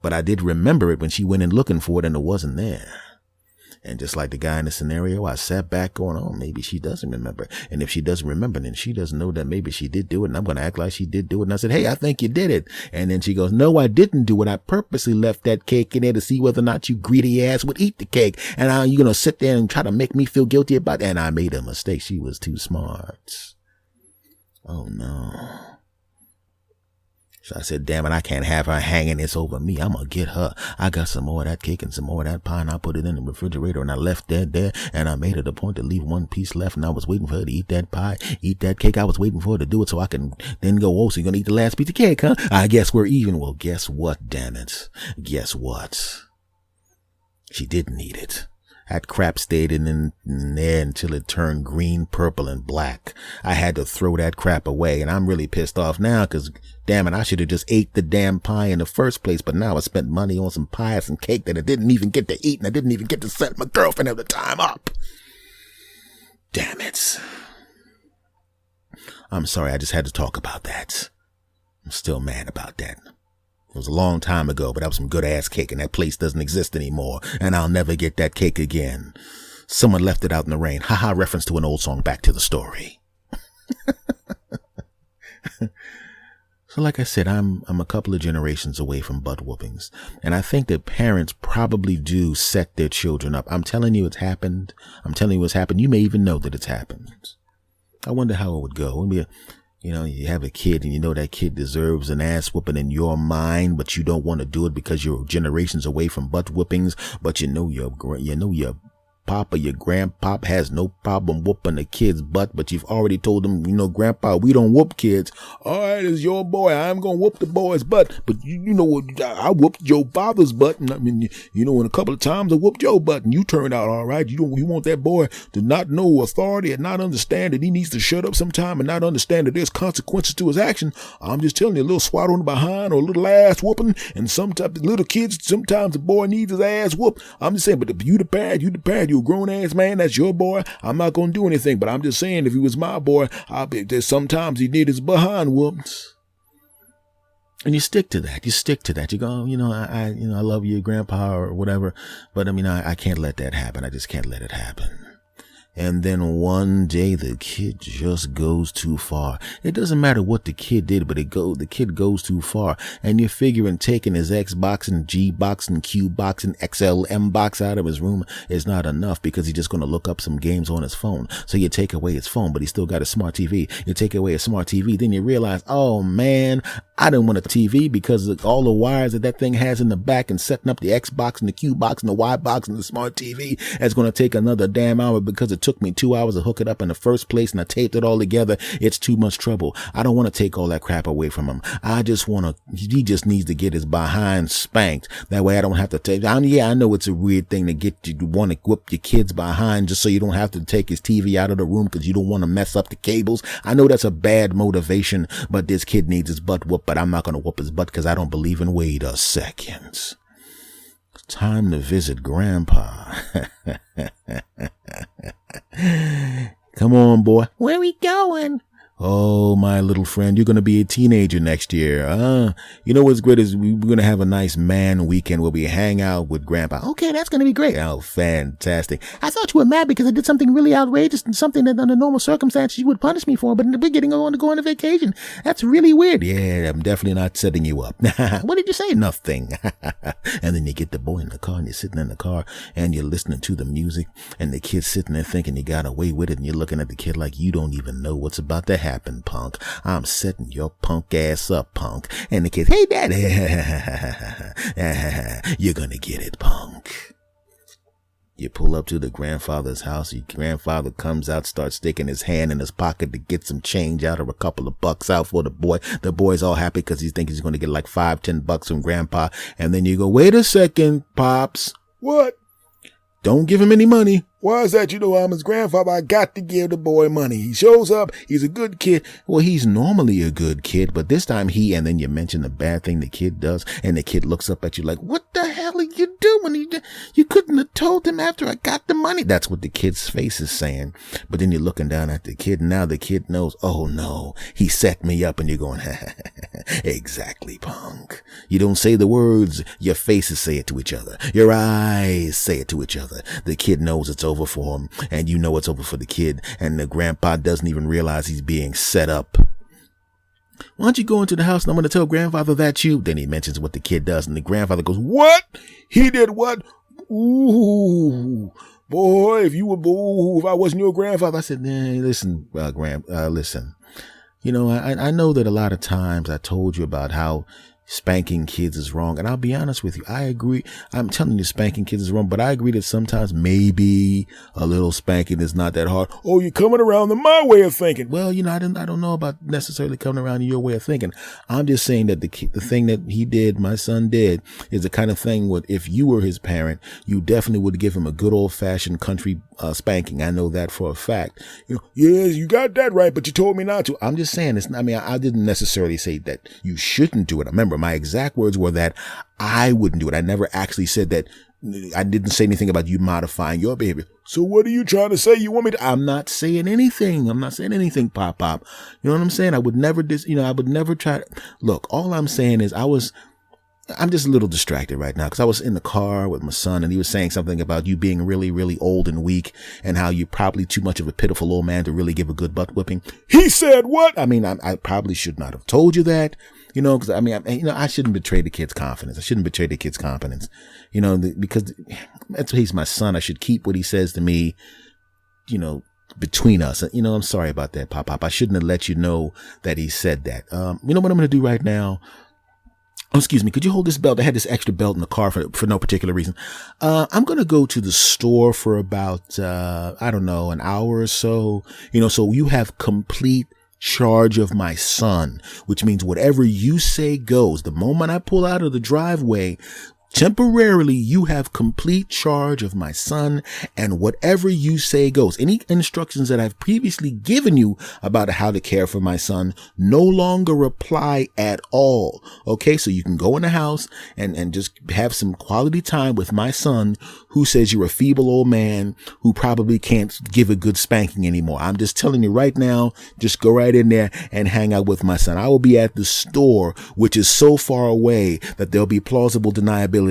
But I did remember it when she went in looking for it and it wasn't there. And just like the guy in the scenario, I sat back going, oh, maybe she doesn't remember. And if she doesn't remember, then she doesn't know that maybe she did do it. And I'm going to act like she did do it. And I said, hey, I think you did it. And then she goes, no, I didn't do it. I purposely left that cake in there to see whether or not you greedy ass would eat the cake. And you're going to sit there and try to make me feel guilty about it. And I made a mistake. She was too smart. Oh, no. So I said, damn it, I can't have her hanging this over me. I'm going to get her. I got some more of that cake and some more of that pie, and I put it in the refrigerator, and I left that there, and I made it a point to leave one piece left, and I was waiting for her to eat that pie, eat that cake. I was waiting for her to do it so I can then go, oh, so you're going to eat the last piece of cake, huh? I guess we're even. Well, guess what, damn it? Guess what? She didn't eat it. That crap stayed in there until it turned green, purple, and black. I had to throw that crap away, and I'm really pissed off now because, damn it, I should have just ate the damn pie in the first place, but now I spent money on some pie and some cake that I didn't even get to eat, and I didn't even get to set my girlfriend at the time up. Damn it. I'm sorry, I just had to talk about that. I'm still mad about that. It was a long time ago, but that was some good-ass cake, and that place doesn't exist anymore, and I'll never get that cake again. Someone left it out in the rain. Haha, reference to an old song, Back to the Story. So like I said, I'm a couple of generations away from butt whoopings, and I think that parents probably do set their children up. I'm telling you it's happened. I'm telling you it's happened. You may even know that it's happened. I wonder how it would go. You know, you have a kid and you know that kid deserves an ass whooping in your mind, but you don't want to do it because you're generations away from butt whoopings, but you know your pop or your grandpop has no problem whooping a kid's butt, but you've already told them, you know, Grandpa, we don't whoop kids. All right, it's your boy. I'm going to whoop the boy's butt. But you know what? I whooped your father's butt. And I mean, you know, and a couple of times I whooped your butt and you turned out all right. You want that boy to not know authority and not understand that he needs to shut up sometime and not understand that there's consequences to his action. I'm just telling you, a little swat on the behind or a little ass whooping. And sometimes little kids, sometimes the boy needs his ass whooped. I'm just saying, but if you the parent, you a grown ass man, that's your boy. I'm not going to do anything, but I'm just saying, if he was my boy, sometimes he need his behind whooped. And you stick to that. You go, you know, I love you, Grandpa, or whatever. But I mean, I can't let that happen. I just can't let it happen. And then one day the kid just goes too far. It doesn't matter what the kid did, but the kid goes too far. And you're figuring taking his Xbox and G box and Q box and XLM box out of his room is not enough because he's just going to look up some games on his phone. So you take away his phone, but he still got a smart TV. You take away a smart TV, then you realize, oh man, I didn't want a TV because of all the wires that thing has in the back, and setting up the Xbox and the Q box and the Y box and the smart TV is going to take another damn hour because it took me 2 hours to hook it up in the first place and I taped it all together. It's too much trouble. I don't want to take all that crap away from him. He just needs to get his behind spanked. That way I don't have to take, I know it's a weird thing to get you to want to whip your kid's behind just so you don't have to take his TV out of the room because you don't want to mess up the cables. I know that's a bad motivation, but this kid needs his butt whooped, but I'm not going to whoop his butt because I don't believe in wait a second. Time to visit Grandpa. Come on, boy. Where we going? Oh, my little friend, you're going to be a teenager next year. You know what's great is we're going to have a nice man weekend where we hang out with Grandpa. Okay, that's going to be great. Oh, fantastic. I thought you were mad because I did something really outrageous and something that under normal circumstances you would punish me for, but in the beginning I want to go on a vacation. That's really weird. Yeah, I'm definitely not setting you up. What did you say? Nothing. And then you get the boy in the car and you're sitting in the car and you're listening to the music and the kid's sitting there thinking he got away with it and you're looking at the kid like you don't even know what's about to happen, punk. I'm setting your punk ass up, punk. And the kid, hey, daddy. You're gonna get it, punk. You pull up to the grandfather's house. Your grandfather comes out, starts sticking his hand in his pocket to get some change out or a couple of bucks out for the boy. The boy's all happy because he thinks he's going to get like $5-10 from Grandpa. And then you go, wait a second, Pops. What? Don't give him any money. Why is that? You know, I'm his grandfather. I got to give the boy money. He shows up. He's a good kid. Well, he's normally a good kid, but this time and then you mention the bad thing the kid does, and the kid looks up at you like, what the hell are you doing? You couldn't have told him after I got the money. That's what the kid's face is saying. But then you're looking down at the kid, and now the kid knows, oh no, he set me up, and you're going, exactly, punk. You don't say the words. Your faces say it to each other. Your eyes say it to each other. The kid knows it's over for him, and you know it's over for the kid, and the grandpa doesn't even realize he's being set up. Why don't you go into the house and I'm going to tell grandfather that's you? Then he mentions what the kid does, and the grandfather goes, what? He did what? Ooh, boy, if I wasn't your grandfather. I said, listen, listen. You know, I know that a lot of times I told you about how spanking kids is wrong. And I'll be honest with you. I agree. I'm telling you, spanking kids is wrong, but I agree that sometimes maybe a little spanking is not that hard. Oh, you're coming around to my way of thinking. Well, I don't know about necessarily coming around to your way of thinking. I'm just saying that the thing that he did, my son did, is the kind of thing where if you were his parent, you definitely would give him a good old fashioned country spanking. I know that for a fact. Yes, you got that right, but you told me not to. I'm just saying this. I didn't necessarily say that you shouldn't do it. Remember, my exact words were that I wouldn't do it. I never actually said that. I didn't say anything about you modifying your behavior. So what are you trying to say? You want me to? I'm not saying anything. I'm not saying anything, Pop. You know what I'm saying? I would never I would never try to. Look, all I'm saying is I'm just a little distracted right now because I was in the car with my son and he was saying something about you being really, really old and weak and how you're probably too much of a pitiful old man to really give a good butt whipping. He said what? I probably should not have told you that, because I shouldn't betray the kid's confidence. I shouldn't betray the kid's confidence, because he's my son. I should keep what he says to me, between us. I'm sorry about that, Pop. I shouldn't have let you know that he said that. You know what I'm going to do right now? Oh, excuse me. Could you hold this belt? I had this extra belt in the car for no particular reason. I'm going to go to the store for about, an hour or so, so you have complete charge of my son, which means whatever you say goes. The moment I pull out of the driveway, temporarily, you have complete charge of my son, and whatever you say goes. Any instructions that I've previously given you about how to care for my son no longer apply at all. Okay, so you can go in the house and just have some quality time with my son, who says you're a feeble old man who probably can't give a good spanking anymore. I'm just telling you right now, just go right in there and hang out with my son. I will be at the store, which is so far away that there'll be plausible deniability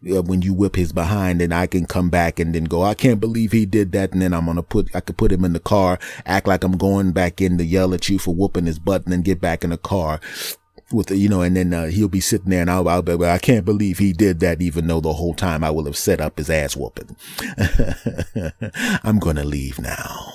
when you whip his behind, and I can come back and then go, I can't believe he did that. And then I could put him in the car, act like I'm going back in to yell at you for whooping his butt, and then get back in the car with and then he'll be sitting there and I'll be, I can't believe he did that, even though the whole time I will have set up his ass whooping. I'm going to leave now.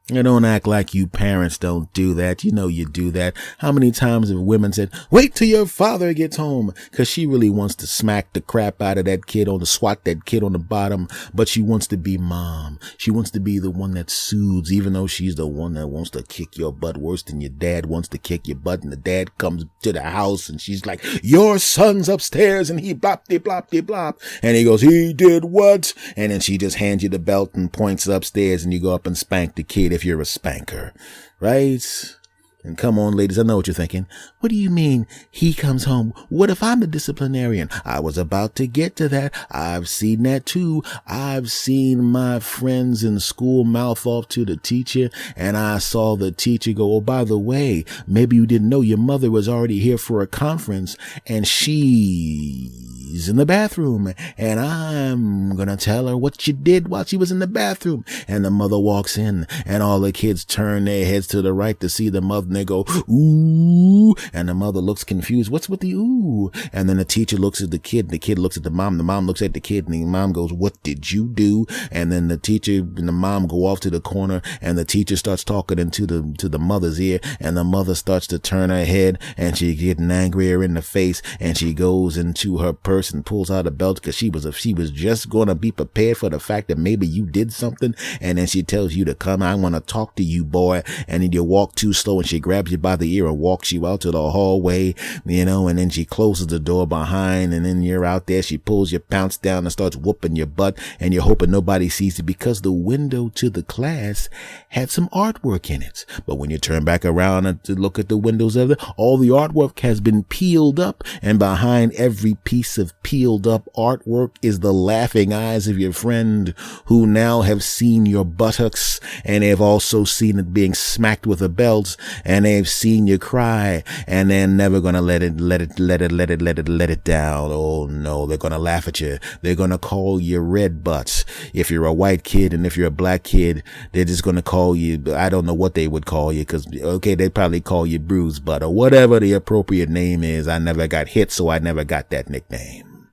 Don't act like you parents don't do that. You do that. How many times have women said, wait till your father gets home? Because she really wants to smack the crap out of that kid or to swat that kid on the bottom. But she wants to be mom. She wants to be the one that soothes, even though she's the one that wants to kick your butt worse than your dad wants to kick your butt. And the dad comes to the house and she's like, your son's upstairs and he blop. And he goes, he did what? And then she just hands you the belt and points upstairs and you go up and spank the kid if you're a spanker, right? And come on, ladies, I know what you're thinking. What do you mean he comes home? What if I'm the disciplinarian? I was about to get to that. I've seen that too. I've seen my friends in school mouth off to the teacher, and I saw the teacher go, oh, by the way, maybe you didn't know your mother was already here for a conference, and she's in the bathroom, and I'm gonna tell her what you did while she was in the bathroom. And the mother walks in, and all the kids turn their heads to the right to see the mother, and they go, ooh, and the mother looks confused. What's with the ooh? And then the teacher looks at the kid looks at the mom looks at the kid, and the mom goes, what did you do? And then the teacher and the mom go off to the corner, and the teacher starts talking into the mother's ear, and the mother starts to turn her head, and she's getting angrier in the face, and she goes into her purse and pulls out a belt because she was just going to be prepared for the fact that maybe you did something. And then she tells you to come, I want to talk to you, boy. And then you walk too slow, and she grabs you by the ear and walks you out to the hallway, and then she closes the door behind, and then you're out there. She pulls your pants down and starts whooping your butt, and you're hoping nobody sees it because the window to the class had some artwork in it. But when you turn back around and to look at the windows of it, all the artwork has been peeled up, and behind every piece of peeled up artwork is the laughing eyes of your friend, who now have seen your buttocks, and they've also seen it being smacked with a belt, and they've seen you cry, and they're never gonna let it down. Oh no, they're gonna laugh at you. They're gonna call you red butts if you're a white kid, and if you're a black kid, they're just gonna call you, I don't know what they would call you, because okay, they'd probably call you bruised butt or whatever the appropriate name is. I never got hit, so I never got that nickname.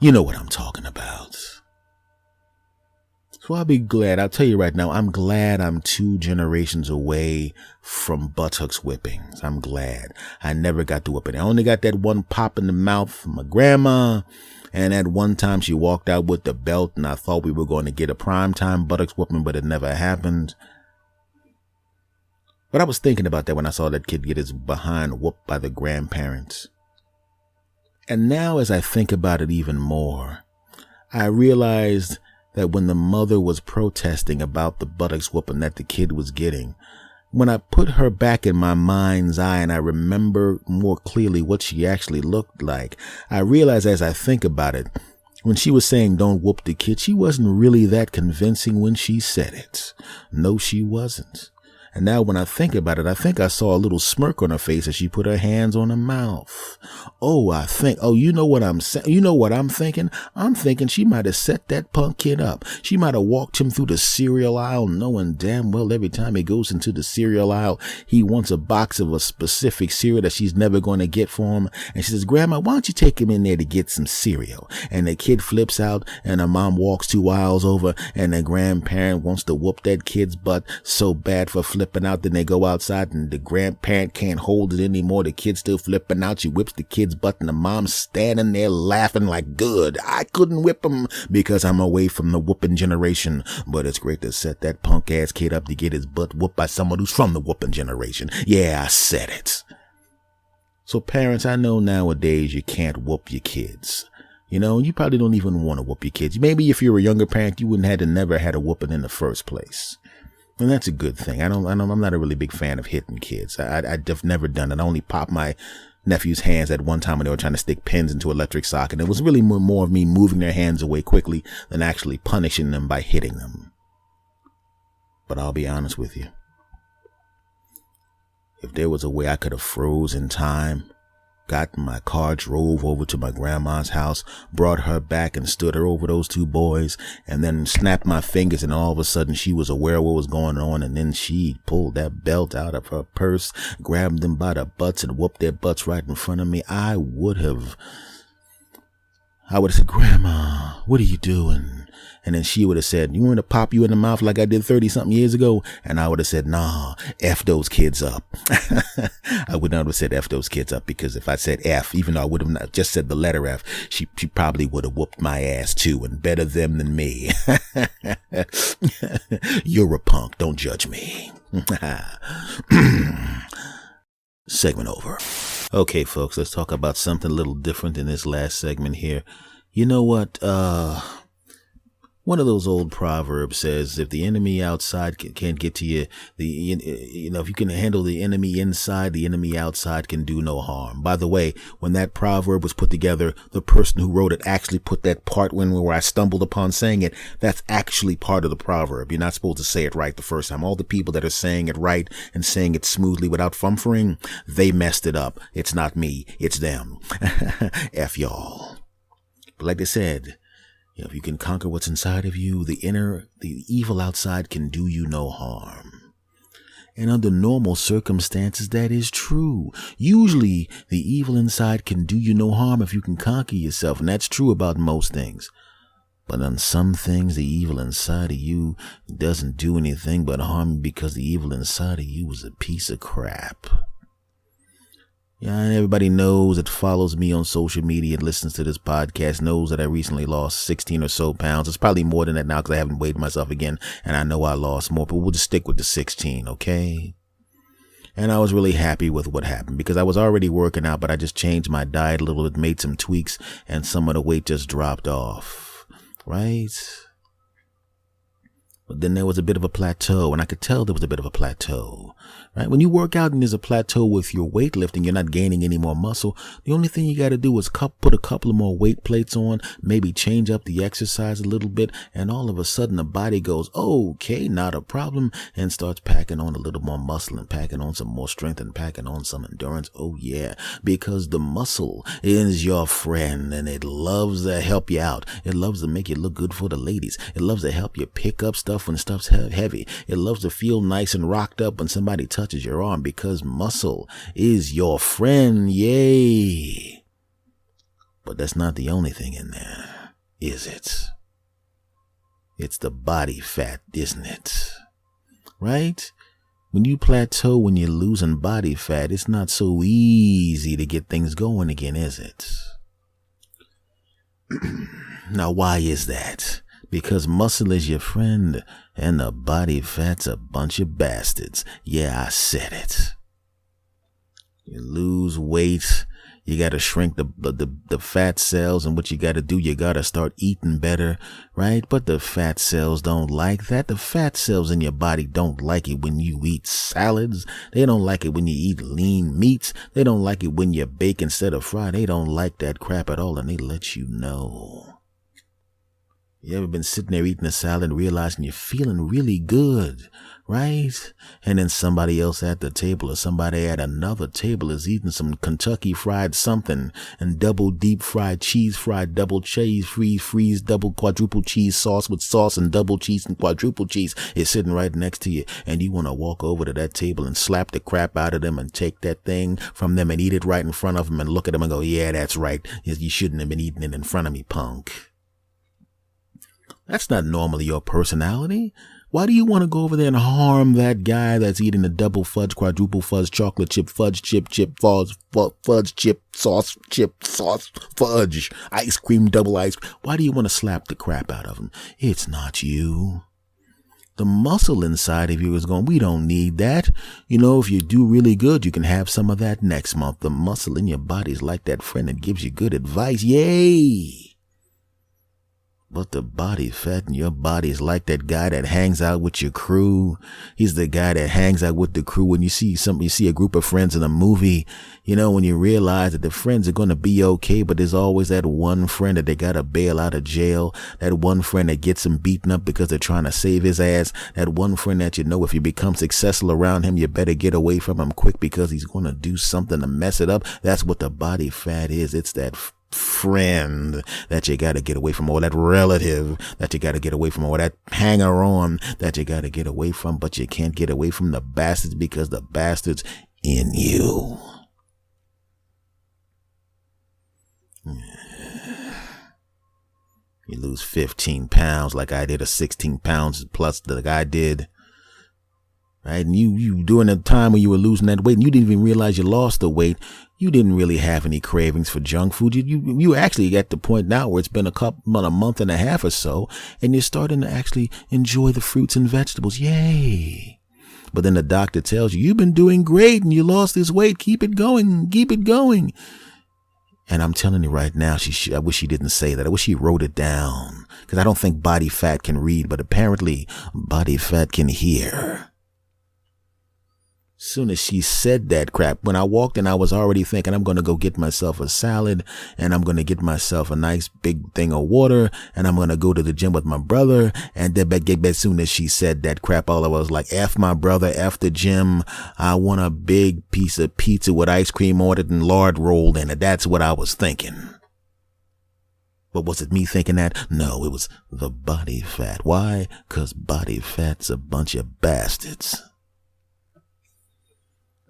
You know what I'm talking about. So I'll be glad. I'll tell you right now, I'm glad I'm 2 generations away from buttocks whippings. I'm glad. I never got to whipping. I only got that one pop in the mouth from my grandma. And at one time she walked out with the belt and I thought we were going to get a primetime buttocks whooping, but it never happened. But I was thinking about that when I saw that kid get his behind whooped by the grandparents. And now as I think about it even more, I realized that when the mother was protesting about the buttocks whooping that the kid was getting, when I put her back in my mind's eye and I remember more clearly what she actually looked like, I realized as I think about it, when she was saying don't whoop the kid, she wasn't really that convincing when she said it. No, she wasn't. And now when I think about it, I think I saw a little smirk on her face as she put her hands on her mouth. You know what I'm saying? You know what I'm thinking? I'm thinking she might have set that punk kid up. She might have walked him through the cereal aisle knowing damn well every time he goes into the cereal aisle, he wants a box of a specific cereal that she's never going to get for him. And she says, Grandma, why don't you take him in there to get some cereal? And the kid flips out and her mom walks 2 aisles over and the grandparent wants to whoop that kid's butt so bad for flipping out. Then they go outside and the grandparent can't hold it anymore. The kid's still flipping out. She whips the kid's butt and the mom's standing there laughing like, good, I couldn't whip him because I'm away from the whooping generation. But it's great to set that punk ass kid up to get his butt whooped by someone who's from the whooping generation. Yeah, I said it. So parents, I know nowadays you can't whoop your kids. You know, you probably don't even want to whoop your kids. Maybe if you're a younger parent, you wouldn't have never had a whooping in the first place. And that's a good thing. I'm not a really big fan of hitting kids. I've never done it. I only popped my nephew's hands at one time when they were trying to stick pins into electric socket. And it was really more of me moving their hands away quickly than actually punishing them by hitting them. But I'll be honest with you. If there was a way I could have frozen time, got in my car, drove over to my grandma's house, brought her back and stood her over those 2 boys, and then snapped my fingers, and all of a sudden she was aware of what was going on, and then she pulled that belt out of her purse, grabbed them by the butts and whooped their butts right in front of me, I would have said, Grandma, what are you doing? And then she would have said, you want to pop you in the mouth like I did 30-something years ago? And I would have said, nah, F those kids up. I would not have said F those kids up, because if I said F, even though I would have not just said the letter F, she probably would have whooped my ass too, and better them than me. You're a punk. Don't judge me. Segment over. Okay, folks, let's talk about something a little different in this last segment here. You know what? One of those old proverbs says, if the enemy outside can't get to you, if you can handle the enemy inside, the enemy outside can do no harm. By the way, when that proverb was put together, the person who wrote it actually put that part where I stumbled upon saying it. That's actually part of the proverb. You're not supposed to say it right the first time. All the people that are saying it right and saying it smoothly without fumfering, they messed it up. It's not me. It's them. F y'all. But like they said, if you can conquer what's inside of you, the evil outside can do you no harm. And under normal circumstances, that is true. Usually, the evil inside can do you no harm if you can conquer yourself, and that's true about most things. But on some things, the evil inside of you doesn't do anything but harm you, because the evil inside of you is a piece of crap. Yeah, and everybody knows that follows me on social media and listens to this podcast knows that I recently lost 16 or so pounds. It's probably more than that now because I haven't weighed myself again, and I know I lost more, but we'll just stick with the 16, okay? And I was really happy with what happened because I was already working out, but I just changed my diet a little bit, made some tweaks, and some of the weight just dropped off, right? But then there was a bit of a plateau, and I could tell there was a bit of a plateau, right? When you work out and there's a plateau with your weightlifting, you're not gaining any more muscle. The only thing you got to do is put a couple of more weight plates on, maybe change up the exercise a little bit, and all of a sudden the body goes, okay, not a problem, and starts packing on a little more muscle and packing on some more strength and packing on some endurance. Oh yeah, because the muscle is your friend and it loves to help you out. It loves to make you look good for the ladies. It loves to help you pick up stuff when stuff's heavy. It loves to feel nice and rocked up when somebody touches your arm, because muscle is your friend. Yay. But that's not the only thing in there, is it? It's the body fat, isn't it? Right? When you plateau, when you're losing body fat, it's not so easy to get things going again, is it? Now, why is that? Because muscle is your friend and the body fat's a bunch of bastards. Yeah, I said it. You lose weight, you got to shrink the fat cells, and what you got to do, you got to start eating better, right? But the fat cells don't like that. The fat cells in your body don't like it when you eat salads. They don't like it when you eat lean meats. They don't like it when you bake instead of fry. They don't like that crap at all, and they let you know. You ever been sitting there eating a salad and realizing you're feeling really good, right? And then somebody else at the table or somebody at another table is eating some Kentucky fried something and double deep fried cheese, fried double cheese, freeze double quadruple cheese sauce with sauce and double cheese and quadruple cheese is sitting right next to you. And you want to walk over to that table and slap the crap out of them and take that thing from them and eat it right in front of them and look at them and go, yeah, that's right. You shouldn't have been eating it in front of me, punk. That's not normally your personality. Why do you want to go over there and harm that guy that's eating the double fudge, quadruple fudge, chocolate chip, fudge chip, fudge chip, sauce, fudge, ice cream, double ice cream? Why do you want to slap the crap out of him? It's not you. The muscle inside of you is going, we don't need that. You know, if you do really good, you can have some of that next month. The muscle in your body is like that friend that gives you good advice. Yay! But the body fat in your body is like that guy that hangs out with your crew. He's the guy that hangs out with the crew. When you see a group of friends in a movie, you know, when you realize that the friends are going to be okay, but there's always that one friend that they got to bail out of jail. That one friend that gets him beaten up because they're trying to save his ass. That one friend that you know, if you become successful around him, you better get away from him quick because he's going to do something to mess it up. That's what the body fat is. It's that friend that you got to get away from, or that relative that you got to get away from, or that hanger on that you got to get away from, but you can't get away from the bastards because the bastards in you. You lose 15 pounds like I did, or 16 pounds plus the guy did. Right? And you during the time when you were losing that weight and you didn't even realize you lost the weight, you didn't really have any cravings for junk food. You actually at the point now where it's been a month and a half or so, and you're starting to actually enjoy the fruits and vegetables. Yay. But then the doctor tells you, you've been doing great and you lost this weight. Keep it going. Keep it going. And I'm telling you right now, I wish she didn't say that. I wish she wrote it down, because I don't think body fat can read, but apparently body fat can hear. Soon as she said that crap, when I walked in, I was already thinking I'm going to go get myself a salad, and I'm going to get myself a nice big thing of water, and I'm going to go to the gym with my brother. And then as soon as she said that crap, all I was like, F my brother, F the gym. I want a big piece of pizza with ice cream on it and lard rolled in it. That's what I was thinking. But was it me thinking that? No, it was the body fat. Why? 'Cause body fat's a bunch of bastards.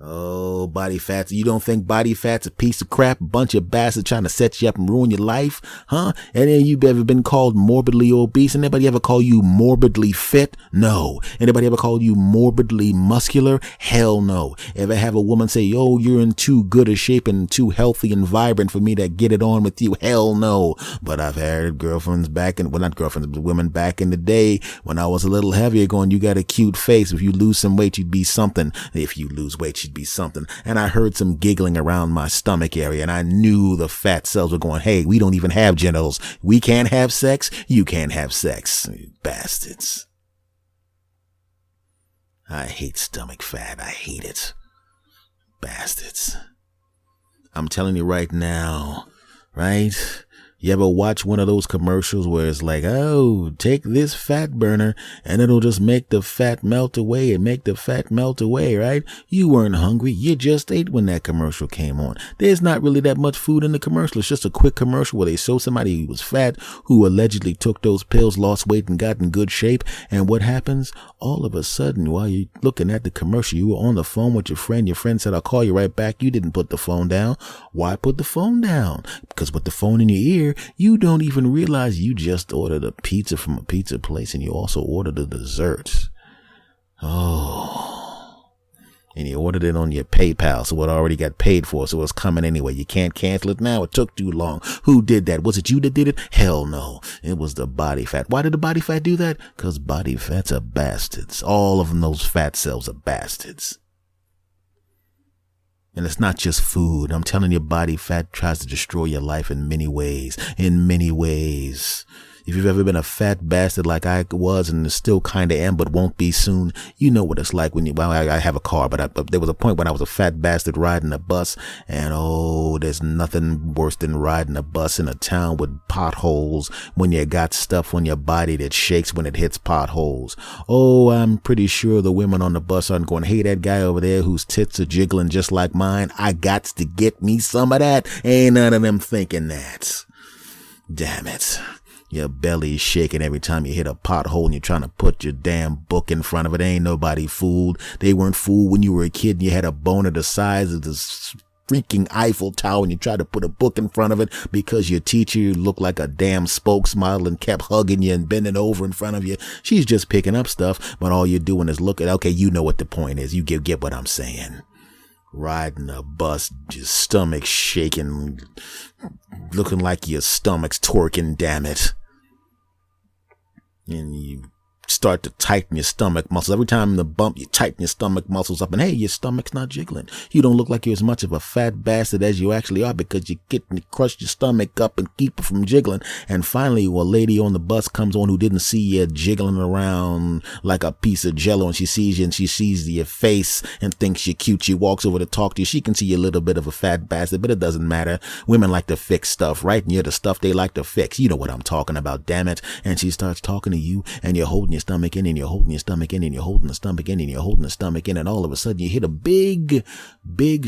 Oh, body fat. You don't think body fat's a piece of crap? A bunch of bastards trying to set you up and ruin your life? Huh? And then you've ever been called morbidly obese? Anybody ever call you morbidly fit? No. Anybody ever call you morbidly muscular? Hell no. Ever have a woman say, oh, you're in too good a shape and too healthy and vibrant for me to get it on with you? Hell no. But I've had girlfriends not girlfriends, but women back in the day when I was a little heavier going, you got a cute face. If you lose some weight, you'd be something. If you lose weight, you'd be something. And I heard some giggling around my stomach area, and I knew the fat cells were going, hey, we don't even have genitals. We can't have sex. You can't have sex. Bastards. I hate stomach fat. I hate it. Bastards. I'm telling you right now, right? You ever watch one of those commercials where it's like, oh, take this fat burner and it'll just make the fat melt away and make the fat melt away, right? You weren't hungry. You just ate when that commercial came on. There's not really that much food in the commercial. It's just a quick commercial where they show somebody who was fat, who allegedly took those pills, lost weight, and got in good shape. And what happens? All of a sudden, while you're looking at the commercial, you were on the phone with your friend. Your friend said, I'll call you right back. You didn't put the phone down. Why put the phone down? Because with the phone in your ear, here, you don't even realize you just ordered a pizza from a pizza place and you also ordered the desserts. Oh. And you ordered it on your PayPal, so it already got paid for, so it's coming anyway. You can't cancel it now. It took too long. Who did that? Was it you that did it? Hell no. It was the body fat. Why did the body fat do that? Because body fats are bastards. All of them, those fat cells are bastards. And it's not just food. I'm telling you, body fat tries to destroy your life in many ways. In many ways. If you've ever been a fat bastard like I was and still kind of am but won't be soon, you know what it's like when I have a car, but there was a point when I was a fat bastard riding a bus, and oh, there's nothing worse than riding a bus in a town with potholes when you got stuff on your body that shakes when it hits potholes. Oh, I'm pretty sure the women on the bus aren't going, hey, that guy over there whose tits are jiggling just like mine, I gots to get me some of that. Ain't none of them thinking that. Damn it. Your belly's shaking every time you hit a pothole and you're trying to put your damn book in front of it. Ain't nobody fooled. They weren't fooled when you were a kid and you had a boner the size of this freaking Eiffel Tower and you tried to put a book in front of it because your teacher looked like a damn spokesmodel and kept hugging you and bending over in front of you. She's just picking up stuff, but all you're doing is looking. Okay, you know what the point is. You get what I'm saying. Riding a bus, your stomach shaking, looking like your stomach's twerking, damn it. And you start to tighten your stomach muscles. Every time the bump, you tighten your stomach muscles up, and hey, your stomach's not jiggling. You don't look like you're as much of a fat bastard as you actually are because you crush your stomach up and keep it from jiggling. And finally, a lady on the bus comes on who didn't see you jiggling around like a piece of jello, and she sees you and she sees your face and thinks you're cute. She walks over to talk to you. She can see you're a little bit of a fat bastard, but it doesn't matter. Women like to fix stuff, right? And you're the stuff they like to fix. You know what I'm talking about, damn it. And she starts talking to you, and you're holding your stomach in, and you're holding your stomach in, and you're holding the stomach in, and you're holding the stomach in, and all of a sudden you hit a big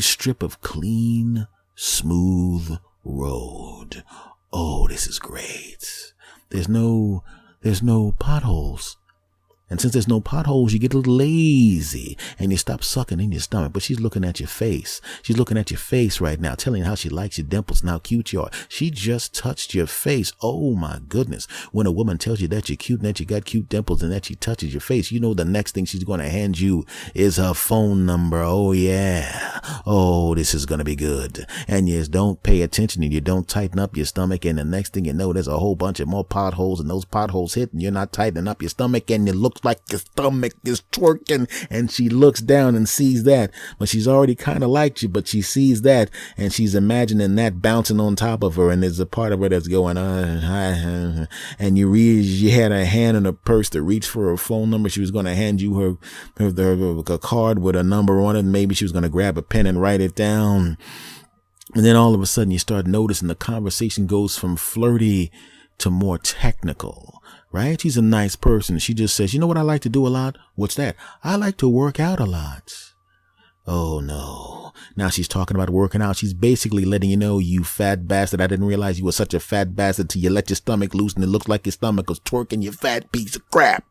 strip of clean, smooth road. Oh, this is great. There's no potholes. And since there's no potholes, you get a little lazy and you stop sucking in your stomach. But she's looking at your face. She's looking at your face right now, telling you how she likes your dimples and how cute you are. She just touched your face. Oh my goodness. When a woman tells you that you're cute and that you got cute dimples and that she touches your face, you know the next thing she's going to hand you is her phone number. Oh yeah. Oh, this is going to be good. And you don't pay attention and you don't tighten up your stomach. And the next thing you know, there's a whole bunch of more potholes, and those potholes hit and you're not tightening up your stomach, and it looks like your stomach is twerking. And she looks down and sees that, but she's already kind of liked you, but she sees that and she's imagining that bouncing on top of her, and there's a part of her that's going and you had a hand in her purse to reach for her phone number. She was going to hand you her card with a number on it, and maybe she was going to grab a pen and write it down. And then all of a sudden you start noticing the conversation goes from flirty to more technical. Right? She's a nice person. She just says, you know what I like to do a lot? What's that? I like to work out a lot. Oh no. Now she's talking about working out. She's basically letting you know, you fat bastard, I didn't realize you were such a fat bastard till you let your stomach loose and it looks like your stomach was twerking, you fat piece of crap.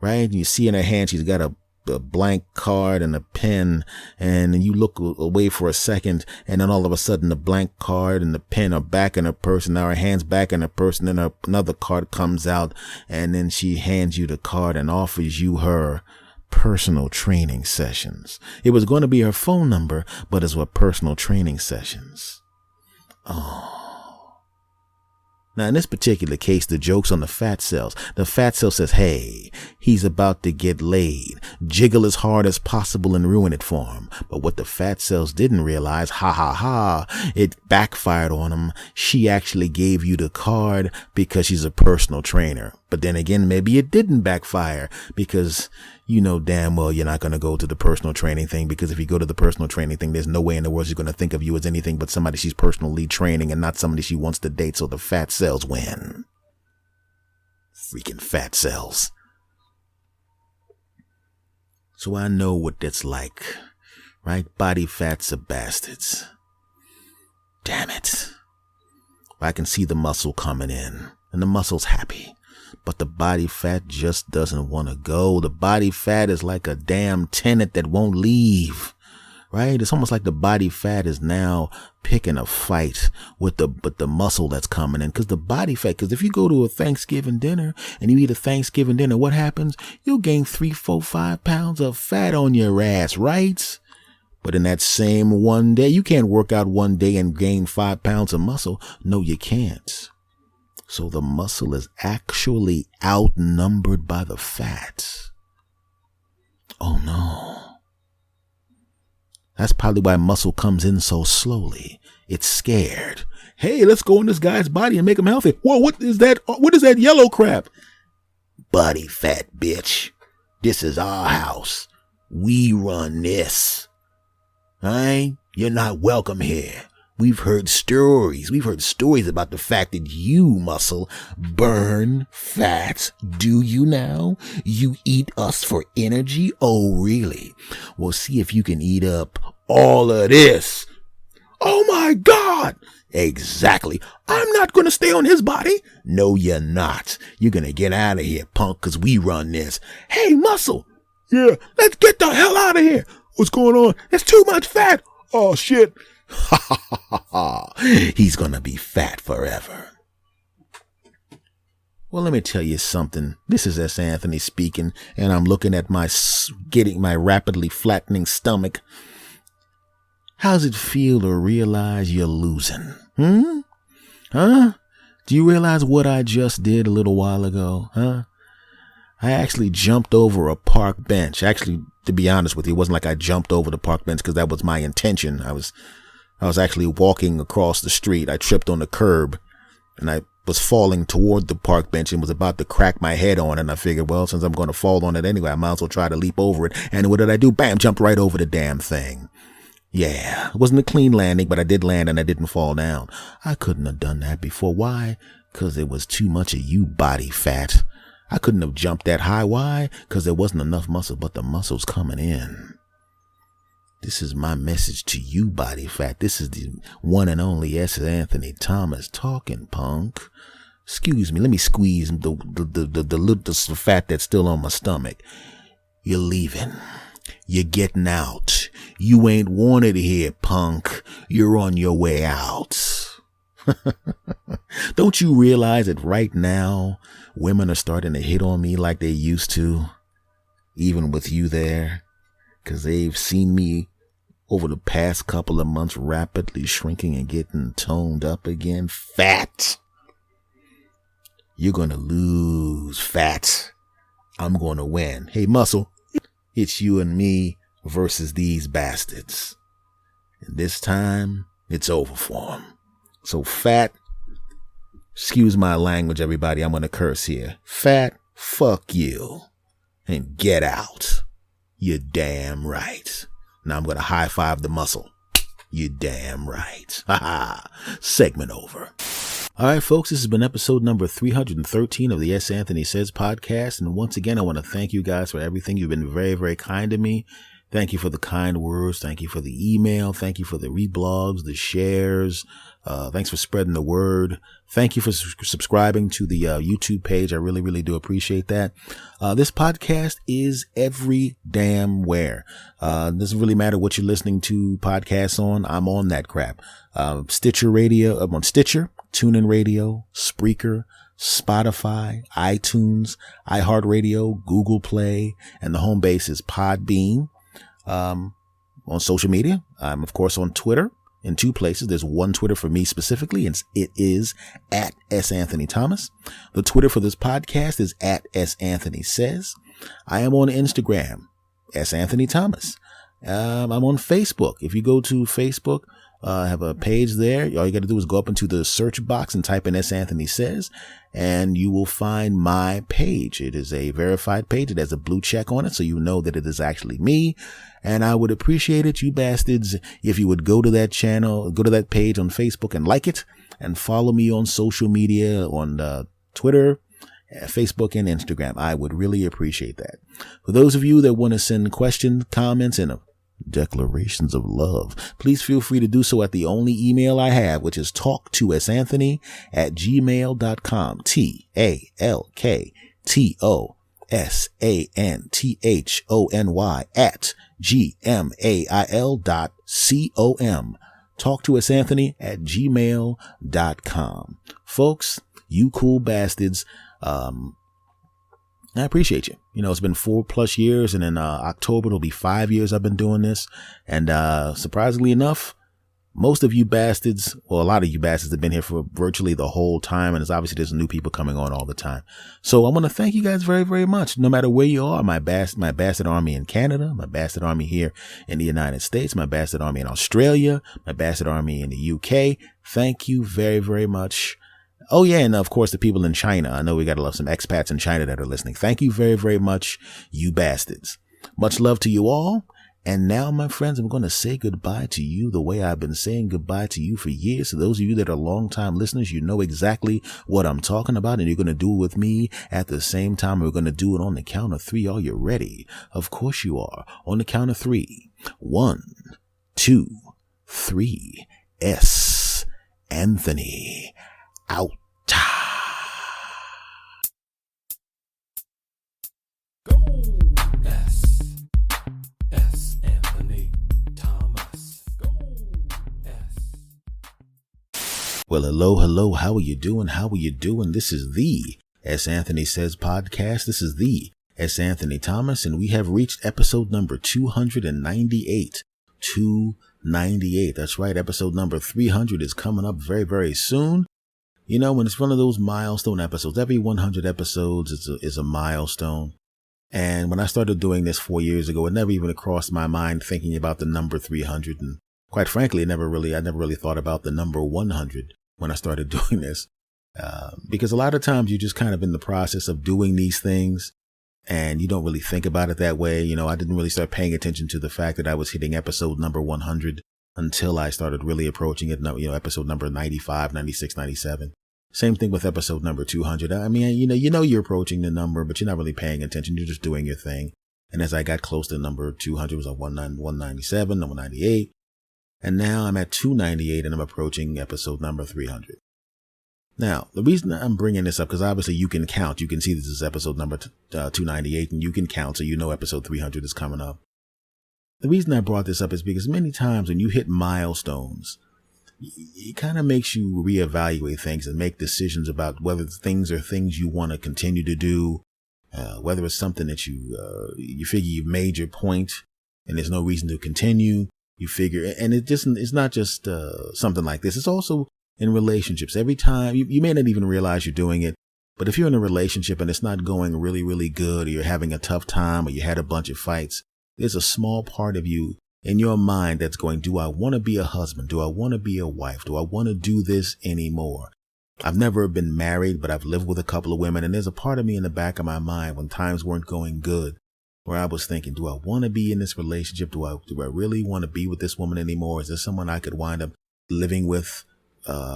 Right? And you see in her hand, she's got a blank card and a pen, and you look away for a second, and then all of a sudden the blank card and the pen are back in her purse, and now her hand's back in her purse, and then another card comes out, and then she hands you the card and offers you her personal training sessions. It was going to be her phone number, but it's what personal training sessions. Oh. Now, in this particular case, the joke's on the fat cells. The fat cell says, hey, he's about to get laid. Jiggle as hard as possible and ruin it for him. But what the fat cells didn't realize, it backfired on him. She actually gave you the card because she's a personal trainer. But then again, maybe it didn't backfire because you know damn well you're not going to go to the personal training thing, because if you go to the personal training thing, there's no way in the world she's going to think of you as anything but somebody she's personally training and not somebody she wants to date. So the fat cells win. Freaking fat cells. So I know what that's like, right? Body fats are bastards. Damn it. I can see the muscle coming in, and the muscle's happy. But the body fat just doesn't want to go. The body fat is like a damn tenant that won't leave. right? It's almost like the body fat is now picking a fight with the muscle that's coming in. Because the body fat, because if you go to a Thanksgiving dinner and you eat a Thanksgiving dinner, what happens? You'll gain 3, 4, 5 pounds of fat on your ass, right? But in that same one day, you can't work out one day and gain 5 pounds of muscle. No, you can't. So the muscle is actually outnumbered by the fat. Oh no. That's probably why muscle comes in so slowly. It's scared. Hey, let's go in this guy's body and make him healthy. Whoa, what is that? What is that yellow crap? Body fat, bitch. This is our house. We run this. Alright? You're not welcome here. We've heard stories. We've heard stories about the fact that you, muscle, burn fat. Do you now? You eat us for energy? Oh, really? Well, see if you can eat up all of this. Oh, my God. Exactly. I'm not going to stay on his body. No, you're not. You're going to get out of here, punk, because we run this. Hey, muscle. Yeah, let's get the hell out of here. What's going on? There's too much fat. Oh, shit. Ha ha ha ha ha. He's gonna be fat forever. Well, let me tell you something. This is S. Anthony speaking, and I'm looking at my rapidly flattening stomach. How's it feel to realize you're losing? Huh? Do you realize what I just did a little while ago? Huh? I actually jumped over a park bench. Actually, to be honest with you, it wasn't like I jumped over the park bench because that was my intention. I was actually walking across the street. I tripped on the curb and I was falling toward the park bench and was about to crack my head on it. And I figured, well, since I'm going to fall on it anyway, I might as well try to leap over it. And what did I do? Bam, jumped right over the damn thing. Yeah, it wasn't a clean landing, but I did land and I didn't fall down. I couldn't have done that before. Why? Because there was too much of you body fat. I couldn't have jumped that high. Why? Because there wasn't enough muscle, but the muscle's coming in. This is my message to you, body fat. This is the one and only S. Anthony Thomas talking, punk. Excuse me, let me squeeze the fat that's still on my stomach. You're leaving. You're getting out. You ain't wanted here, punk. You're on your way out. Don't you realize that right now, women are starting to hit on me like they used to, even with you there? Because they've seen me over the past couple of months rapidly shrinking and getting toned up again. Fat. You're going to lose, fat. I'm going to win. Hey, muscle, it's you and me versus these bastards. And this time, it's over for them. So fat, excuse my language, everybody, I'm going to curse here. Fat, fuck you. And get out. You're damn right. Now I'm going to high five the muscle. You're damn right. Haha. Segment over. All right, folks, this has been episode number 313 of the S. Anthony Says podcast. And once again, I want to thank you guys for everything. You've been very, very kind to me. Thank you for the kind words. Thank you for the email. Thank you for the reblogs, the shares. Thanks for spreading the word. Thank you for subscribing to the YouTube page. I really, really do appreciate that. This podcast is every damn where. Doesn't really matter what you're listening to podcasts on. I'm on that crap. Stitcher Radio. I'm on Stitcher, TuneIn Radio, Spreaker, Spotify, iTunes, iHeartRadio, Google Play, and the home base is Podbean. On social media, I'm of course on Twitter in 2 places. There's one Twitter for me specifically, and it is at S. Anthony Thomas. The Twitter for this podcast is at S. Anthony Says. I am on Instagram, S. Anthony Thomas. I'm on Facebook. If you go to Facebook, I have a page there. All you got to do is go up into the search box and type in S. Anthony Says, and you will find my page. It is a verified page. It has a blue check on it, so you know that it is actually me. And I would appreciate it, you bastards, if you would go to that channel, go to that page on Facebook and like it, and follow me on social media, on Twitter, Facebook, and Instagram. I would really appreciate that. For those of you that want to send questions, comments, and declarations of love, please feel free to do so at the only email I have, which is talktosanthony@gmail.com. TALKTO SANTHONY at gmail.com. Talk to us, Anthony, at gmail.com. Folks, you cool bastards. I appreciate you. You know, it's been 4+ years, and in October, it'll be 5 years I've been doing this. And surprisingly enough, most of you bastards, well, a lot of you bastards have been here for virtually the whole time. And it's obviously there's new people coming on all the time. So I want to thank you guys very, very much. No matter where you are, my bastard army in Canada, my bastard army here in the United States, my bastard army in Australia, my bastard army in the UK. Thank you very, very much. Oh, yeah. And of course, the people in China. I know we got to love some expats in China that are listening. Thank you very, very much, you bastards. Much love to you all. And now, my friends, I'm going to say goodbye to you the way I've been saying goodbye to you for years. So those of you that are longtime listeners, you know exactly what I'm talking about, and you're going to do it with me at the same time. We're going to do it on the count of 3. Are you ready? Of course you are. On the count of 3. 1, 2, 3. S. Anthony. Out. Well, hello. How are you doing? This is the S. Anthony Says podcast. This is the S. Anthony Thomas, and we have reached episode number 298. 298. That's right. Episode number 300 is coming up very, very soon. You know, when it's one of those milestone episodes, every 100 episodes is a milestone. And when I started doing this 4 years ago, it never even crossed my mind thinking about the number 300. And quite frankly, I never really thought about the number 100 when I started doing this. Because a lot of times you're just kind of in the process of doing these things and you don't really think about it that way. You know, I didn't really start paying attention to the fact that I was hitting episode number 100 until I started really approaching it. You know, episode number 95, 96, 97. Same thing with episode number 200. I mean, you know, you're approaching the number, but you're not really paying attention. You're just doing your thing. And as I got close to number 200, it was like 197, 198. And now I'm at 298 and I'm approaching episode number 300. Now, the reason I'm bringing this up, because obviously you can count. You can see this is episode number 298 and you can count, so you know episode 300 is coming up. The reason I brought this up is because many times when you hit milestones, it kind of makes you reevaluate things and make decisions about whether things are things you want to continue to do, whether it's something that you figure you've made your point and there's no reason to continue. You figure, and it's not just something like this. It's also in relationships. Every time you may not even realize you're doing it, but if you're in a relationship and it's not going really, really good, or you're having a tough time, or you had a bunch of fights, there's a small part of you in your mind that's going, do I want to be a husband? Do I want to be a wife? Do I want to do this anymore? I've never been married, but I've lived with a couple of women, and there's a part of me in the back of my mind when times weren't going good, where I was thinking, do I want to be in this relationship? Do I really want to be with this woman anymore? Is there someone I could wind up living with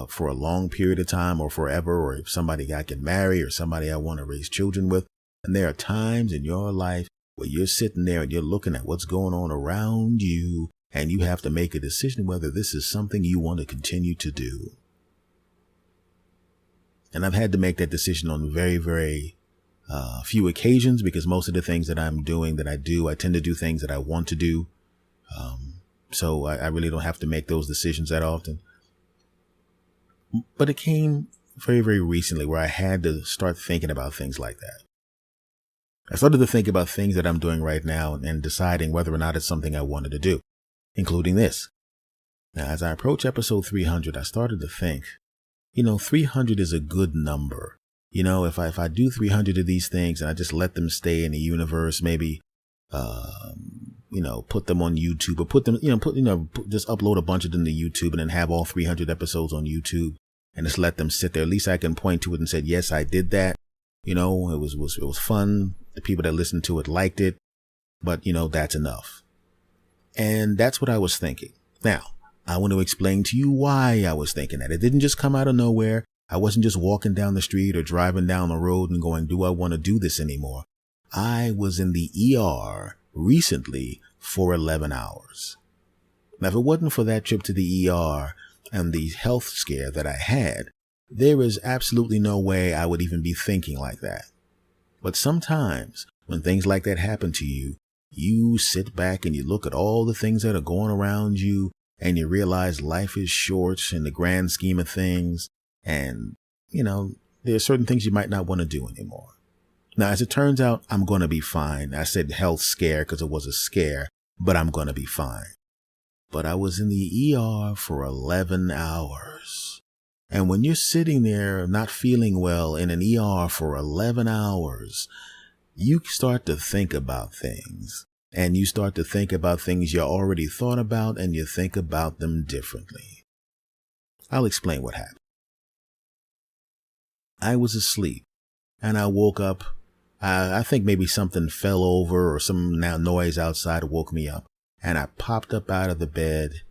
for a long period of time or forever, or somebody I can marry or somebody I want to raise children with? And there are times in your life where you're sitting there and you're looking at what's going on around you, and you have to make a decision whether this is something you want to continue to do. And I've had to make that decision on very, very few occasions, because most of the things that I'm doing, that I tend to do things that I want to do. So I really don't have to make those decisions that often. But it came very, very recently where I had to start thinking about things like that. I started to think about things that I'm doing right now and deciding whether or not it's something I wanted to do, including this. Now, as I approach episode 300, I started to think, 300 is a good number. If I do 300 of these things and I just let them stay in the universe, maybe, put them on YouTube, or put them, just upload a bunch of them to YouTube and then have all 300 episodes on YouTube and just let them sit there. At least I can point to it and say, yes, I did that. It was fun. The people that listened to it liked it, but that's enough. And that's what I was thinking. Now, I want to explain to you why I was thinking that. It didn't just come out of nowhere. I wasn't just walking down the street or driving down the road and going, do I want to do this anymore? I was in the ER recently for 11 hours. Now, if it wasn't for that trip to the ER and the health scare that I had, there is absolutely no way I would even be thinking like that. But sometimes when things like that happen to you, you sit back and you look at all the things that are going around you and you realize life is short in the grand scheme of things. And, there are certain things you might not want to do anymore. Now, as it turns out, I'm going to be fine. I said health scare because it was a scare, but I'm going to be fine. But I was in the ER for 11 hours. And when you're sitting there not feeling well in an ER for 11 hours, you start to think about things. And you start to think about things you already thought about, and you think about them differently. I'll explain what happened. I was asleep, and I woke up. I think maybe something fell over or some noise outside woke me up. And I popped up out of the bed,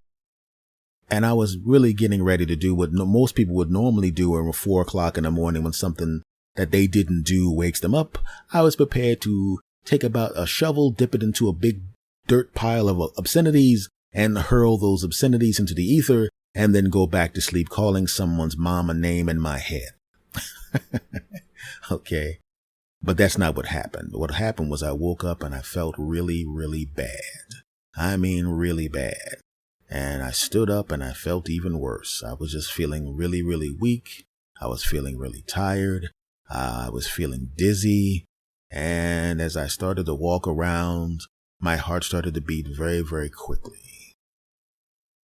and I was really getting ready to do what most people would normally do around 4 o'clock in the morning when something that they didn't do wakes them up. I was prepared to take about a shovel, dip it into a big dirt pile of obscenities, and hurl those obscenities into the ether, and then go back to sleep calling someone's mom a name in my head. Okay. But that's not what happened. What happened was I woke up and I felt really, really bad. I mean, really bad. And I stood up and I felt even worse. I was just feeling really, really weak. I was feeling really tired. I was feeling dizzy. And as I started to walk around, my heart started to beat very, very quickly.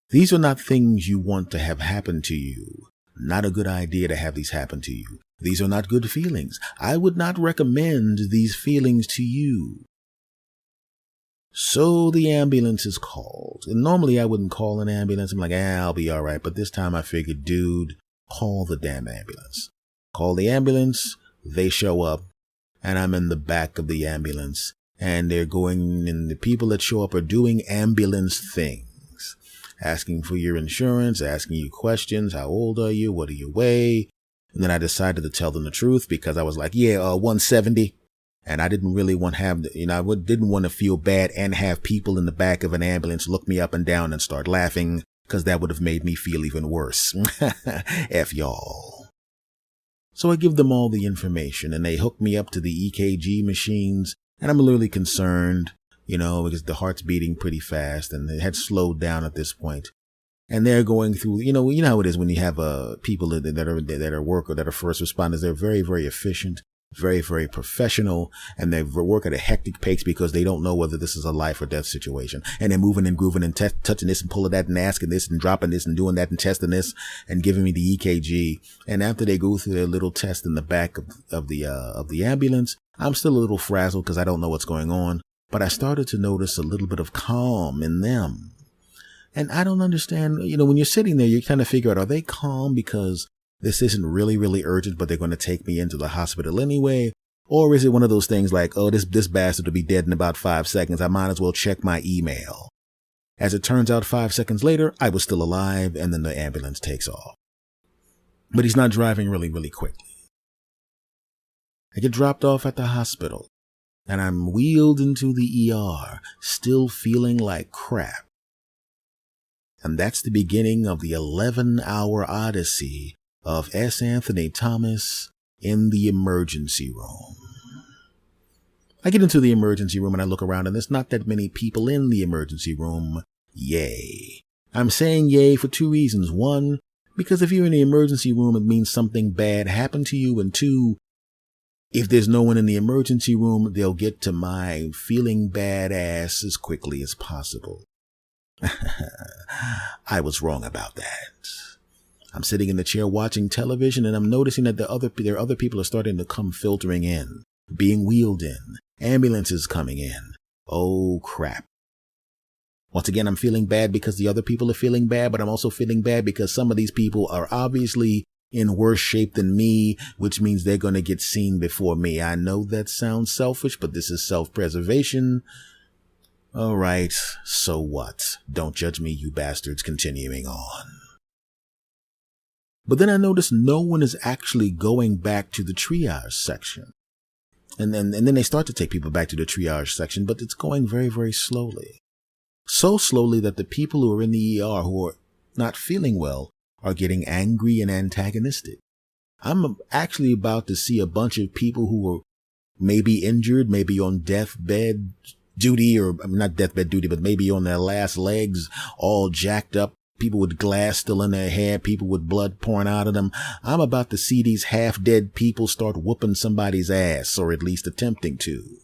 These are not things you want to have happen to you. Not a good idea to have these happen to you. These are not good feelings. I would not recommend these feelings to you. So the ambulance is called. And normally I wouldn't call an ambulance. I'm like, I'll be all right. But this time I figured, dude, call the damn ambulance. Call the ambulance. They show up. And I'm in the back of the ambulance. And they're going, and the people that show up are doing ambulance things. Asking for your insurance, asking you questions. How old are you? What do you weigh? And then I decided to tell them the truth because I was like, 170. And I didn't really want to have, didn't want to feel bad and have people in the back of an ambulance look me up and down and start laughing because that would have made me feel even worse. F y'all. So I give them all the information and they hook me up to the EKG machines. And I'm literally concerned, because the heart's beating pretty fast and it had slowed down at this point. And they're going through, you know how it is when you have people that are workers, that are first responders. They're very, very efficient, very, very professional, and they work at a hectic pace because they don't know whether this is a life or death situation. And they're moving and grooving and touching this and pulling that and asking this and dropping this and doing that and testing this and giving me the EKG. And after they go through their little test in the back of the ambulance, I'm still a little frazzled because I don't know what's going on. But I started to notice a little bit of calm in them. And I don't understand, when you're sitting there, you kind of figure out, are they calm because this isn't really, really urgent, but they're going to take me into the hospital anyway? Or is it one of those things like, this bastard will be dead in about 5 seconds. I might as well check my email. As it turns out, 5 seconds later, I was still alive, and then the ambulance takes off. But he's not driving really, really quickly. I get dropped off at the hospital, and I'm wheeled into the ER, still feeling like crap. And that's the beginning of the 11-hour odyssey of S. Anthony Thomas in the emergency room. I get into the emergency room and I look around and there's not that many people in the emergency room. Yay. I'm saying yay for 2 reasons. 1, because if you're in the emergency room, it means something bad happened to you. And 2, if there's no one in the emergency room, they'll get to my feeling bad ass as quickly as possible. I was wrong about that. I'm sitting in the chair watching television and I'm noticing that there are other people are starting to come filtering in, being wheeled in, ambulances coming in. Oh crap. Once again, I'm feeling bad because the other people are feeling bad, but I'm also feeling bad because some of these people are obviously in worse shape than me, which means they're going to get seen before me. I know that sounds selfish, but this is self-preservation. All right, so what? Don't judge me, you bastards. Continuing on. But then I notice no one is actually going back to the triage section. And then they start to take people back to the triage section, but it's going very, very slowly. So slowly that the people who are in the ER who are not feeling well are getting angry and antagonistic. I'm actually about to see a bunch of people who were maybe injured, maybe on deathbed duty, or I mean, not deathbed duty, but maybe on their last legs, all jacked up. People with glass still in their hair, people with blood pouring out of them. I'm about to see these half-dead people start whooping somebody's ass, or at least attempting to.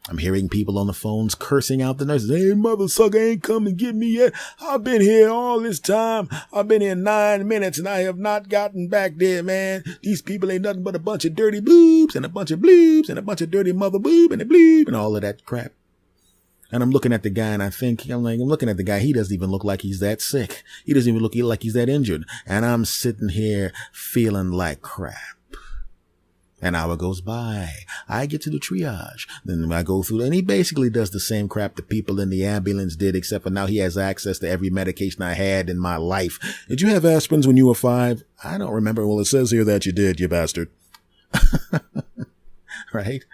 I'm hearing people on the phones cursing out the nurses. Hey, mother sucker ain't come and get me yet. I've been here all this time. I've been here 9 minutes and I have not gotten back there, man. These people ain't nothing but a bunch of dirty boobs and a bunch of bleebs and a bunch of dirty mother boob and a bleeb and all of that crap. And I'm looking at the guy and I'm looking at the guy. He doesn't even look like he's that sick. He doesn't even look like he's that injured. And I'm sitting here feeling like crap. An hour goes by. I get to the triage. Then I go through, and he basically does the same crap the people in the ambulance did, except for now he has access to every medication I had in my life. Did you have aspirins when you were 5? I don't remember. Well, it says here that you did, you bastard. Right?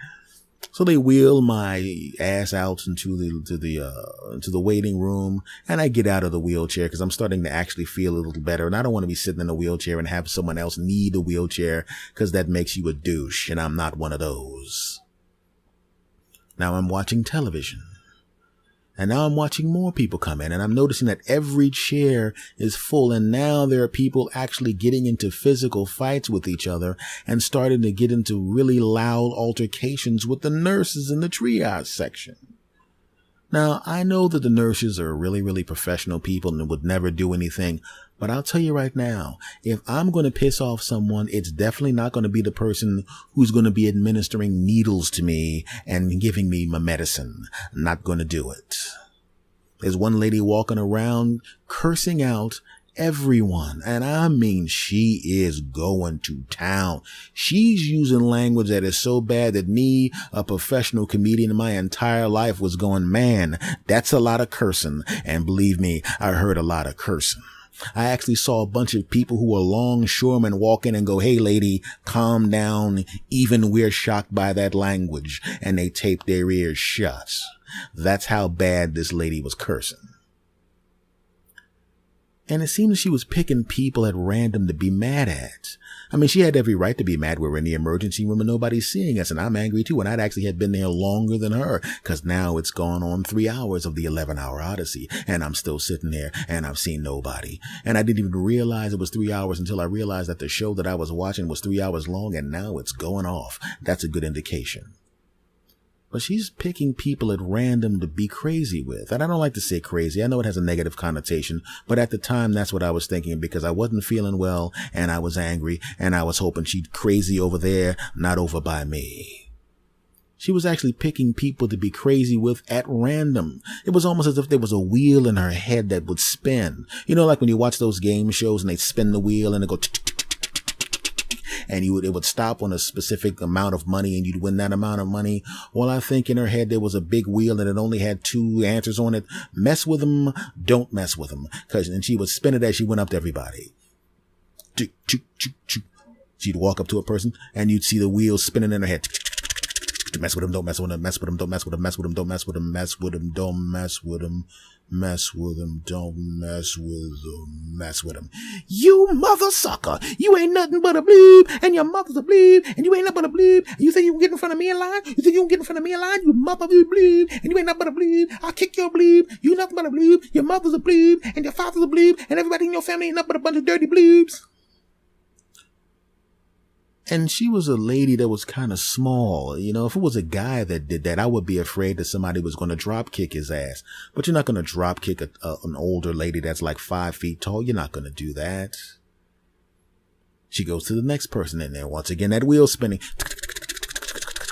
So they wheel my ass out into the waiting room, and I get out of the wheelchair because I'm starting to actually feel a little better. And I don't want to be sitting in a wheelchair and have someone else need a wheelchair because that makes you a douche, and I'm not one of those. Now I'm watching television. And now I'm watching more people come in, and I'm noticing that every chair is full. And now there are people actually getting into physical fights with each other and starting to get into really loud altercations with the nurses in the triage section. Now, I know that the nurses are really, really professional people and would never do anything. But I'll tell you right now, if I'm going to piss off someone, it's definitely not going to be the person who's going to be administering needles to me and giving me my medicine. I'm not going to do it. There's one lady walking around cursing out everyone. And I mean, she is going to town. She's using language that is so bad that me, a professional comedian my entire life, was going, man, that's a lot of cursing. And believe me, I heard a lot of cursing. I actually saw a bunch of people who were longshoremen walk in and go, hey, lady, calm down. Even we're shocked by that language. And they taped their ears shut. That's how bad this lady was cursing. And it seems she was picking people at random to be mad at. I mean, she had every right to be mad. We're in the emergency room and nobody's seeing us. And I'm angry too. And I'd actually had been there longer than her because now it's gone on 3 hours of the 11-hour odyssey. And I'm still sitting there and I've seen nobody. And I didn't even realize it was 3 hours until I realized that the show that I was watching was 3 hours long and now it's going off. That's a good indication. But she's picking people at random to be crazy with. And I don't like to say crazy. I know it has a negative connotation, but at the time, that's what I was thinking because I wasn't feeling well and I was angry and I was hoping she'd crazy over there, not over by me. She was actually picking people to be crazy with at random. It was almost as if there was a wheel in her head that would spin. You know, like when you watch those game shows and they spin the wheel and it go and it would stop on a specific amount of money and you'd win that amount of money. Well, I think in her head there was a big wheel and it only had 2 answers on it. Mess with them, don't mess with them. And she would spin it as she went up to everybody. She'd walk up to a person and you'd see the wheel spinning in her head. Mess with them, don't mess with them, mess with them, don't mess with them, mess with them, don't mess with them, mess with them, don't mess with them. Mess with him, don't mess with him, mess with him. You mother sucker, you ain't nothing but a bleep, and your mother's a bleep, and you ain't nothing but a bleep, and you think you can get in front of me in line? You think you can get in front of me in line? You mother bleep, and you ain't nothing but a bleep. I'll kick your bleep, you nothing but a bleep, your mother's a bleep, and your father's a bleep, and everybody in your family ain't nothing but a bunch of dirty bleeps. And she was a lady that was kind of small. You know, if it was a guy that did that, I would be afraid that somebody was going to drop kick his ass. But you're not going to drop kick an older lady that's like 5 feet tall. You're not going to do that. She goes to the next person in there. Once again, that wheel spinning.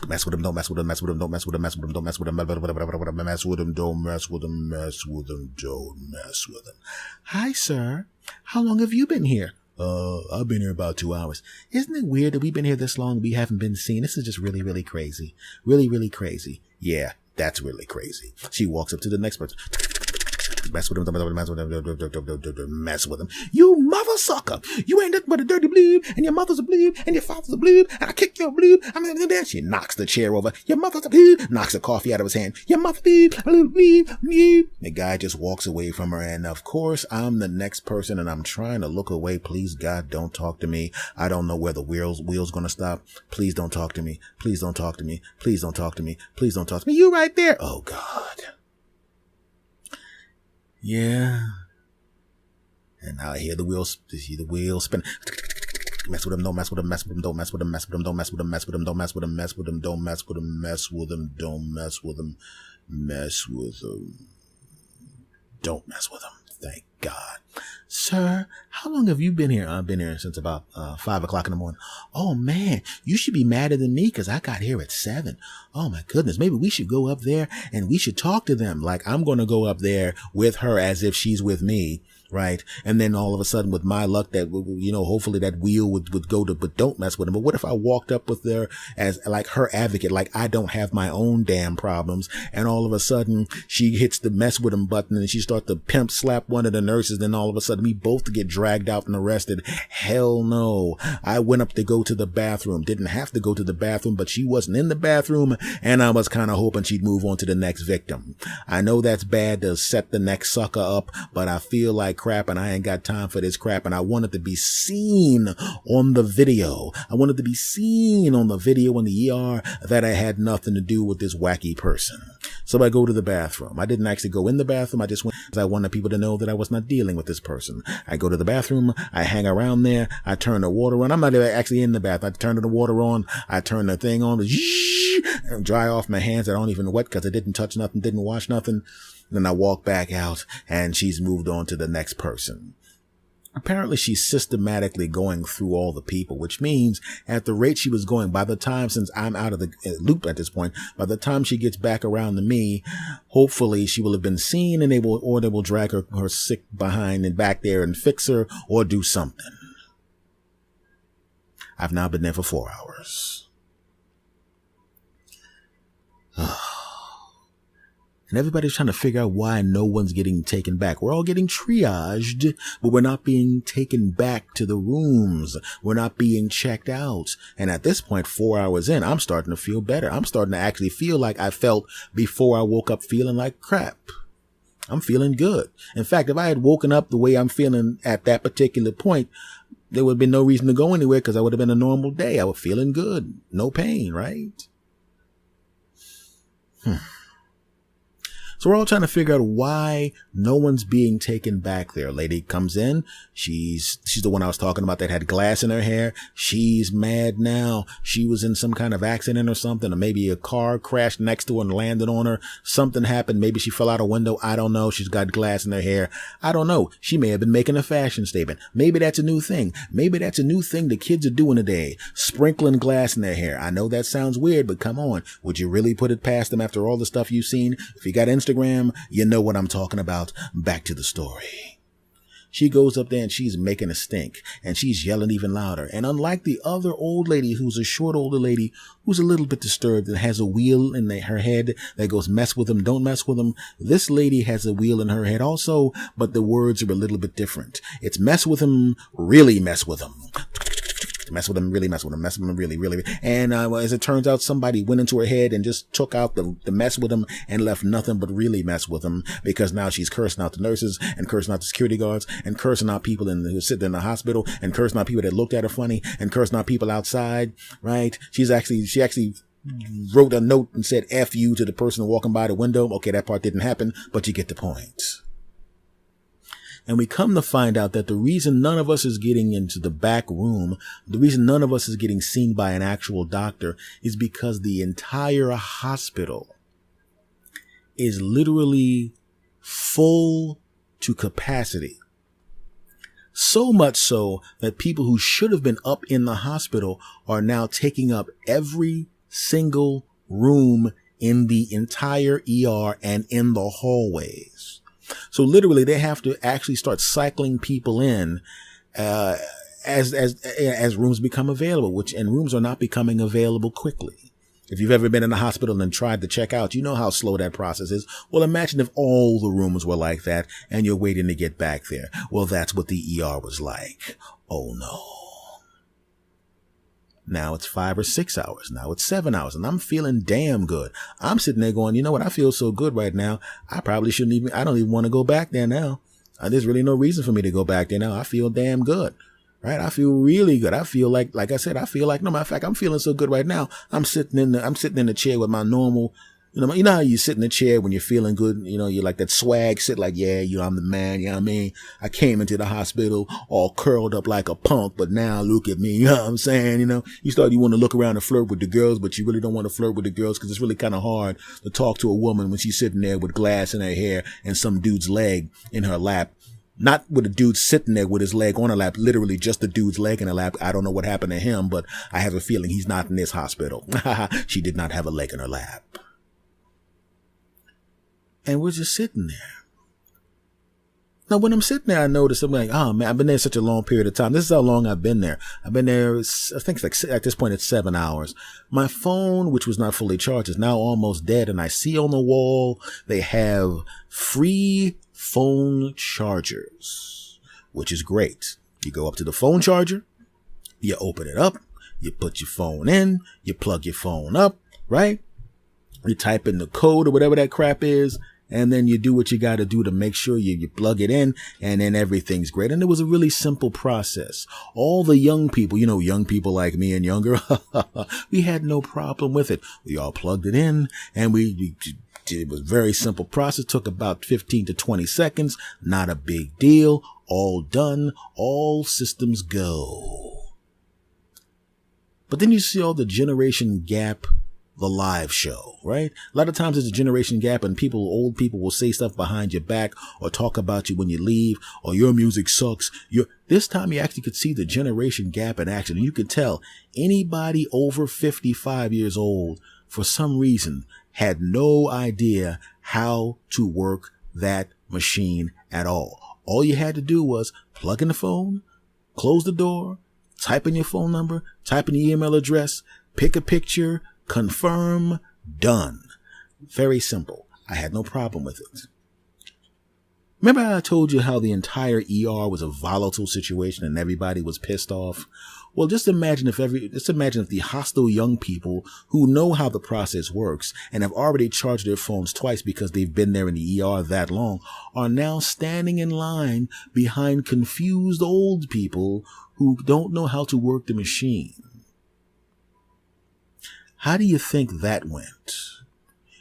Mess with him, don't mess with him, mess with him, don't mess with him, mess with him, don't mess with him, mess with him, don't mess with him, mess with him, don't mess with him. Hi, sir. How long have you been here? I've been here about 2 hours. Isn't it weird that we've been here this long and we haven't been seen? This is just really, really crazy. Really, really crazy. Yeah, that's really crazy. She walks up to the next person. Mess with him, mess with him. You mother sucker. You ain't nothing but a dirty bleep, and your mother's a bleep, and your father's a bleep, and I kick your bleep. I mean, then she knocks the chair over. Your mother's a bleep, knocks the coffee out of his hand. Your mother bleep, bleep, bleep. The guy just walks away from her, and of course, I'm the next person, and I'm trying to look away. Please, God, don't talk to me. I don't know where the wheel's gonna stop. Please don't talk to me. Please don't talk to me. Please don't talk to me. Please don't talk to me. You right there. Oh, God. Yeah. And now I hear the wheel spin. Mess with him, don't mess with him, mess with him, don't mess with him, mess with him, don't mess with him, mess with him, don't mess with him, mess with him, don't mess with him, mess with him, don't mess with him, mess with him, don't mess with him. Thank God. Sir, how long have you been here? I've been here since about 5 o'clock in the morning. Oh man, you should be madder than me because I got here at 7. Oh my goodness, maybe we should go up there and we should talk to them. Like I'm going to go up there with her as if she's with me. Right. And then all of a sudden with my luck that, hopefully that wheel would go to, but don't mess with him. But what if I walked up with her as like her advocate, like I don't have my own damn problems. And all of a sudden she hits the mess with him button and she starts to pimp slap one of the nurses. Then all of a sudden we both get dragged out and arrested. Hell no. I went up to go to the bathroom. Didn't have to go to the bathroom, but she wasn't in the bathroom. And I was kind of hoping she'd move on to the next victim. I know that's bad to set the next sucker up, but I feel like crap and I ain't got time for this crap. And I want it to be seen on the video. I wanted to be seen on the video in the ER that I had nothing to do with this wacky person. So I go to the bathroom. I didn't actually go in the bathroom. I just went because I wanted people to know that I was not dealing with this person. I go to the bathroom. I hang around there. I turn the water on. I'm not actually in the bath. I turn the water on. I turn the thing on. And dry off my hands. I don't even wet because I didn't touch nothing, didn't wash nothing. Then I walk back out and she's moved on to the next person. Apparently she's systematically going through all the people, which means at the rate she was going, by the time, since I'm out of the loop at this point, by the time she gets back around to me, hopefully she will have been seen and they will drag her sick behind and back there and fix her or do something. I've now been there for 4 hours. And everybody's trying to figure out why no one's getting taken back. We're all getting triaged, but we're not being taken back to the rooms. We're not being checked out. And at this point, 4 hours in, I'm starting to feel better. I'm starting to actually feel like I felt before I woke up feeling like crap. I'm feeling good. In fact, if I had woken up the way I'm feeling at that particular point, there would have been no reason to go anywhere because I would have been a normal day. I was feeling good. No pain, right? So we're all trying to figure out why no one's being taken back there. A lady comes in. She's the one I was talking about that had glass in her hair. She's mad now. She was in some kind of accident or something, or maybe a car crashed next to her and landed on her. Something happened. Maybe she fell out a window. I don't know. She's got glass in her hair. I don't know. She may have been making a fashion statement. Maybe that's a new thing. Maybe that's a new thing the kids are doing today. Sprinkling glass in their hair. I know that sounds weird, but come on. Would you really put it past them after all the stuff you've seen? If you got Instagram, you know what I'm talking about. Back to the story. She goes up there and she's making a stink and she's yelling even louder. And unlike the other old lady, who's a short older lady who's a little bit disturbed and has a wheel in her head that goes mess with them, don't mess with them, this lady has a wheel in her head also, but the words are a little bit different. It's mess with them, really mess with them. Mess with them, really mess with them, mess with them, really, really. And as it turns out, somebody went into her head and just took out the mess with them and left nothing but really mess with them, because now she's cursing out the nurses and cursing out the security guards and cursing out people who sit in the hospital and cursing out people that looked at her funny and cursing out people outside, right? She actually wrote a note and said F you to the person walking by the window. Okay, that part didn't happen, but you get the point. And we come to find out that the reason none of us is getting into the back room, the reason none of us is getting seen by an actual doctor, is because the entire hospital is literally full to capacity. So much so that people who should have been up in the hospital are now taking up every single room in the entire ER and in the hallways. So literally they have to actually start cycling people in, as rooms become available, and rooms are not becoming available quickly. If you've ever been in the hospital and tried to check out, you know how slow that process is. Well, imagine if all the rooms were like that and you're waiting to get back there. Well, that's what the ER was like. Oh no. Now it's 5 or 6 hours. Now it's 7 hours and I'm feeling damn good. I'm sitting there going, you know what? I feel so good right now. I probably I don't even want to go back there now. There's really no reason for me to go back there now. I feel damn good. Right? I feel really good. I feel like I said, no matter of fact, I'm feeling so good right now. I'm sitting in the chair with my normal, you know how you sit in the chair when you're feeling good, you're like that swag, sit like, yeah, I'm the man, you know what I mean? I came into the hospital all curled up like a punk, but now look at me, you know what I'm saying? You want to look around and flirt with the girls, but you really don't want to flirt with the girls because it's really kind of hard to talk to a woman when she's sitting there with glass in her hair and some dude's leg in her lap. Not with a dude sitting there with his leg on her lap, literally just the dude's leg in her lap. I don't know what happened to him, but I have a feeling he's not in this hospital. She did not have a leg in her lap. And we're just sitting there. Now, when I'm sitting there, I notice, I'm like, oh man, I've been there such a long period of time. This is how long I've been there. I've been there, I think it's at this point, it's 7 hours. My phone, which was not fully charged, is now almost dead. And I see on the wall, they have free phone chargers, which is great. You go up to the phone charger, you open it up, you put your phone in, you plug your phone up, right? You type in the code or whatever that crap is, and then you do what you got to do to make sure you plug it in, and then everything's great. And it was a really simple process. All the young people, young people like me and younger, we had no problem with it. We all plugged it in, and it was a very simple process. Took about 15 to 20 seconds. Not a big deal. All done. All systems go. But then you see all the generation gap, the live show, right? A lot of times there's a generation gap and old people will say stuff behind your back or talk about you when you leave or your music sucks. This time you actually could see the generation gap in action. And you could tell anybody over 55 years old, for some reason, had no idea how to work that machine at all. All you had to do was plug in the phone, close the door, type in your phone number, type in your email address, pick a picture, confirm, done. Very simple. I had no problem with it. Remember how I told you how the entire ER was a volatile situation and everybody was pissed off? Well, just imagine if the hostile young people who know how the process works and have already charged their phones twice because they've been there in the ER that long are now standing in line behind confused old people who don't know how to work the machine. How do you think that went?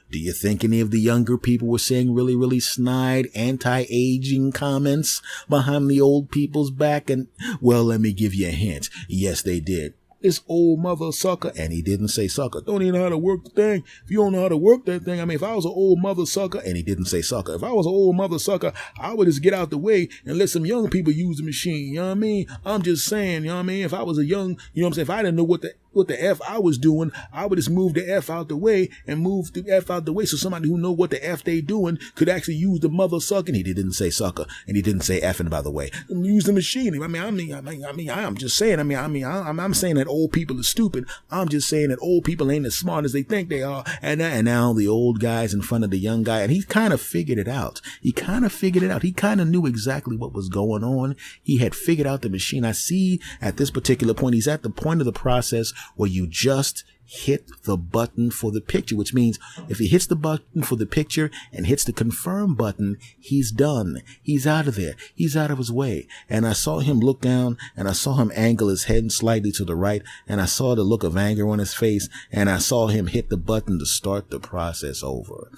Do you think any of the younger people were saying really, really snide, anti-aging comments behind the old people's back? And, well, let me give you a hint. Yes, they did. This old mother sucker. And he didn't say sucker. Don't even know how to work the thing. If you don't know how to work that thing, if I was an old mother sucker, and he didn't say sucker. If I was an old mother sucker, I would just get out the way and let some young people use the machine. You know what I mean? I'm just saying, you know what I mean? If I was a young, you know what I'm saying? If I didn't know what the F I was doing, I would just move the F out the way and move the F out the way so somebody who know what the F they doing could actually use the mother sucking. He didn't say sucker, and he didn't say effing, by the way. Use the machine. I'm just saying, I'm saying that old people are stupid. I'm just saying that old people ain't as smart as they think they are. And now the old guy's in front of the young guy, and he kind of figured it out. He kind of knew exactly what was going on. He had figured out the machine. I see at this particular point, he's at the point of the process where you just hit the button for the picture, which means if he hits the button for the picture and hits the confirm button, he's done. He's out of there. He's out of his way. And I saw him look down and I saw him angle his head slightly to the right, and I saw the look of anger on his face, and I saw him hit the button to start the process over.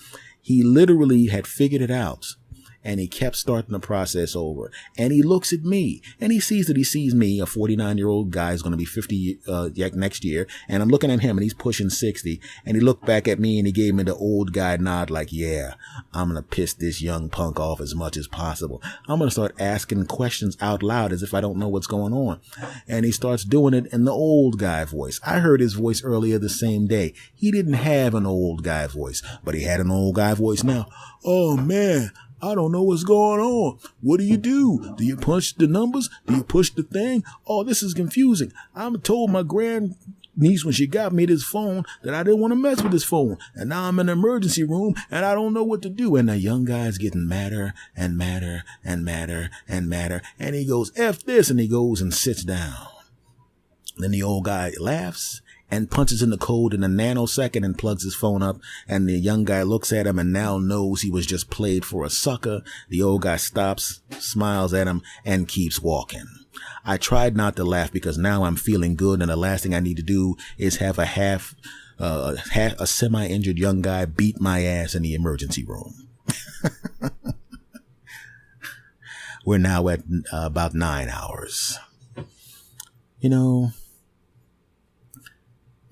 He literally had figured it out. And he kept starting the process over. And he looks at me, and he sees me, a 49-year-old guy who's going to be 50 next year. And I'm looking at him, and he's pushing 60. And he looked back at me, and he gave me the old guy nod like, yeah, I'm going to piss this young punk off as much as possible. I'm going to start asking questions out loud as if I don't know what's going on. And he starts doing it in the old guy voice. I heard his voice earlier the same day. He didn't have an old guy voice, but he had an old guy voice now. Oh, man. I don't know what's going on. What do? Do you punch the numbers? Do you push the thing? Oh, this is confusing. I'm told my niece when she got me this phone that I didn't want to mess with this phone. And now I'm in the emergency room and I don't know what to do. And the young guy's getting madder and madder and madder and madder. And he goes, F this. And he goes and sits down. Then the old guy laughs and punches in the code in a nanosecond and plugs his phone up. And the young guy looks at him and now knows he was just played for a sucker. The old guy stops, smiles at him, and keeps walking. I tried not to laugh because now I'm feeling good, and the last thing I need to do is have a semi-injured young guy beat my ass in the emergency room. We're now at about 9 hours. You know,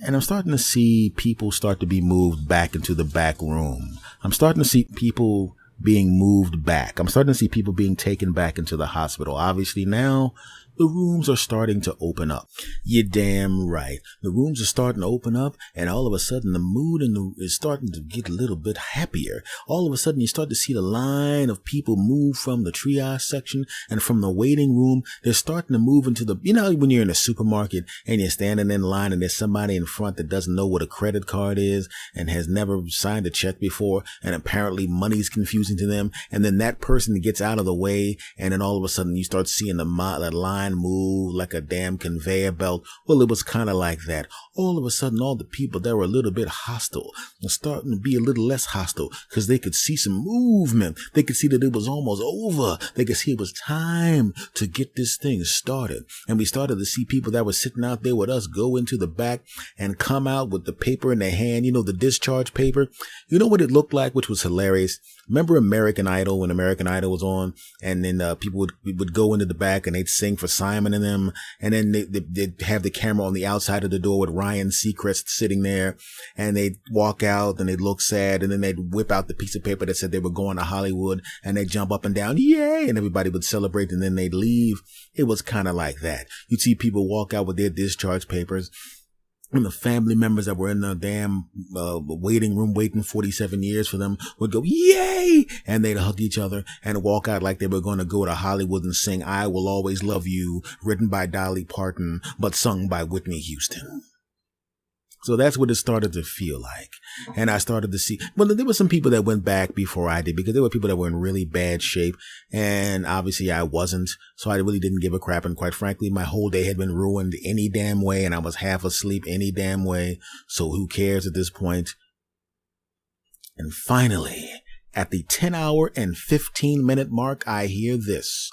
and I'm starting to see people start to be moved back into the back room. I'm starting to see people being moved back. I'm starting to see people being taken back into the hospital. Obviously now the rooms are starting to open up. You're damn right. The rooms are starting to open up, and all of a sudden the mood is starting to get a little bit happier. All of a sudden you start to see the line of people move from the triage section and from the waiting room. They're starting to move into the, you know, when you're in a supermarket and you're standing in line and there's somebody in front that doesn't know what a credit card is and has never signed a check before, and apparently money's confusing to them. And then that person gets out of the way, and then all of a sudden you start seeing the line move like a damn conveyor belt. Well, it was kind of like that. All of a sudden, all the people that were a little bit hostile are starting to be a little less hostile because they could see some movement. They could see that it was almost over. They could see it was time to get this thing started. And we started to see people that were sitting out there with us go into the back and come out with the paper in their hand, you know, the discharge paper. You know what it looked like, which was hilarious? Remember American Idol, when American Idol was on, and then people would go into the back and they'd sing for Simon and them, and then they'd have the camera on the outside of the door with Ryan Seacrest sitting there, and they'd walk out and they'd look sad, and then they'd whip out the piece of paper that said they were going to Hollywood, and they'd jump up and down, yay, and everybody would celebrate, and then they'd leave. It was kind of like that. You'd see people walk out with their discharge papers, and the family members that were in the damn waiting room waiting 47 years for them would go, yay! And they'd hug each other and walk out like they were going to go to Hollywood and sing I Will Always Love You, written by Dolly Parton, but sung by Whitney Houston. So that's what it started to feel like. And I started to see, well, there were some people that went back before I did, because there were people that were in really bad shape. And obviously I wasn't. So I really didn't give a crap. And quite frankly, my whole day had been ruined any damn way. And I was half asleep any damn way. So who cares at this point? And finally, at the 10-hour and 15-minute mark, I hear this.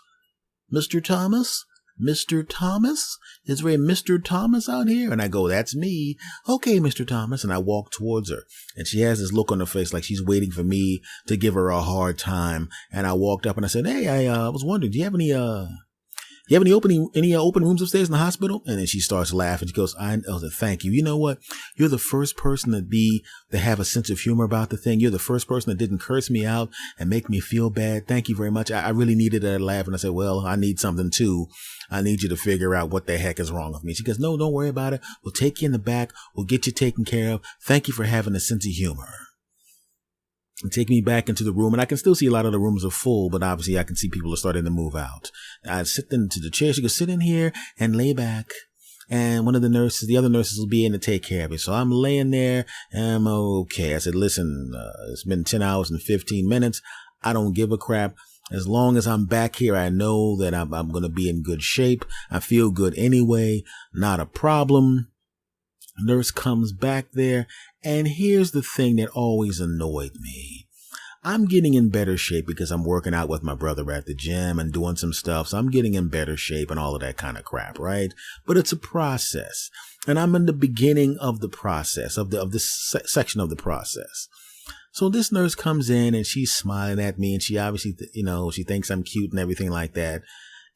Mr. Thomas? Mr. Thomas? Is there a Mr. Thomas out here? And I go, that's me. Okay, Mr. Thomas. And I walk towards her. And she has this look on her face like she's waiting for me to give her a hard time. And I walked up and I said, hey, I was wondering, do you have any open rooms upstairs in the hospital? And then she starts laughing. She goes, I said, thank you. You know what? You're the first person to have a sense of humor about the thing. You're the first person that didn't curse me out and make me feel bad. Thank you very much. I really needed that laugh. And I said, well, I need something too. I need you to figure out what the heck is wrong with me. She goes, no, don't worry about it. We'll take you in the back. We'll get you taken care of. Thank you for having a sense of humor. And take me back into the room. And I can still see a lot of the rooms are full, but obviously I can see people are starting to move out. I sit into the chair. She goes, sit in here and lay back. And one of the other nurses will be in to take care of me. So I'm laying there and I'm okay. I said, listen, it's been 10 hours and 15 minutes. I don't give a crap. As long as I'm back here, I know that I'm going to be in good shape. I feel good anyway. Not a problem. Nurse comes back there. And here's the thing that always annoyed me. I'm getting in better shape because I'm working out with my brother at the gym and doing some stuff. So I'm getting in better shape and all of that kind of crap, right? But it's a process. And I'm in the beginning of the process, of this section of the process. So this nurse comes in and she's smiling at me, and she obviously, she thinks I'm cute and everything like that.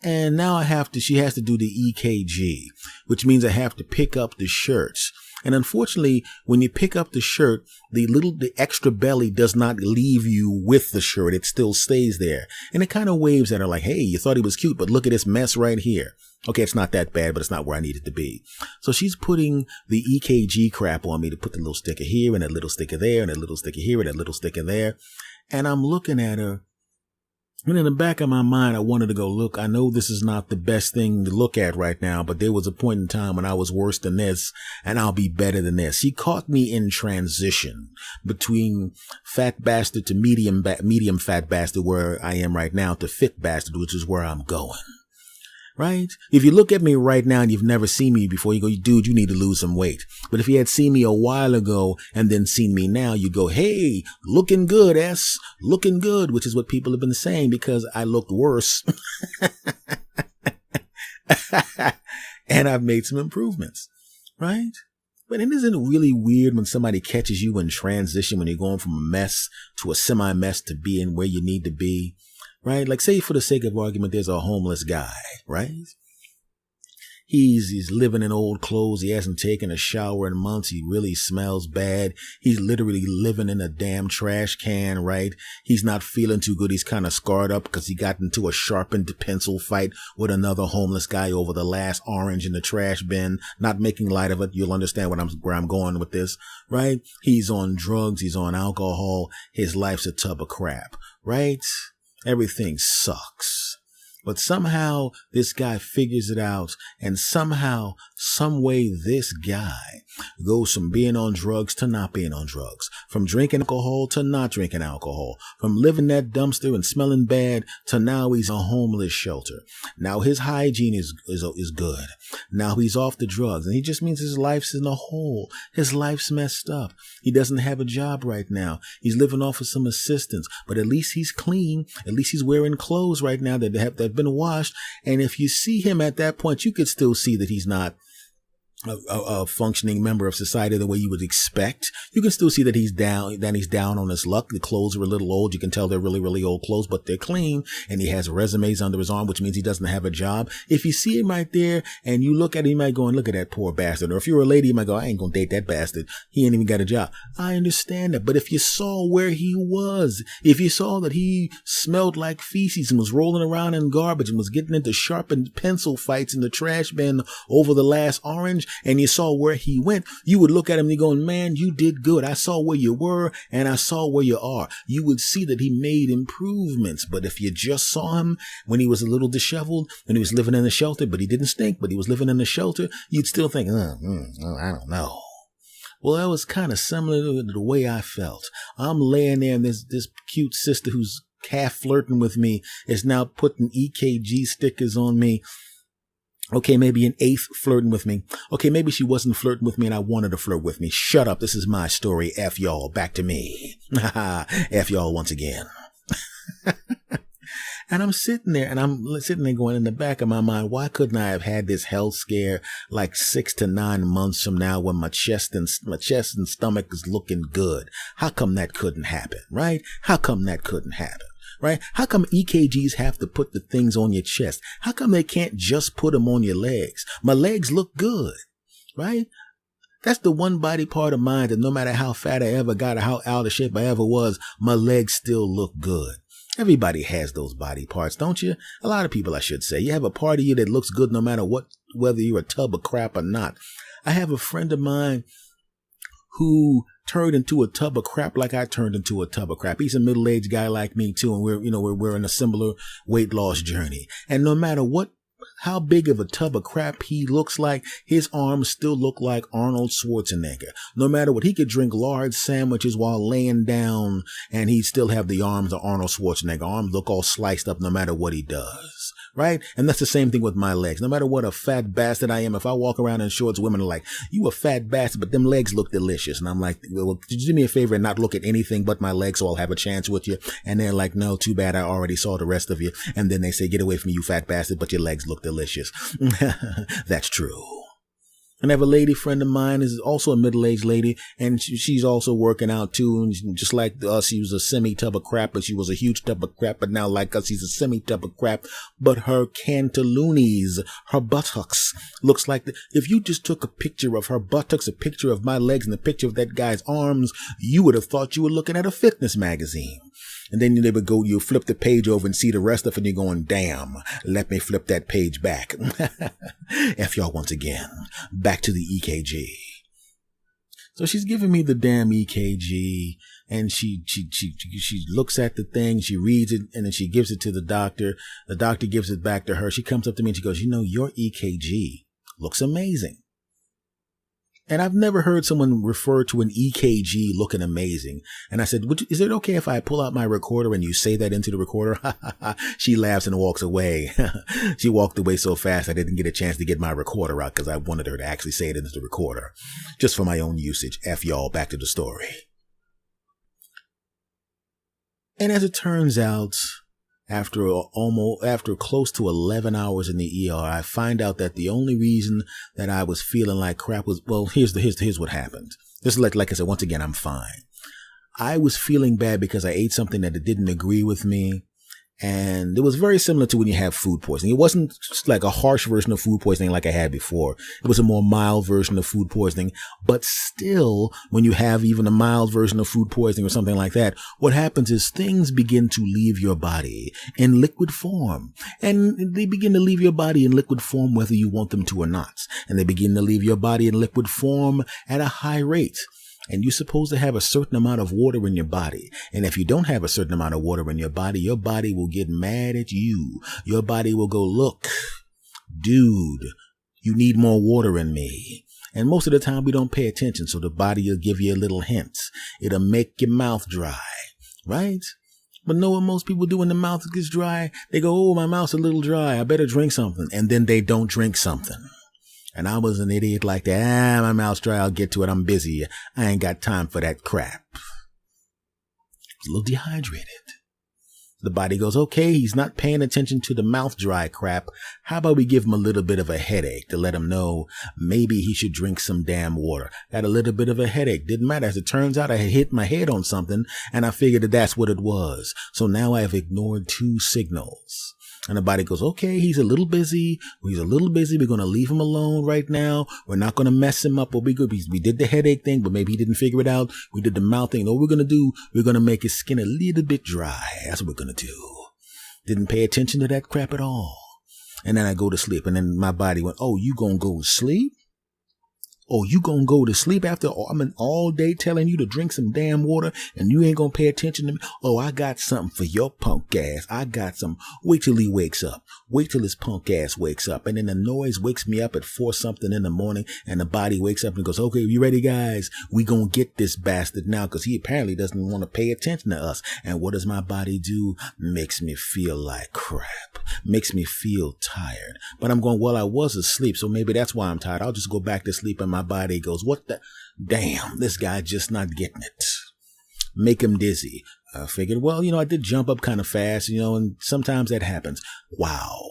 And now she has to do the EKG, which means I have to pick up the shirts. And unfortunately, when you pick up the shirt, the extra belly does not leave you with the shirt. It still stays there. And it kind of waves at her like, hey, you thought he was cute, but look at this mess right here. Okay, it's not that bad, but it's not where I need it to be. So she's putting the EKG crap on me to put the little sticker here and a little sticker there and a little sticker here and a little sticker there. And I'm looking at her And in the back of my mind, I wanted to go, look, I know this is not the best thing to look at right now, but there was a point in time when I was worse than this, and I'll be better than this. He caught me in transition between fat bastard to medium fat bastard, where I am right now, to fit bastard, which is where I'm going. Right? If you look at me right now and you've never seen me before, you go, dude, you need to lose some weight. But if you had seen me a while ago and then seen me now, you go, hey, looking good, S, looking good, which is what people have been saying because I looked worse. And I've made some improvements. Right? But isn't it really weird when somebody catches you in transition, when you're going from a mess to a semi-mess to being where you need to be? Right? Like, say for the sake of argument, there's a homeless guy, right? He's living in old clothes. He hasn't taken a shower in months. He really smells bad. He's literally living in a damn trash can, right? He's not feeling too good. He's kind of scarred up because he got into a sharpened pencil fight with another homeless guy over the last orange in the trash bin. Not making light of it. You'll understand where I'm going with this, right? He's on drugs. He's on alcohol. His life's a tub of crap, right? Everything sucks. But somehow this guy figures it out, and somehow, some way, this guy goes from being on drugs to not being on drugs, from drinking alcohol to not drinking alcohol, from living that dumpster and smelling bad to now he's a homeless shelter. Now his hygiene is good. Now he's off the drugs, and he just means his life's in a hole. His life's messed up. He doesn't have a job right now. He's living off of some assistance, but at least he's clean. At least he's wearing clothes right now that have been washed. And if you see him at that point, you could still see that he's not a functioning member of society the way you would expect. You can still see that he's down on his luck. The clothes are a little old. You can tell they're really, really old clothes, but they're clean. And he has resumes under his arm, which means he doesn't have a job. If you see him right there and you look at him, you might go and look at that poor bastard. Or if you're a lady, you might go, I ain't gonna date that bastard. He ain't even got a job. I understand that. But if you saw where he was, if you saw that he smelled like feces and was rolling around in garbage and was getting into sharpened pencil fights in the trash bin over the last orange, and you saw where he went, you would look at him and you're going, man, you did good. I saw where you were and I saw where you are. You would see that he made improvements. But if you just saw him when he was a little disheveled, when he was living in a shelter, but he didn't stink, but he was living in a shelter, you'd still think, I don't know. Well, that was kind of similar to the way I felt. I'm laying there and this cute sister who's half flirting with me is now putting EKG stickers on me. Okay, maybe an eighth flirting with me. Okay, maybe she wasn't flirting with me and I wanted to flirt with me. Shut up. This is my story. F y'all. Back to me. F y'all once again. And I'm sitting there going in the back of my mind, why couldn't I have had this health scare like 6 to 9 months from now when my chest and stomach is looking good? How come that couldn't happen, right? How come that couldn't happen? Right? How come EKGs have to put the things on your chest? How come they can't just put them on your legs? My legs look good, right? That's the one body part of mine that no matter how fat I ever got or how out of shape I ever was, my legs still look good. Everybody has those body parts, don't you? A lot of people, I should say. You have a part of you that looks good no matter what, whether you're a tub of crap or not. I have a friend of mine who turned into a tub of crap like I turned into a tub of crap. He's a middle-aged guy like me too, and we're in a similar weight loss journey. And no matter how big of a tub of crap he looks like, his arms still look like Arnold Schwarzenegger. No matter what, he could drink large sandwiches while laying down, and he'd still have the arms of Arnold Schwarzenegger. Arms look all sliced up no matter what he does. Right? And that's the same thing with my legs. No matter what a fat bastard I am, if I walk around in shorts, women are like, you a fat bastard, but them legs look delicious. And I'm like, well, could you do me a favor and not look at anything but my legs so I'll have a chance with you? And they're like, no, too bad. I already saw the rest of you. And then they say, get away from me, you fat bastard, but your legs look delicious. That's true. And I have a lady friend of mine is also a middle-aged lady, and she's also working out too. And just like us, she was a semi-tub of crap, but she was a huge tub of crap. But now, like us, she's a semi-tub of crap. But her cantaloonies, her buttocks, looks like if you just took a picture of her buttocks, a picture of my legs, and a picture of that guy's arms, you would have thought you were looking at a fitness magazine. And then they would go, you flip the page over and see the rest of it, and you're going, damn, let me flip that page back. F y'all once again. Back to the EKG. So she's giving me the damn EKG, And she looks at the thing, she reads it, and then she gives it to the doctor. The doctor gives it back to her. She comes up to me and she goes, your EKG looks amazing. And I've never heard someone refer to an EKG looking amazing. And I said, is it okay if I pull out my recorder and you say that into the recorder? She laughs and walks away. She walked away so fast I didn't get a chance to get my recorder out because I wanted her to actually say it into the recorder. Just for my own usage. F y'all, back to the story. And as it turns out, after close to 11 hours in the ER, I find out that the only reason that I was feeling like crap was, well, here's what happened. Just like I said, once again, I'm fine. I was feeling bad because I ate something that didn't agree with me. And it was very similar to when you have food poisoning. It wasn't like a harsh version of food poisoning like I had before. It was a more mild version of food poisoning. But still, when you have even a mild version of food poisoning or something like that, what happens is things begin to leave your body in liquid form. And they begin to leave your body in liquid form whether you want them to or not. And they begin to leave your body in liquid form at a high rate. And you're supposed to have a certain amount of water in your body. And if you don't have a certain amount of water in your body will get mad at you. Your body will go, look, dude, you need more water in me. And most of the time we don't pay attention. So the body will give you a little hint. It'll make your mouth dry, right? But know what most people do when the mouth gets dry? They go, oh, my mouth's a little dry. I better drink something. And then they don't drink something. And I was an idiot like that. My mouth's dry. I'll get to it. I'm busy. I ain't got time for that crap. A little dehydrated. The body goes, okay, he's not paying attention to the mouth dry crap. How about we give him a little bit of a headache to let him know maybe he should drink some damn water. Got a little bit of a headache. Didn't matter. As it turns out, I had hit my head on something and I figured that's what it was. So now I've ignored 2 signals. And the body goes, okay, he's a little busy. We're going to leave him alone right now. We're not going to mess him up. We'll be good. We did the headache thing, but maybe he didn't figure it out. We did the mouth thing. What we're going to do, we're going to make his skin a little bit dry. That's what we're going to do. Didn't pay attention to that crap at all. And then I go to sleep. And then my body went, oh, you going to go to sleep? Oh, you gonna go to sleep after I've been all day telling you to drink some damn water and you ain't gonna pay attention to me? Oh, I got something for your punk ass. I got some. Wait till he wakes up. Wait till his punk ass wakes up. And then the noise wakes me up at 4 something in the morning and the body wakes up and goes, okay, you ready, guys? We gonna get this bastard now because he apparently doesn't want to pay attention to us. And what does my body do? Makes me feel like crap. Makes me feel tired. But I'm going, well, I was asleep, so maybe that's why I'm tired. I'll just go back to sleep and my body goes, what the damn, this guy just not getting it. Make him dizzy. I figured, well, I did jump up kind of fast, and sometimes that happens. Wow.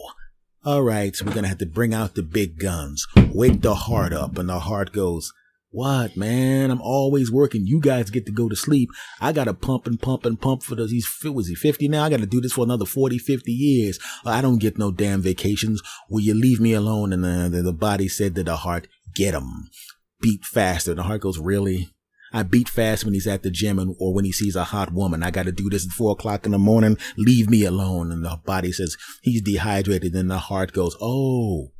All right, so we're going to have to bring out the big guns. Wake the heart up. And the heart goes, what, man? I'm always working. You guys get to go to sleep. I got to pump for those. Was he 50 now? I got to do this for another 40, 50 years. I don't get no damn vacations. Will you leave me alone? And the body said to the heart, get him. Beat faster. And the heart goes, really? I beat fast when he's at the gym or when he sees a hot woman. I got to do this at 4 o'clock in the morning. Leave me alone. And the body says he's dehydrated. And the heart goes, oh.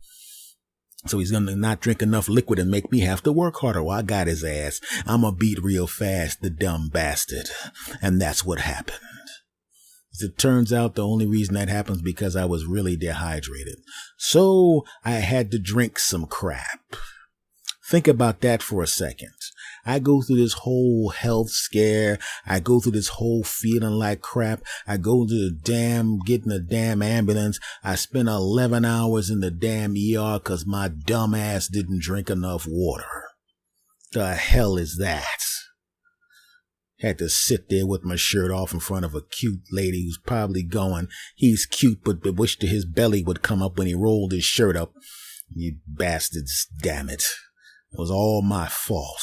So he's going to not drink enough liquid and make me have to work harder. Well, I got his ass. I'm going to beat real fast, the dumb bastard. And that's what happened. As it turns out, the only reason that happens because I was really dehydrated. So I had to drink some crap. Think about that for a second. I go through this whole health scare. I go through this whole feeling like crap. I go to getting a damn ambulance. I spent 11 hours in the damn ER because my dumb ass didn't drink enough water. The hell is that? Had to sit there with my shirt off in front of a cute lady who's probably going, he's cute, but wished his belly would come up when he rolled his shirt up. You bastards, damn it. It was all my fault.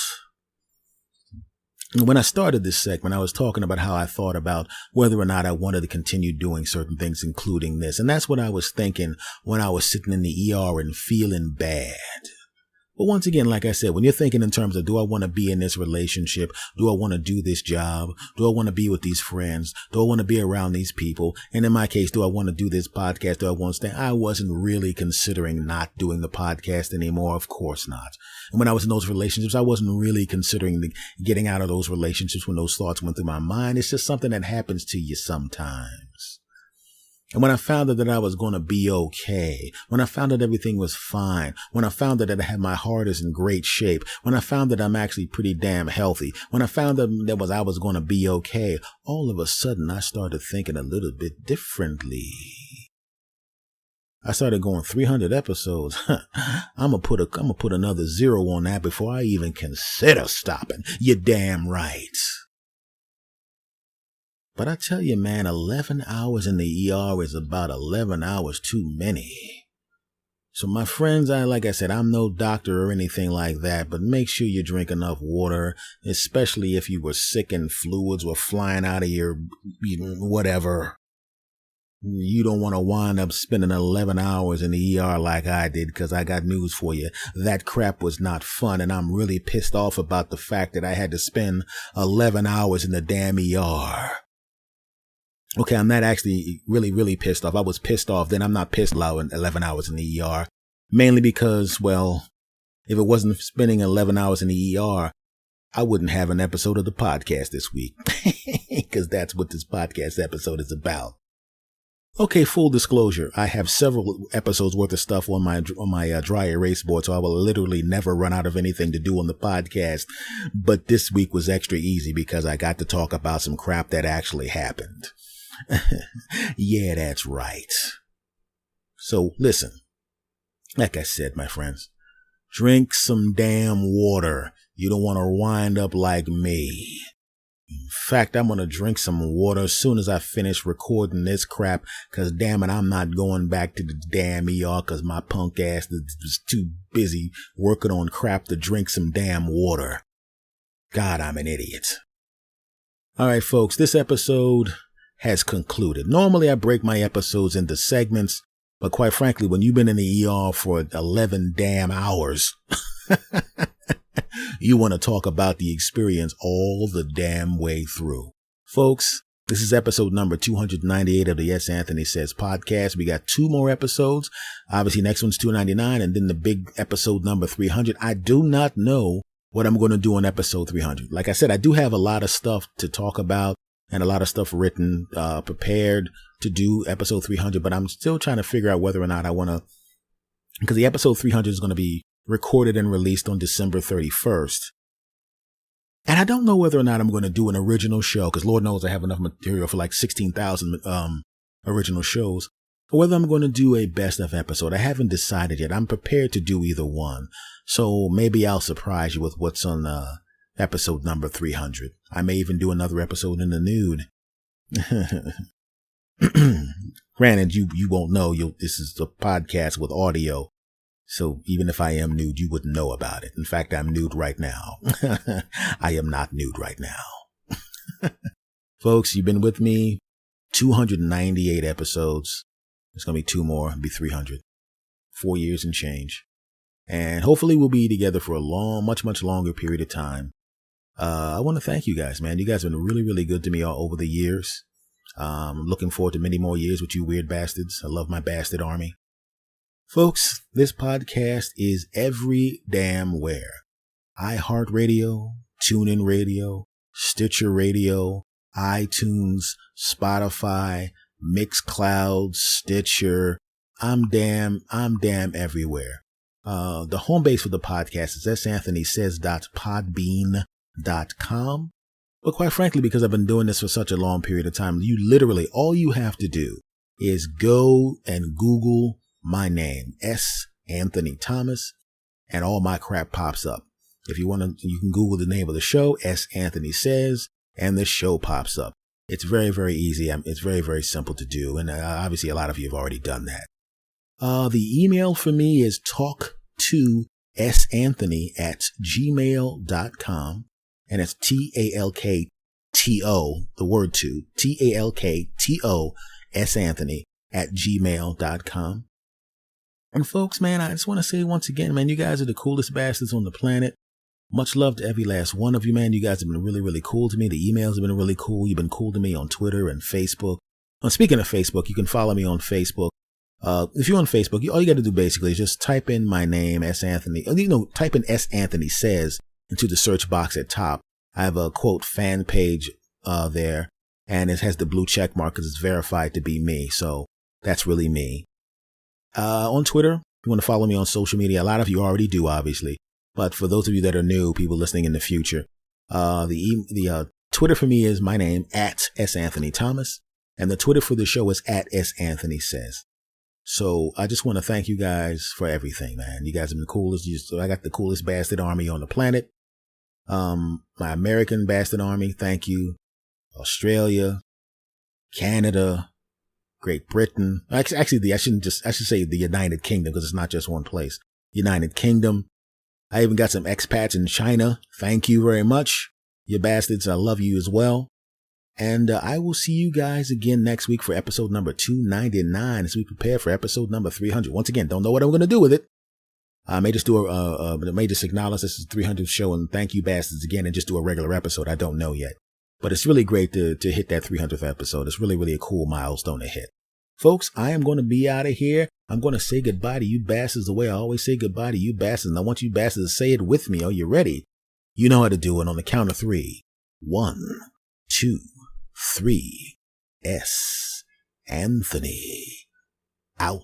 When I started this segment, I was talking about how I thought about whether or not I wanted to continue doing certain things, including this. And that's what I was thinking when I was sitting in the ER and feeling bad. But once again, like I said, when you're thinking in terms of, do I want to be in this relationship? Do I want to do this job? Do I want to be with these friends? Do I want to be around these people? And in my case, do I want to do this podcast? Do I want to stay? I wasn't really considering not doing the podcast anymore. Of course not. And when I was in those relationships, I wasn't really considering getting out of those relationships when those thoughts went through my mind. It's just something that happens to you sometimes. And when I found out that I was going to be okay, when I found out everything was fine, when I found out that I had my heart is in great shape, when I found that I'm actually pretty damn healthy, when I found out that I was going to be okay, all of a sudden I started thinking a little bit differently. I started going 300 episodes. I'm gonna put another 0 on that before I even consider stopping. You're damn right. But I tell you, man, 11 hours in the ER is about 11 hours too many. So my friends, like I said, I'm no doctor or anything like that, but make sure you drink enough water, especially if you were sick and fluids were flying out of your whatever. You don't want to wind up spending 11 hours in the ER like I did, because I got news for you. That crap was not fun, and I'm really pissed off about the fact that I had to spend 11 hours in the damn ER. Okay, I'm not actually really pissed off. I was pissed off. Then I'm not pissed loud 11 hours in the ER. Mainly because, well, if it wasn't spending 11 hours in the ER, I wouldn't have an episode of the podcast this week. Because that's what this podcast episode is about. Okay, full disclosure. I have several episodes worth of stuff on my dry erase board, so I will literally never run out of anything to do on the podcast. But this week was extra easy because I got to talk about some crap that actually happened. Yeah, that's right. So listen, like I said, my friends, drink some damn water. You don't want to wind up like me. In fact, I'm going to drink some water as soon as I finish recording this crap, because damn it, I'm not going back to the damn ER because my punk ass is too busy working on crap to drink some damn water. God, I'm an idiot. All right, folks, this episode has concluded. Normally, I break my episodes into segments, but quite frankly, when you've been in the ER for 11 damn hours, you want to talk about the experience all the damn way through. Folks, this is episode number 298 of the Yes Anthony Says podcast. We got 2 more episodes. Obviously, next one's 299, and then the big episode number 300. I do not know what I'm going to do on episode 300. Like I said, I do have a lot of stuff to talk about and a lot of stuff written, prepared to do episode 300, but I'm still trying to figure out whether or not I want to, because the episode 300 is going to be recorded and released on December 31st. And I don't know whether or not I'm going to do an original show, because Lord knows I have enough material for like 16,000 original shows, or whether I'm going to do a best of episode. I haven't decided yet. I'm prepared to do either one. So maybe I'll surprise you with what's on episode number 300. I may even do another episode in the nude. Granted, you won't know. This is a podcast with audio. So even if I am nude, you wouldn't know about it. In fact, I'm nude right now. I am not nude right now. Folks, you've been with me 298 episodes. There's going to be 2 more. It'll be 300. 4 years and change. And hopefully we'll be together for a much longer period of time. I want to thank you guys, man. You guys have been really, really good to me all over the years. I'm looking forward to many more years with you weird bastards. I love my bastard army. Folks, this podcast is every damn where. iHeartRadio, TuneIn Radio, Stitcher Radio, iTunes, Spotify, Mixcloud, Stitcher. I'm damn everywhere. The home base for the podcast is santhonysays.podbean.com. But quite frankly, because I've been doing this for such a long period of time, all you have to do is go and Google my name, S. Anthony Thomas, and all my crap pops up. If you want to, you can Google the name of the show, S. Anthony Says, and the show pops up. It's very, very easy. It's very, very simple to do. And obviously a lot of you have already done that. The email for me is talktosanthony@gmail.com. And it's TALKTO, the word 2, TALKTO, S. Anthony @gmail.com. And folks, man, I just want to say once again, man, you guys are the coolest bastards on the planet. Much love to every last one of you, man. You guys have been really, really cool to me. The emails have been really cool. You've been cool to me on Twitter and Facebook. Speaking of Facebook, you can follow me on Facebook. If you're on Facebook, all you got to do basically is just type in my name, S. Anthony. Type in S. Anthony Says into the search box at top. I have a quote fan page there, and it has the blue check mark because it's verified to be me. So that's really me. On Twitter, if you want to follow me on social media, a lot of you already do, obviously. But for those of you that are new, people listening in the future, the Twitter for me is my name, at S. Anthony Thomas. And the Twitter for the show is at S. Anthony Says. So I just want to thank you guys for everything, man. You guys have been the coolest. I got the coolest bastard army on the planet. My American bastard army, thank you. Australia, Canada, Great Britain. Actually, I should say the United Kingdom, because it's not just one place. United Kingdom. I even got some expats in China. Thank you very much. You bastards, I love you as well. And I will see you guys again next week for episode number 299 as we prepare for episode number 300. Once again, don't know what I'm going to do with it. I may just do may just acknowledge this is the 300th show and thank you bastards again and just do a regular episode. I don't know yet. But it's really great to hit that 300th episode. It's really, really a cool milestone to hit. Folks, I am going to be out of here. I'm going to say goodbye to you bastards the way I always say goodbye to you bastards. And I want you bastards to say it with me. Are you ready? You know how to do it on the count of 3. 1, 2, 3. S. Anthony. Out.